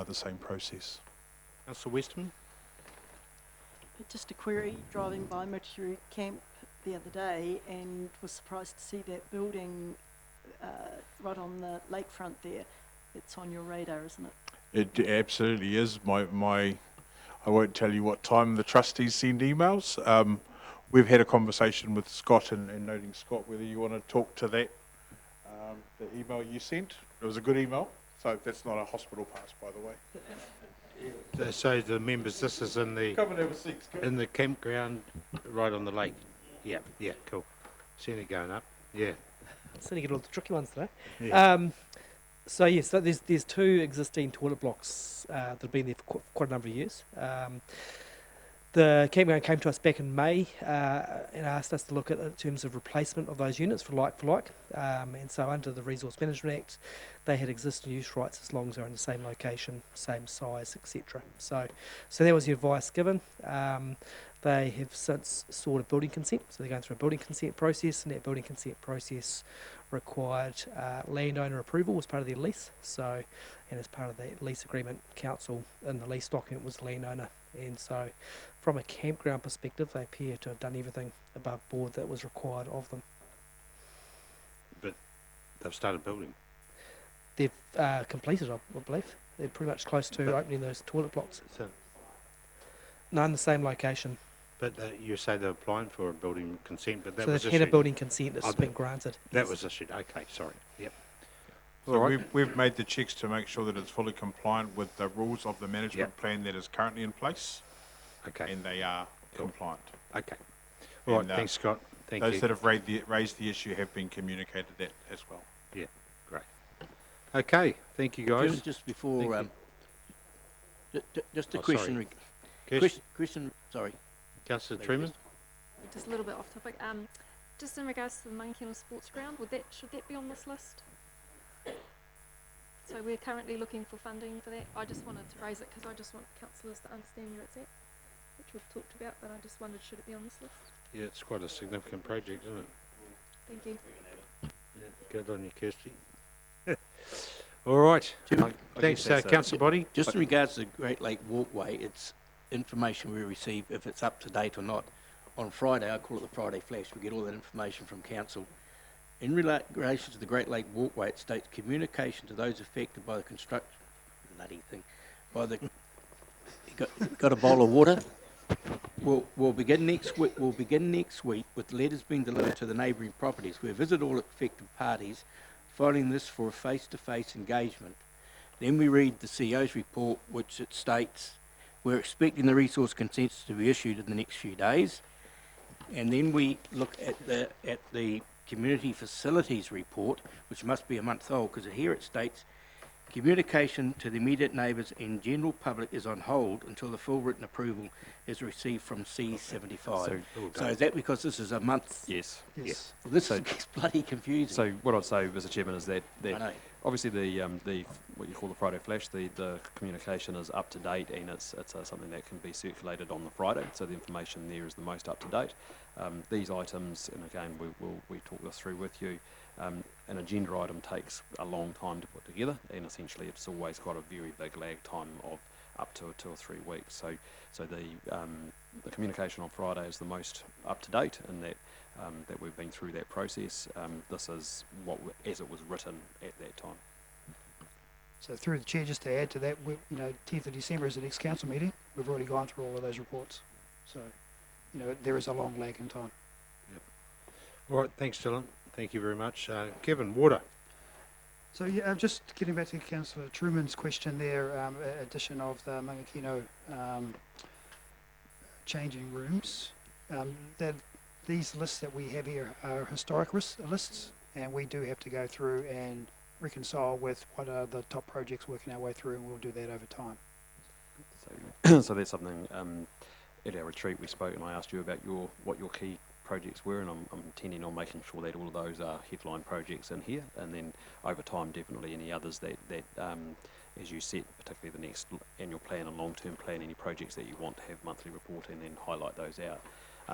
the same process.
Councillor Westerman?
Just a query, driving by Muritu Camp the other day and was surprised to see that building right on the lakefront there. It's on your radar, isn't it?
It absolutely is. I won't tell you what time the trustees send emails. We've had a conversation with Scott and noting, Scott, whether you want to talk to that, the email you sent. It was a good email, so that's not a hospital pass, by the way.
So the members, this is in the campground right on the lake. Yeah, cool. Seen it going up. Yeah.
Seen it get all the tricky ones today.
Yeah.
So yes, there's two existing toilet blocks that have been there for quite a number of years. The campground came to us back in May and asked us to look at it in terms of replacement of those units for like. And so under the Resource Management Act, they had existing use rights as long as they're in the same location, same size, etc. So that was the advice given. They have since sought a building consent, so they're going through a building consent process, and that building consent process required landowner approval as part of their lease. So, and as part of the lease agreement, council in the lease document was the landowner. And so, from a campground perspective, they appear to have done everything above board that was required of them.
But they've started building.
They've completed, I believe. They're pretty much close to opening those toilet blocks.
So,
no, in the same location.
But you say they're applying for a building consent, but that
so
was
they've
issued.
had a building consent that's been granted.
That
yes.
was issued. Okay, sorry. Yep.
So we've made the checks to make sure that it's fully compliant with the rules of the management plan that is currently in place.
Okay.
And they are compliant.
Okay. All right, thanks, Scott. Thank you.
Those that have raised the issue have been communicated that as well.
Yeah, great. Okay, thank you, guys.
Just before, just a
Oh,
question.
sorry.
Question. Sorry.
Councillor Truman.
Just a little bit off topic. Just in regards to the Mankino Sports Ground, should that be on this list? So we're currently looking for funding for that. I just wanted to raise it because I just want councillors to understand where it's at, which we've talked about, but I just wondered, should it be on this list?
Yeah, it's quite a significant project, isn't it?
Thank you.
Yeah, good on you, Kirsty. All right. Thanks, Council Body.
Just in regards to the Great Lake Walkway, it's information we receive, if it's up to date or not. On Friday, I call it the Friday Flash, we get all that information from Council. In relation to the Great Lake Walkway, it states communication to those affected by the construction, bloody thing, by the, got a bowl of water? We'll begin next week. We'll begin next week with letters being delivered to the neighbouring properties. We'll visit all affected parties, following this for a face-to-face engagement. Then we read the CEO's report, which it states we're expecting the resource consents to be issued in the next few days, and then we look at the community facilities report, which must be a month old, because here it states Communication to the immediate neighbours and general public is on hold until the full written approval is received from C75. So is that because this is a month?
Yes.
Yes. Well, this is bloody confusing.
So what I'd say, Mr. Chairman, is that
I know.
obviously the what you call the Friday flash, the communication is up to date, and it's something that can be circulated on the Friday. So the information there is the most up to date. These items, and again we talk this through with you. An agenda item takes a long time to put together, and essentially it's always got a very big lag time of up to 2 or 3 weeks. So the communication on Friday is the most up to date, in that that we've been through that process. This is as it was written at that time.
So through the chair, just to add to that, 10th of December is the next council meeting. We've already gone through all of those reports. So, there is a long lag in time.
Yep. All right, thanks, Dylan. Thank you very much. Kevin, water.
So just getting back to Councillor Truman's question there, addition of the Mangakino changing rooms. These lists that we have here are historic lists, and we do have to go through and reconcile with what are the top projects working our way through, and we'll do that over time.
So that's something at our retreat we spoke, and I asked you about what your key projects were, and I'm intending on making sure that all of those are headline projects in here, and then over time definitely any others that as you said, particularly the next annual plan and long-term plan, any projects that you want to have monthly report, and then highlight those out.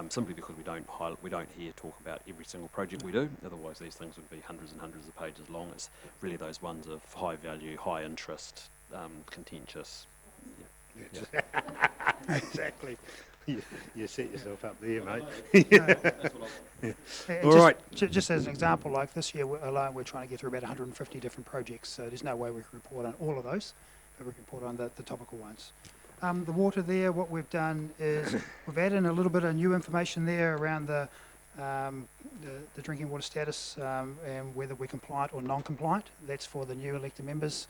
Simply because we don't here talk about every single project we do, otherwise these things would be hundreds and hundreds of pages long. It's really those ones of high value, high interest, contentious.
Yeah. Exactly. You set yourself up there, mate. All right.
Just as an example, like this year alone, we're trying to get through about 150 different projects, so there's no way we can report on all of those, but we can report on the topical ones. The water there, what we've done is we've added in a little bit of new information there around the drinking water status and whether we're compliant or non-compliant. That's for the new elected members.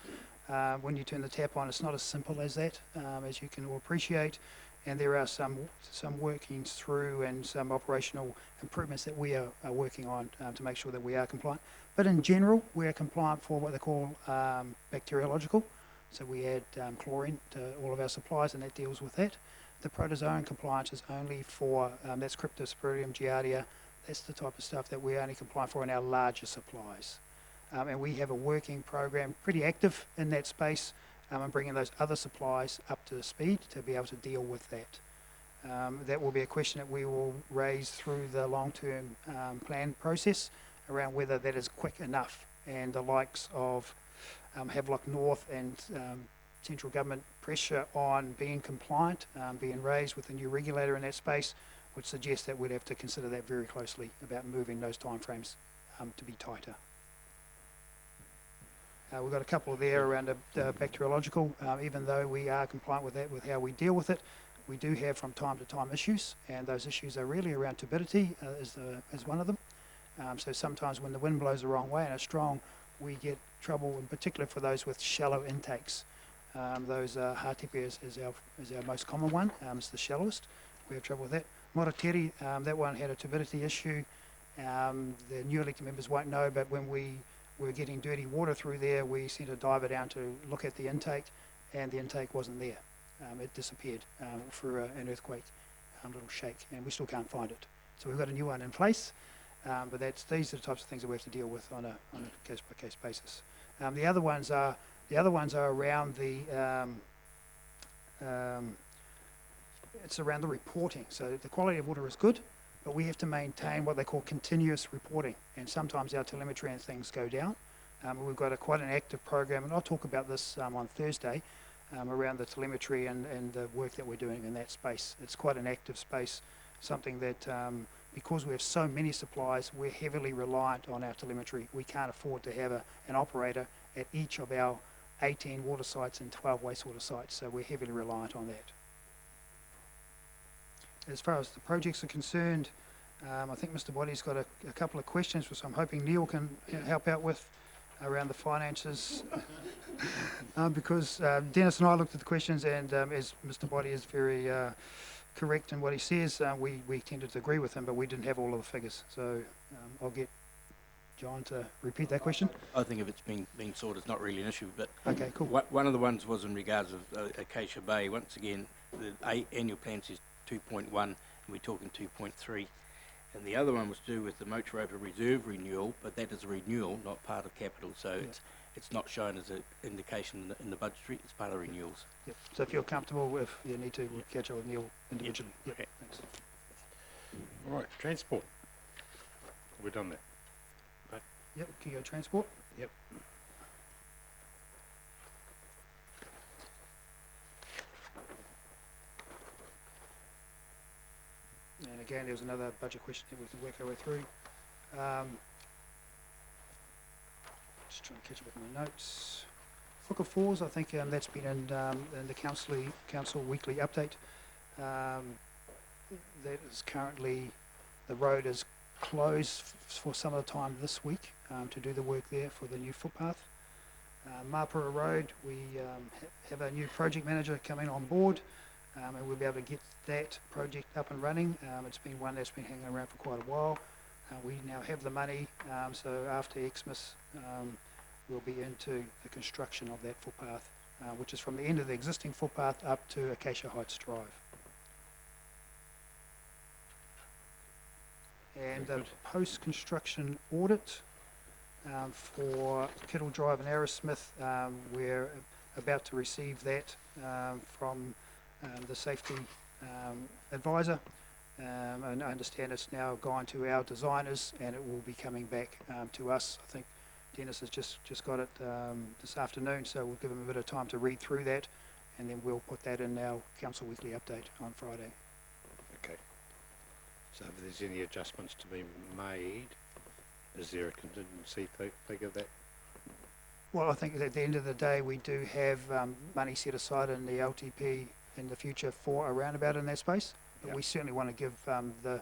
When you turn the tap on, it's not as simple as that, as you can all appreciate. And there are some working through and some operational improvements that we are working on to make sure that we are compliant. But in general, we are compliant for what they call bacteriological. So we add chlorine to all of our supplies, and that deals with that. The protozoan compliance is only for, that's Cryptosporidium giardia. That's the type of stuff that we're only compliant for in our larger supplies. And we have a working program, pretty active in that space, and bringing those other supplies up to speed to be able to deal with that. That will be a question that we will raise through the long-term plan process around whether that is quick enough, and the likes of Havelock North and central government pressure on being compliant, being raised with the new regulator in that space, would suggest that we'd have to consider that very closely about moving those timeframes to be tighter. We've got a couple there around the bacteriological. Even though we are compliant with that, with how we deal with it, we do have from time to time issues, and those issues are really around turbidity is one of them. So sometimes when the wind blows the wrong way and it's strong, we get trouble, in particular for those with shallow intakes. Those Hatepe is our most common one. It's the shallowest. We have trouble with that. Moriteri, that one had a turbidity issue. The new elected members won't know, but when we were getting dirty water through there, we sent a diver down to look at the intake, and the intake wasn't there. It disappeared for an earthquake, little shake, and we still can't find it. So we've got a new one in place, but these are the types of things that we have to deal with on a case-by-case basis. The other ones are around it's around the reporting. So the quality of water is good, but we have to maintain what they call continuous reporting, and sometimes our telemetry and things go down. We've got quite an active program, and I'll talk about this on Thursday, around the telemetry and the work that we're doing in that space. It's quite an active space, something that because we have so many supplies, we're heavily reliant on our telemetry. We can't afford to have an operator at each of our 18 water sites and 12 wastewater sites, so we're heavily reliant on that. As far as the projects are concerned, I think Mr. Body's got a couple of questions, which I'm hoping Neil can help out with around the finances. Because Dennis and I looked at the questions, and as Mr. Body is very correct in what he says, we tended to agree with him, but we didn't have all of the figures. So I'll get John to repeat that question.
I think if it's been sorted, it's not really an issue, but
Okay, cool.
one of the ones was in regards of Acacia Bay. Once again, the annual plan says 2.1, and we're talking 2.3. And the other one was to do with the motor road reserve renewal, but that is a renewal, not part of capital, so it's not shown as an indication in the budgetary, it's part of renewals.
Yep. So if you're comfortable with, you need to catch up with Neil individually. Yep.
Okay.
Thanks.
All right, transport. We're done there. Right.
Yep, Kio Transport.
Yep.
And again, there was another budget question that we can work our way through. Just trying to catch up with my notes. Hook of Falls, I think that's been in the council weekly update. That is currently, the road is closed for some of the time this week to do the work there for the new footpath. Mapura Road, we have a new project manager coming on board, and we'll be able to get that project up and running. It's been one that's been hanging around for quite a while. We now have the money, so after Xmas we'll be into the construction of that footpath, which is from the end of the existing footpath up to Acacia Heights Drive. And the post-construction audit for Kittle Drive and Arrowsmith, we're about to receive that from the safety advisor, and I understand it's now gone to our designers and it will be coming back to us. I think Dennis has just got it this afternoon, so we'll give him a bit of time to read through that, and then we'll put that in our council weekly update on Friday.
Okay. So if there's any adjustments to be made, is there a contingency figure that?
Well, I think at the end of the day, we do have money set aside in the LTP in the future for a roundabout in that space. But we certainly want to give the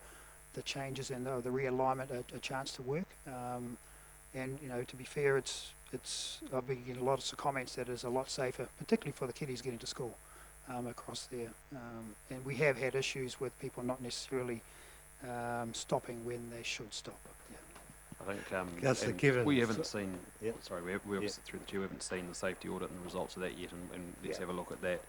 changes and the realignment a chance to work. And you know, to be fair, it's I've been getting lots of comments that it's a lot safer, particularly for the kiddies getting to school across there. And we have had issues with people not necessarily stopping when they should stop.
I think
Councillor Kevin.
we haven't seen.
Yep.
Sorry, we obviously through the chair we haven't seen the safety audit and the results of that yet, and let's have a look at that.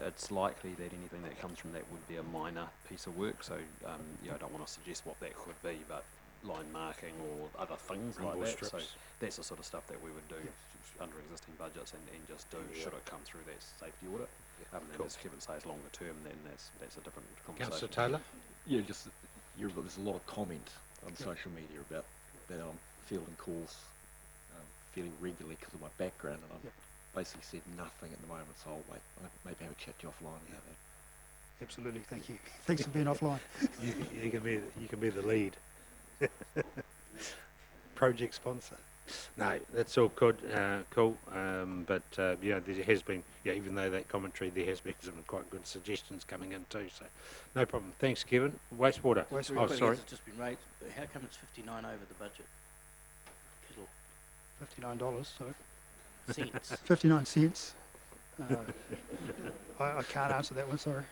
It's likely that anything that comes from that would be a minor piece of work. So I don't want to suggest what that could be, but line marking or other things like that.
Strips.
So that's the sort of stuff that we would do under existing budgets and just do should it come through that safety audit. And as Kevin says, longer term, then that's a different conversation.
Councillor Taylor.
Yeah, just there's a lot of comment on social media about that I'm fielding calls fairly regularly because of my background, and I've basically said nothing at the moment, so I'll wait. I'll maybe have a chat to you offline about that.
Absolutely, thank you. Thanks for being offline.
You can be the lead. Project sponsor. No, that's all good, cool. But there has been, even though that commentary, there has been some quite good suggestions coming in too. So, no problem. Thanks, Kevin. Wastewater. Oh, sorry.
It's just been raised. How come it's 59 over the budget? Kittle.
$59, sorry.
Cents.
59 cents. I can't answer that one, sorry.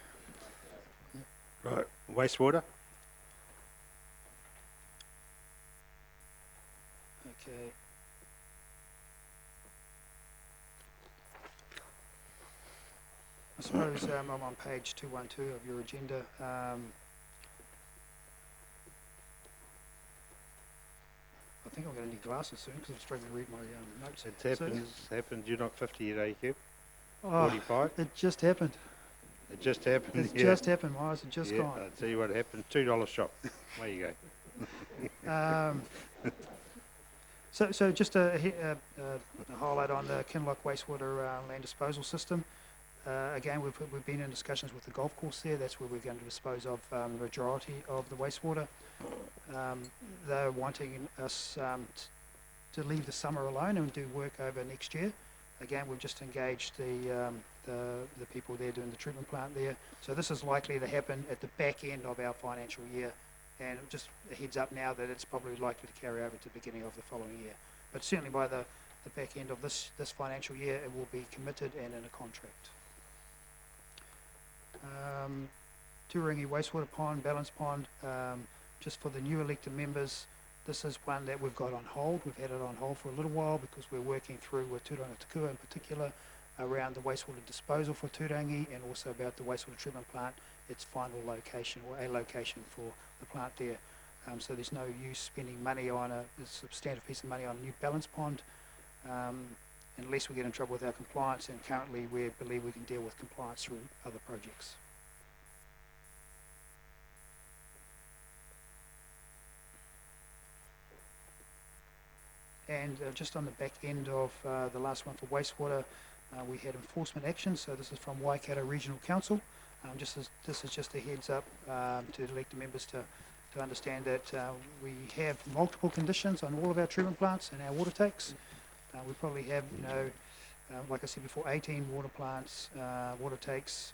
Right, wastewater.
Okay. I suppose I'm on page 212 of your agenda. I think I'm going to need glasses soon because I'm struggling to read my notes.
It happens. You're not 50 yet, AQ?
Oh,
45?
It just happened.
It just happened.
It's just happened, Myers. It's just gone.
I'll tell you what happened. $2 shop. There you go.
So just a highlight on the Kinloch wastewater land disposal system. Again, we've been in discussions with the golf course there. That's where we're going to dispose of the majority of the wastewater. They're wanting us to leave the summer alone and do work over next year. Again, we've just engaged the people there doing the treatment plant there. So this is likely to happen at the back end of our financial year. And just a heads up now that it's probably likely to carry over to the beginning of the following year. But certainly by the back end of this financial year, it will be committed and in a contract. Turangi Wastewater Pond, Balance Pond, just for the new elected members, This is one that we've got on hold. We've had it on hold for a little while because we're working through with Turangatakua in particular around the wastewater disposal for Turangi and also about the wastewater treatment plant, its final location or a location for the plant there. So there's no use spending money on a substantive piece of money on a new balance pond unless we get in trouble with our compliance, and currently we believe we can deal with compliance through other projects. And just on the back end of the last one for wastewater, we had enforcement action. So this is from Waikato Regional Council. This is just a heads up to elected members to understand that we have multiple conditions on all of our treatment plants and our water takes. We probably have, like I said before, 18 water plants, water takes,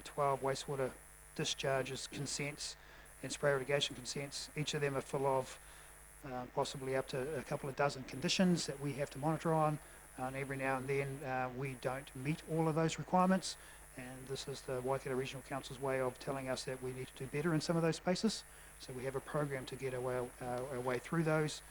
12 wastewater discharges, consents, and spray irrigation consents. Each of them are full of possibly up to a couple of dozen conditions that we have to monitor on. And every now and then we don't meet all of those requirements. And this is the Waikato Regional Council's way of telling us that we need to do better in some of those spaces. So we have a program to get our way through those.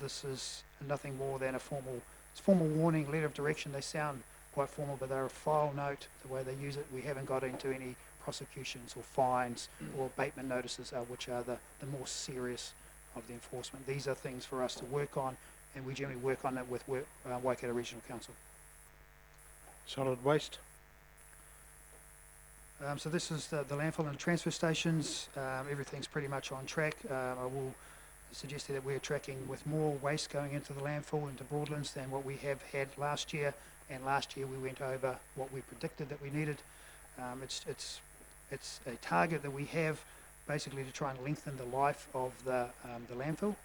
This is nothing more than a formal warning, letter of direction. They sound quite formal, but they're a file note, the way they use it. We haven't got into any prosecutions or fines or abatement notices, which are the more serious of the enforcement. These are things for us to work on, and we generally work on that with Waikato Regional Council.
Solid waste.
So this is the landfill and transfer stations. Everything's pretty much on track. I will suggest that we're tracking with more waste going into the landfill, into Broadlands, than what we have had last year. And last year we went over what we predicted that we needed. It's a target that we have basically to try and lengthen the life of the landfill.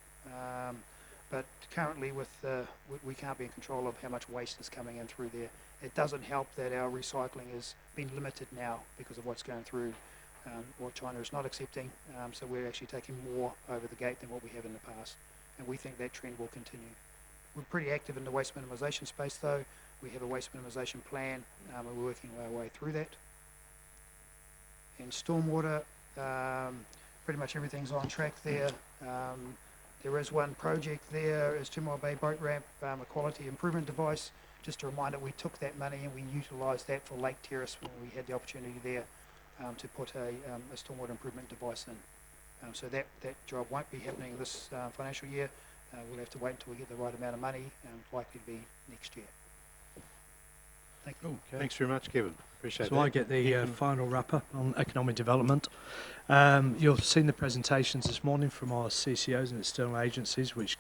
But currently we can't be in control of how much waste is coming in through there. It doesn't help that our recycling has been limited now because of what's going through, what China is not accepting. So we're actually taking more over the gate than what we have in the past. And we think that trend will continue. We're pretty active in the waste minimisation space though. We have a waste minimisation plan and we're working our way through that. And stormwater, pretty much everything's on track there. There is one project there, is 2 Mile Bay Boat Ramp, a quality improvement device. Just a reminder, we took that money and we utilised that for Lake Terrace when we had the opportunity there to put a stormwater improvement device in. So that job won't be happening this financial year. We'll have to wait until we get the right amount of money, likely to be next year. Thank you.
Okay. Thanks very much, Kevin. Appreciate that.
So I get the final wrapper on economic development. You'll have seen the presentations this morning from our CCOs and external agencies, which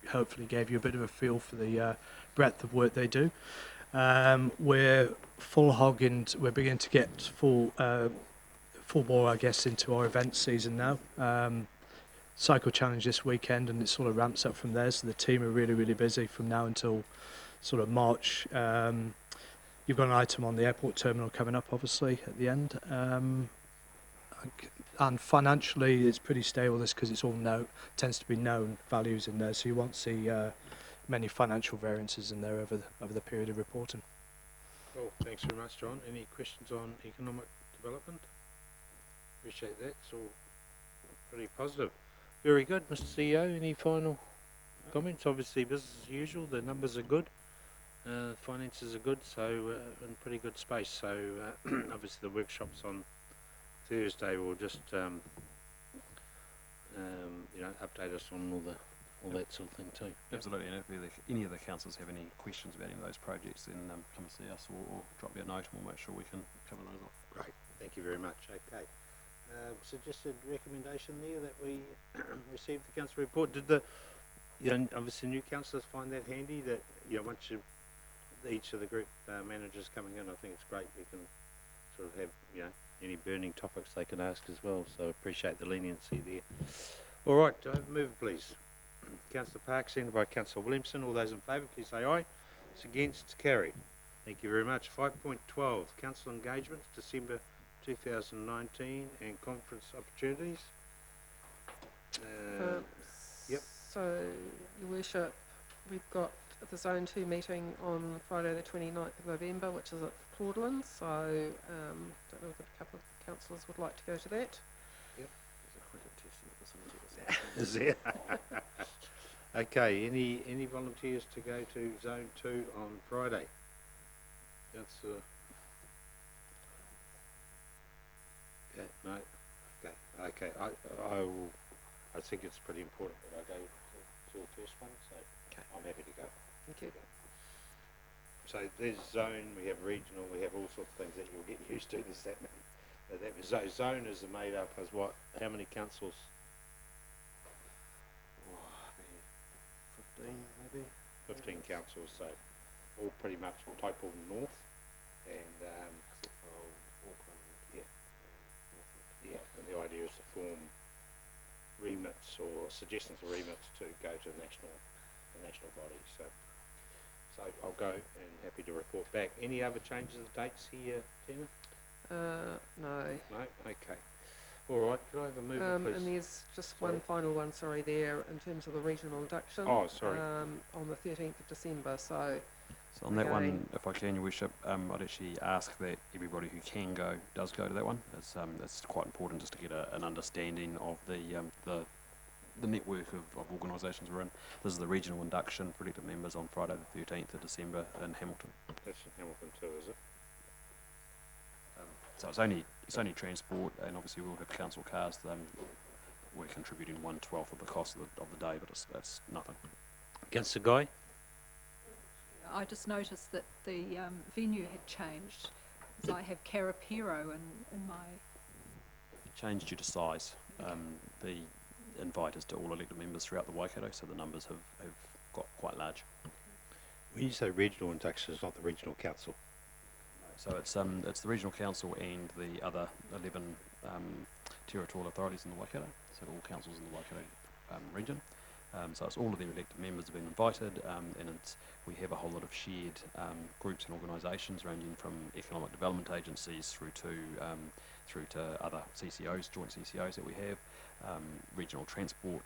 hopefully gave you a bit of a feel for the breadth of work they do. We're full hog and we're beginning to get full bore, I guess, into our event season now. Cycle Challenge this weekend, and it sort of ramps up from there. So the team are really, really busy from now until sort of March. You've got an item on the airport terminal coming up, obviously, at the end. And financially, it's pretty stable, this, because it's all tends to be known values in there, so you won't see many financial variances in there over the period of reporting.
Cool. Thanks very much, John. Any questions on economic development? Appreciate that. It's all pretty positive. Very good. Mr. CEO, any final comments? Obviously, business as usual. The numbers are good. Finances are good, so in pretty good space. So obviously the workshops on Thursday will just update us on all that sort of thing too.
Absolutely, and if any of the councillors have any questions about any of those projects, then come and see us or drop me a note and we'll make sure we can cover those off.
Great, thank you very much. Okay. Suggested recommendation there that we receive the council report. Did obviously new councillors find that handy, that once each of the group managers coming in, I think it's great we can sort of have any burning topics they can ask as well, so appreciate the leniency there. All right, move please. Councillor Park, seconded by Councillor Williamson. All those in favour, please say aye. It's against, carried. Thank you very much. 5.12, council engagements, December 2019, and conference opportunities. Yep.
So, Your Worship, we've got the Zone 2 meeting on Friday the 29th of November, which is at Broadlands, so don't know if a couple of councillors would like to go to that.
Yep. Is there? Okay, any volunteers to go to Zone 2 on Friday? Councillor? Okay, no? Okay, I think it's pretty important that I go to the first one, so I'm happy to go.
Thank you.
So there's zone, we have regional, we have all sorts of things that you'll get used to. There's that many. Zone is made up as what? How many councils? 15 maybe? 15 councils, so all pretty much Taupo North and yeah, and the idea is to form remits or suggestions for remits to go to the national body. So I'll go and happy to report back. Any other changes of dates here, Tina?
No.
No? Okay. All right, could I have a move, please?
And there's just one final one, sorry, there, in terms of the regional induction.
Oh, sorry.
On the 13th of December, so
on that one, if I can, Your Worship, I'd actually ask that everybody who can go does go to that one. It's quite important just to get an understanding of the network of organisations we're in. This is the regional induction for elected members on Friday the 13th of December in Hamilton.
That's in Hamilton too, is it?
So it's only transport, and obviously we'll have council cars. We're contributing 1/12 of the cost of the day, but it's nothing.
Councillor Guy?
I just noticed that the venue had changed, as I have Carapiro in my...
Changed due to size. The invite is to all elected members throughout the Waikato, so the numbers have got quite large.
When you say regional induction, it's not the regional council.
So it's the regional council and the other 11 territorial authorities in the Waikato, so all councils in the Waikato region. So it's all of their elected members have been invited, and we have a whole lot of shared groups and organisations ranging from economic development agencies through to other CCOs, joint CCOs that we have, regional transport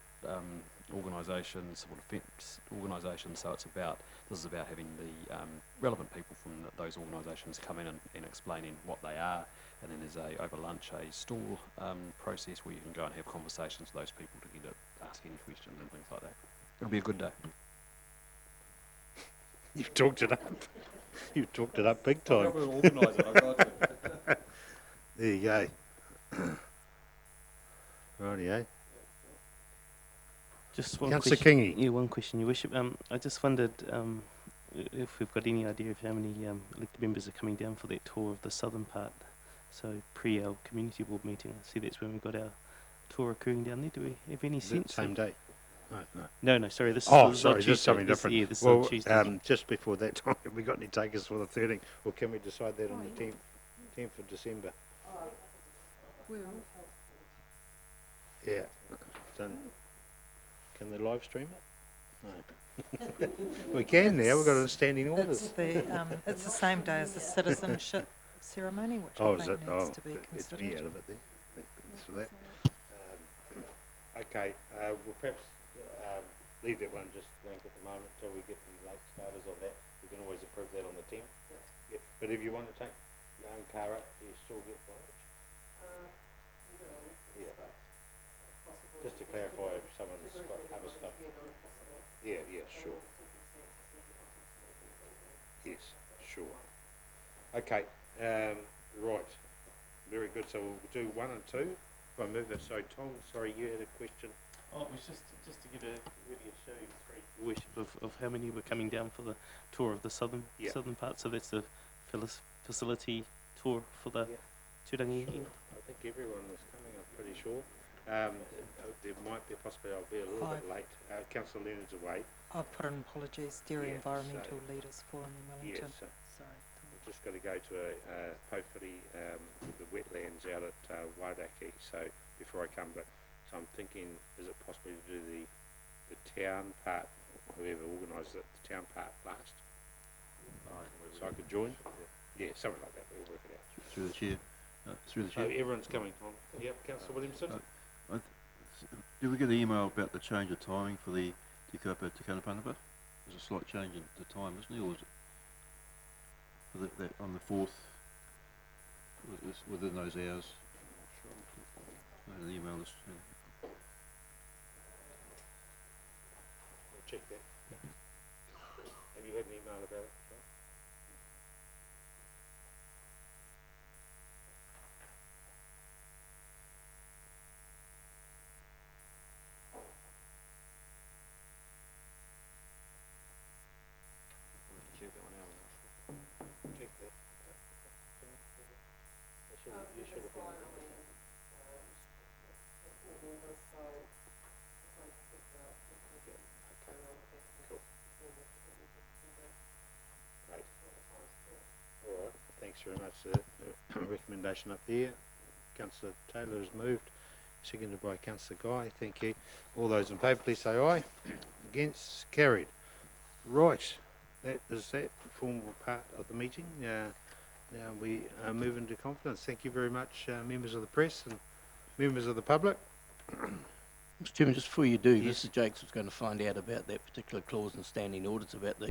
organisations, civil defence organisations. So this is about having the relevant people from those organisations come in and explaining what they are, and then there's over lunch a stall process where you can go and have conversations with those people to get to ask any questions and things like that. It'll be a good day.
You've talked it up. You've talked it up big time.
I've got to organise it. I've got to.
There you go. Rightio.
Just one
Councillor
question.
Kingy.
Yeah, one question, Your Worship. I just wondered if we've got any idea of how many elected members are coming down for that tour of the southern part. So pre our community board meeting, I see that's when we've got our tour occurring down there. Do we have any sense?
Same day?
No, sorry. This
Oh,
is
sorry,
on
this
Tuesday.
is something different.
Yeah, this is
well,
on Tuesday.
just before that time, have we got any takers for the 13th? Or can we decide that on the 10th of December? Yeah. Done. Can they live stream it? No. We can now. We've got a standing orders.
It's the same day as the citizenship ceremony, which
Oh,
I
is
think
it?
needs
Oh,
to be
it's
considered.
me out of it then. Thanks for that. Okay, we'll perhaps leave that one just blank at the moment until we get the late starters on that. We can always approve that on the 10th. Yeah. But if you want to take your own car up, do you still get mileage? Yeah. Just to clarify if someone's got other stuff. Yeah, sure. Yes, sure. Okay, right. Very good. So we'll do 1 and 2. If I move it, so Tom, sorry, you had a question.
Oh, it was just to get a show Your Worship of how many were coming down for the tour of the southern part. So that's the facility tour for the Turangi.
I think everyone is coming, I'm pretty sure. There might be a possibility I'll be a little bit late. Councillor Leonard's away.
I've put in apologies, Dairy Environmental Leaders Forum in Wellington.
Yes, we've just got to go to a Paupiri, the wetlands out at Wairaki, so before I come, so I'm thinking, is it possible to do the town part, whoever organises it, the town part last? So I could join? Yeah, something like that, we'll work it out.
Through the chair. Through the chair.
So everyone's coming, Tom. Yep, Councillor Williamson?
Did we get an email about the change of timing for the Te Kaupa Te Kanapanapa? There's a slight change in the time, isn't there? Or is it for that on the 4th, within those hours? I had an email this.
check that. Have you had an email about it? Check that one out. Check that. You should have been. Great. All right, thanks very much. Recommendation up there. Councillor Taylor has moved, seconded by Councillor Guy. Thank you. All those in favour, please say aye. Against, carried. Right, that is that formal part of the meeting. Now we move into confidence. Thank you very much, members of the press and members of the public.
Mr. Chairman, just before you do,
Yes.
Mr. Jakes was going to find out about that particular clause in standing orders about the